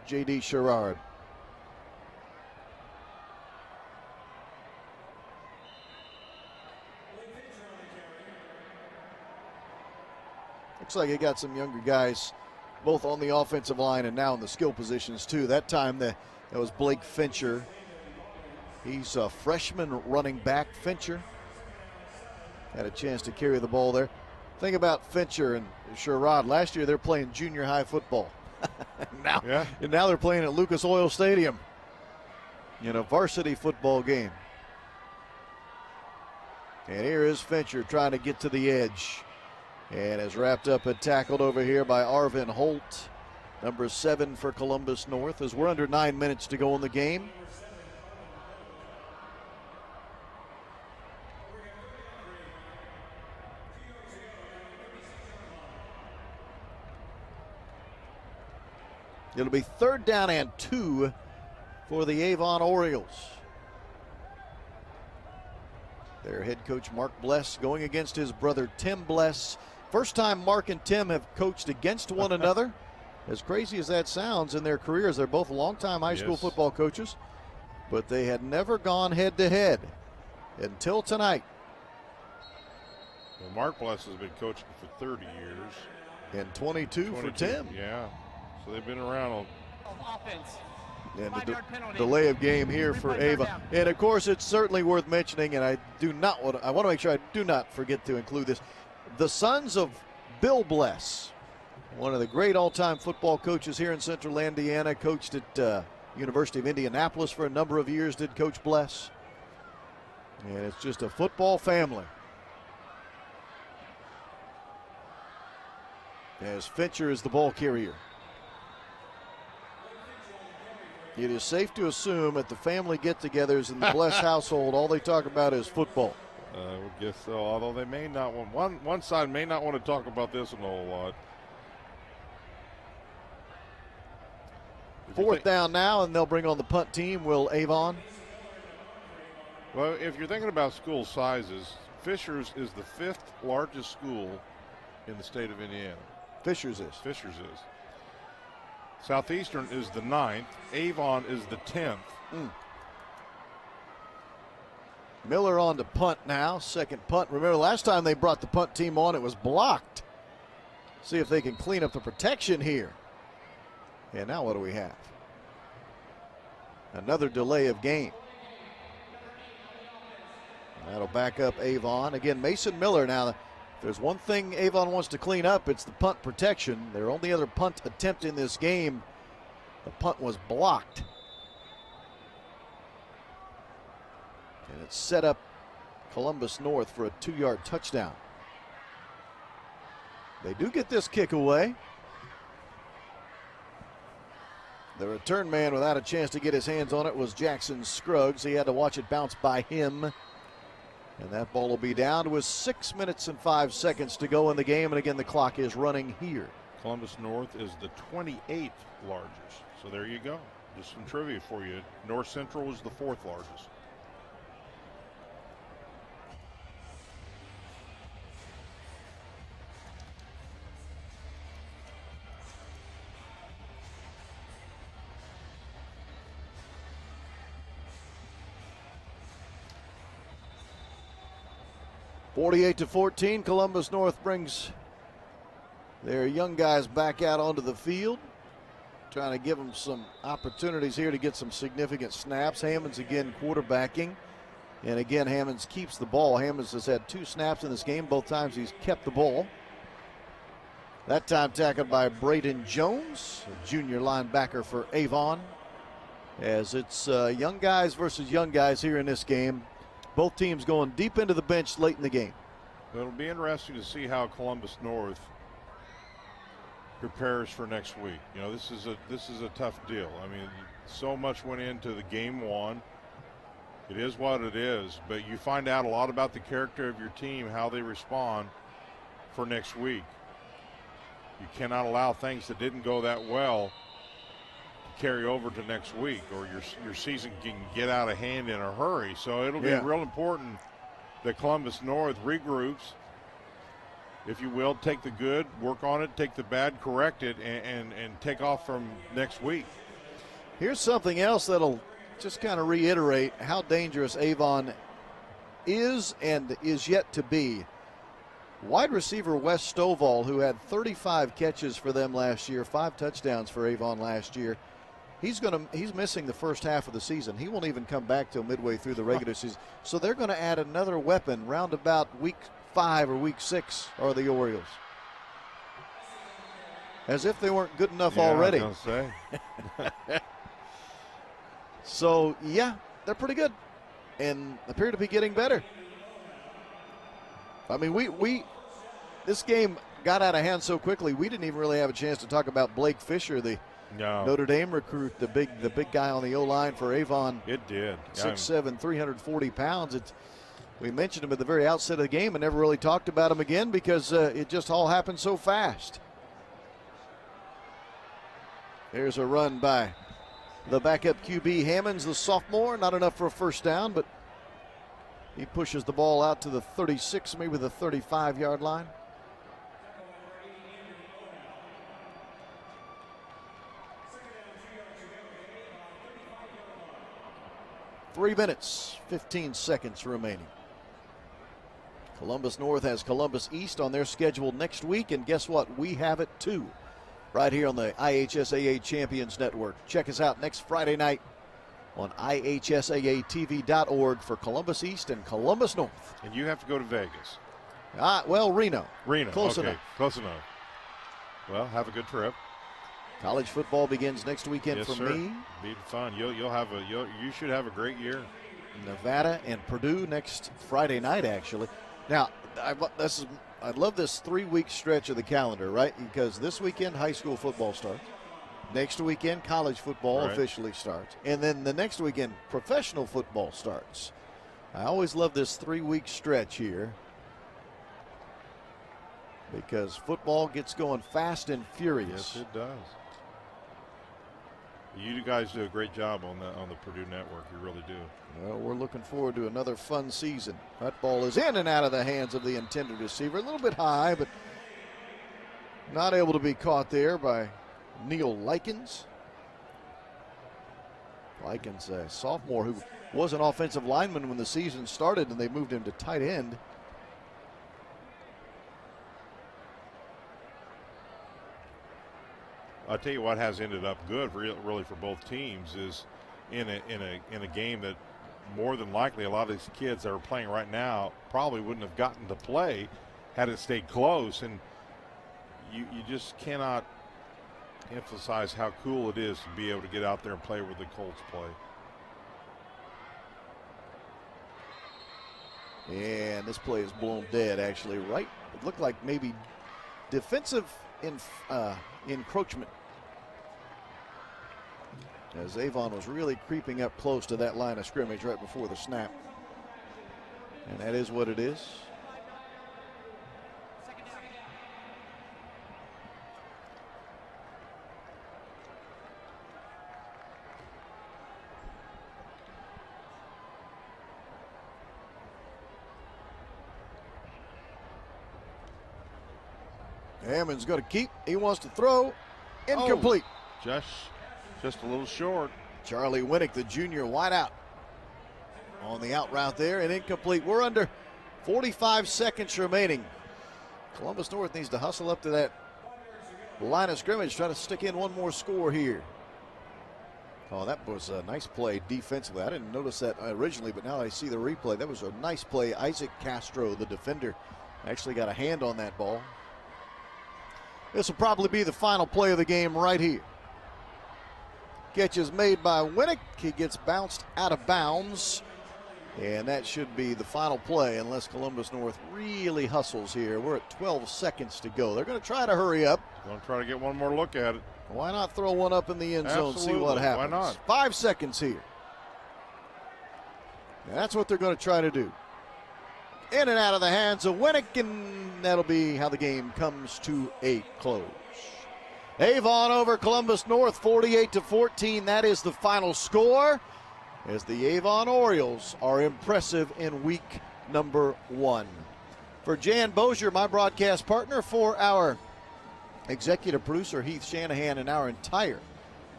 J.D. Sherrard. Looks like he got some younger guys both on the offensive line and now in the skill positions too. That time that was Blake Fincher. He's a freshman running back, Fincher. Had a chance to carry the ball there. Think about Fincher and Sherrod. Last year they're playing junior high football. And now they're playing at Lucas Oil Stadium in a varsity football game. And here is Fincher trying to get to the edge. And is wrapped up and tackled over here by Arvin Holt, number 7 for Columbus North, as we're under 9 minutes to go in the game. It'll be 3rd down and 2 for the Avon Orioles. Their head coach Mark Bless going against his brother Tim Bless. First time Mark and Tim have coached against one another. As crazy as that sounds, in their careers, they're both longtime high school football coaches, but they had never gone head-to-head until tonight. Well, Mark Bless has been coaching for 30 years. And 22 for Tim. Yeah, so they've been around. Offense. And the delay of game here for Avon. And of course, it's certainly worth mentioning, and I want to make sure I do not forget to include this. The sons of Bill Bless, one of the great all-time football coaches here in Central Indiana, coached at University of Indianapolis for a number of years, did Coach Bless. And it's just a football family. As Fincher is the ball carrier. It is safe to assume at the family get-togethers in the Bless household, all they talk about is football. I would guess so, although they may not want, one side may not want to talk about this a whole lot. 4th down now, and they'll bring on the punt team. Will Avon? Well, if you're thinking about school sizes, Fishers is the 5th largest school in the state of Indiana. Fishers is. Southeastern is the 9th. Avon is the 10th. Miller on to punt now. Second punt. Remember, last time they brought the punt team on, it was blocked. See if they can clean up the protection here. And now what do we have? Another delay of game. That'll back up Avon. Again, Mason Miller now. If there's one thing Avon wants to clean up, it's the punt protection. Their only other punt attempt in this game, the punt was blocked. And it's set up Columbus North for a 2-yard touchdown. They do get this kick away. The return man without a chance to get his hands on it was Jackson Scruggs. He had to watch it bounce by him. And that ball will be down with 6 minutes and 5 seconds to go in the game. And again, the clock is running here. Columbus North is the 28th largest. So there you go. Just some trivia for you. North Central was the 4th largest. (48-14), Columbus North brings their young guys back out onto the field, trying to give them some opportunities here to get some significant snaps. Hammonds again quarterbacking, and again Hammonds keeps the ball. Hammonds has had 2 snaps in this game. Both times he's kept the ball. That time tackled by Braden Jones, a junior linebacker for Avon, as it's young guys versus young guys here in this game. Both teams going deep into the bench late in the game. It'll be interesting to see how Columbus North prepares for next week. You know, this is a tough deal. I mean, so much went into the game one. It is what it is, but you find out a lot about the character of your team, how they respond for next week. You cannot allow things that didn't go that well to carry over to next week, or your season can get out of hand in a hurry. So it'll be real important that Columbus North regroups, if you will, take the good, work on it, take the bad, correct it, and take off from next week. Here's something else that'll just kind of reiterate how dangerous Avon is and is yet to be. Wide receiver Wes Stovall, who had 35 catches for them last year, 5 touchdowns for Avon last year, he's missing the first half of the season. He won't even come back till midway through the regular season. So they're going to add another weapon round about week 5 or week 6 are the Orioles. As if they weren't good enough already. I was gonna say. So, yeah, they're pretty good and appear to be getting better. I mean, this game got out of hand so quickly, we didn't even really have a chance to talk about Blake Fisher, the Notre Dame recruit, the big guy on the O-line for Avon. It did. 6'7", 340 pounds. We mentioned him at the very outset of the game and never really talked about him again because it just all happened so fast. There's a run by the backup QB Hammonds, the sophomore. Not enough for a first down, but he pushes the ball out to the 36, maybe the 35-yard line. Three minutes, 15 seconds remaining. Columbus North has Columbus East on their schedule next week, and guess what? We have it too, right here on the IHSAA Champions Network. Check us out next Friday night on IHSAATV.org for Columbus East and Columbus North. And you have to go to Vegas. Well, Reno. Close okay. enough. Close enough. Well, have a good trip. College football begins next weekend for me. Be fun. You should have a great year. Nevada and Purdue next Friday night, actually. Now, I love this 3-week stretch of the calendar, right? Because this weekend high school football starts. Next weekend college football officially starts. And then the next weekend professional football starts. I always love this 3-week stretch here because football gets going fast and furious. Yes, it does. You guys do a great job on the Purdue Network. You really do. Well, we're looking forward to another fun season. That ball is in and out of the hands of the intended receiver. A little bit high, but not able to be caught there by Neil Likens. Likens, a sophomore who was an offensive lineman when the season started, and they moved him to tight end. I'll tell you what has ended up good, really, for both teams is in a game that more than likely a lot of these kids that are playing right now probably wouldn't have gotten to play had it stayed close. And you just cannot emphasize how cool it is to be able to get out there and play where the Colts play. And this play is blown dead, actually, right? It looked like maybe defensive encroachment, as Avon was really creeping up close to that line of scrimmage right before the snap. And that is what it is. Hammond's going to keep. He wants to throw. Incomplete. Oh, just a little short. Charlie Winnick, the junior, wide out on the out route there, and incomplete. We're under 45 seconds remaining. Columbus North needs to hustle up to that line of scrimmage, try to stick in one more score here. Oh, that was a nice play defensively. I didn't notice that originally, but now I see the replay. That was a nice play. Isaac Castro, the defender, actually got a hand on that ball. This will probably be the final play of the game right here. Catch is made by Winnick. He gets bounced out of bounds. And that should be the final play unless Columbus North really hustles here. We're at 12 seconds to go. They're going to try to hurry up. Going to try to get one more look at it. Why not throw one up in the end zone, Absolutely. see what happens? Why not? 5 seconds here. And that's what they're going to try to do. In and out of the hands of Winnick, and that'll be how the game comes to a close. Avon over Columbus North, 48-14. That is the final score, as the Avon Orioles are impressive in week number 1. For Jan Bozier, my broadcast partner, for our executive producer Heath Shanahan, and our entire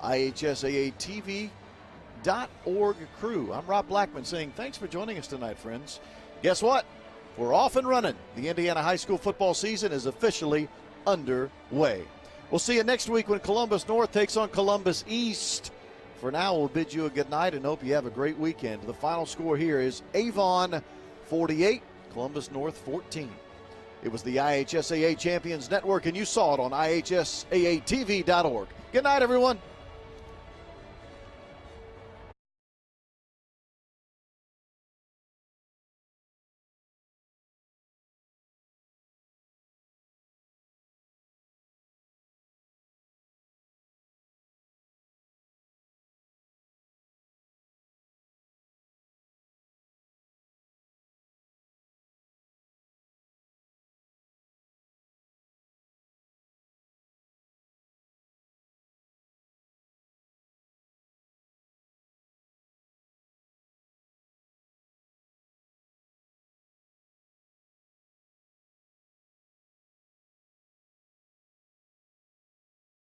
IHSAATV.org crew, I'm Rob Blackman saying thanks for joining us tonight, friends. Guess what? We're off and running. The Indiana high school football season is officially underway. We'll see you next week when Columbus North takes on Columbus East. For now, we'll bid you a good night and hope you have a great weekend. The final score here is Avon 48, Columbus North 14. It was the IHSAA Champions Network, and you saw it on IHSAATV.org. Good night, everyone.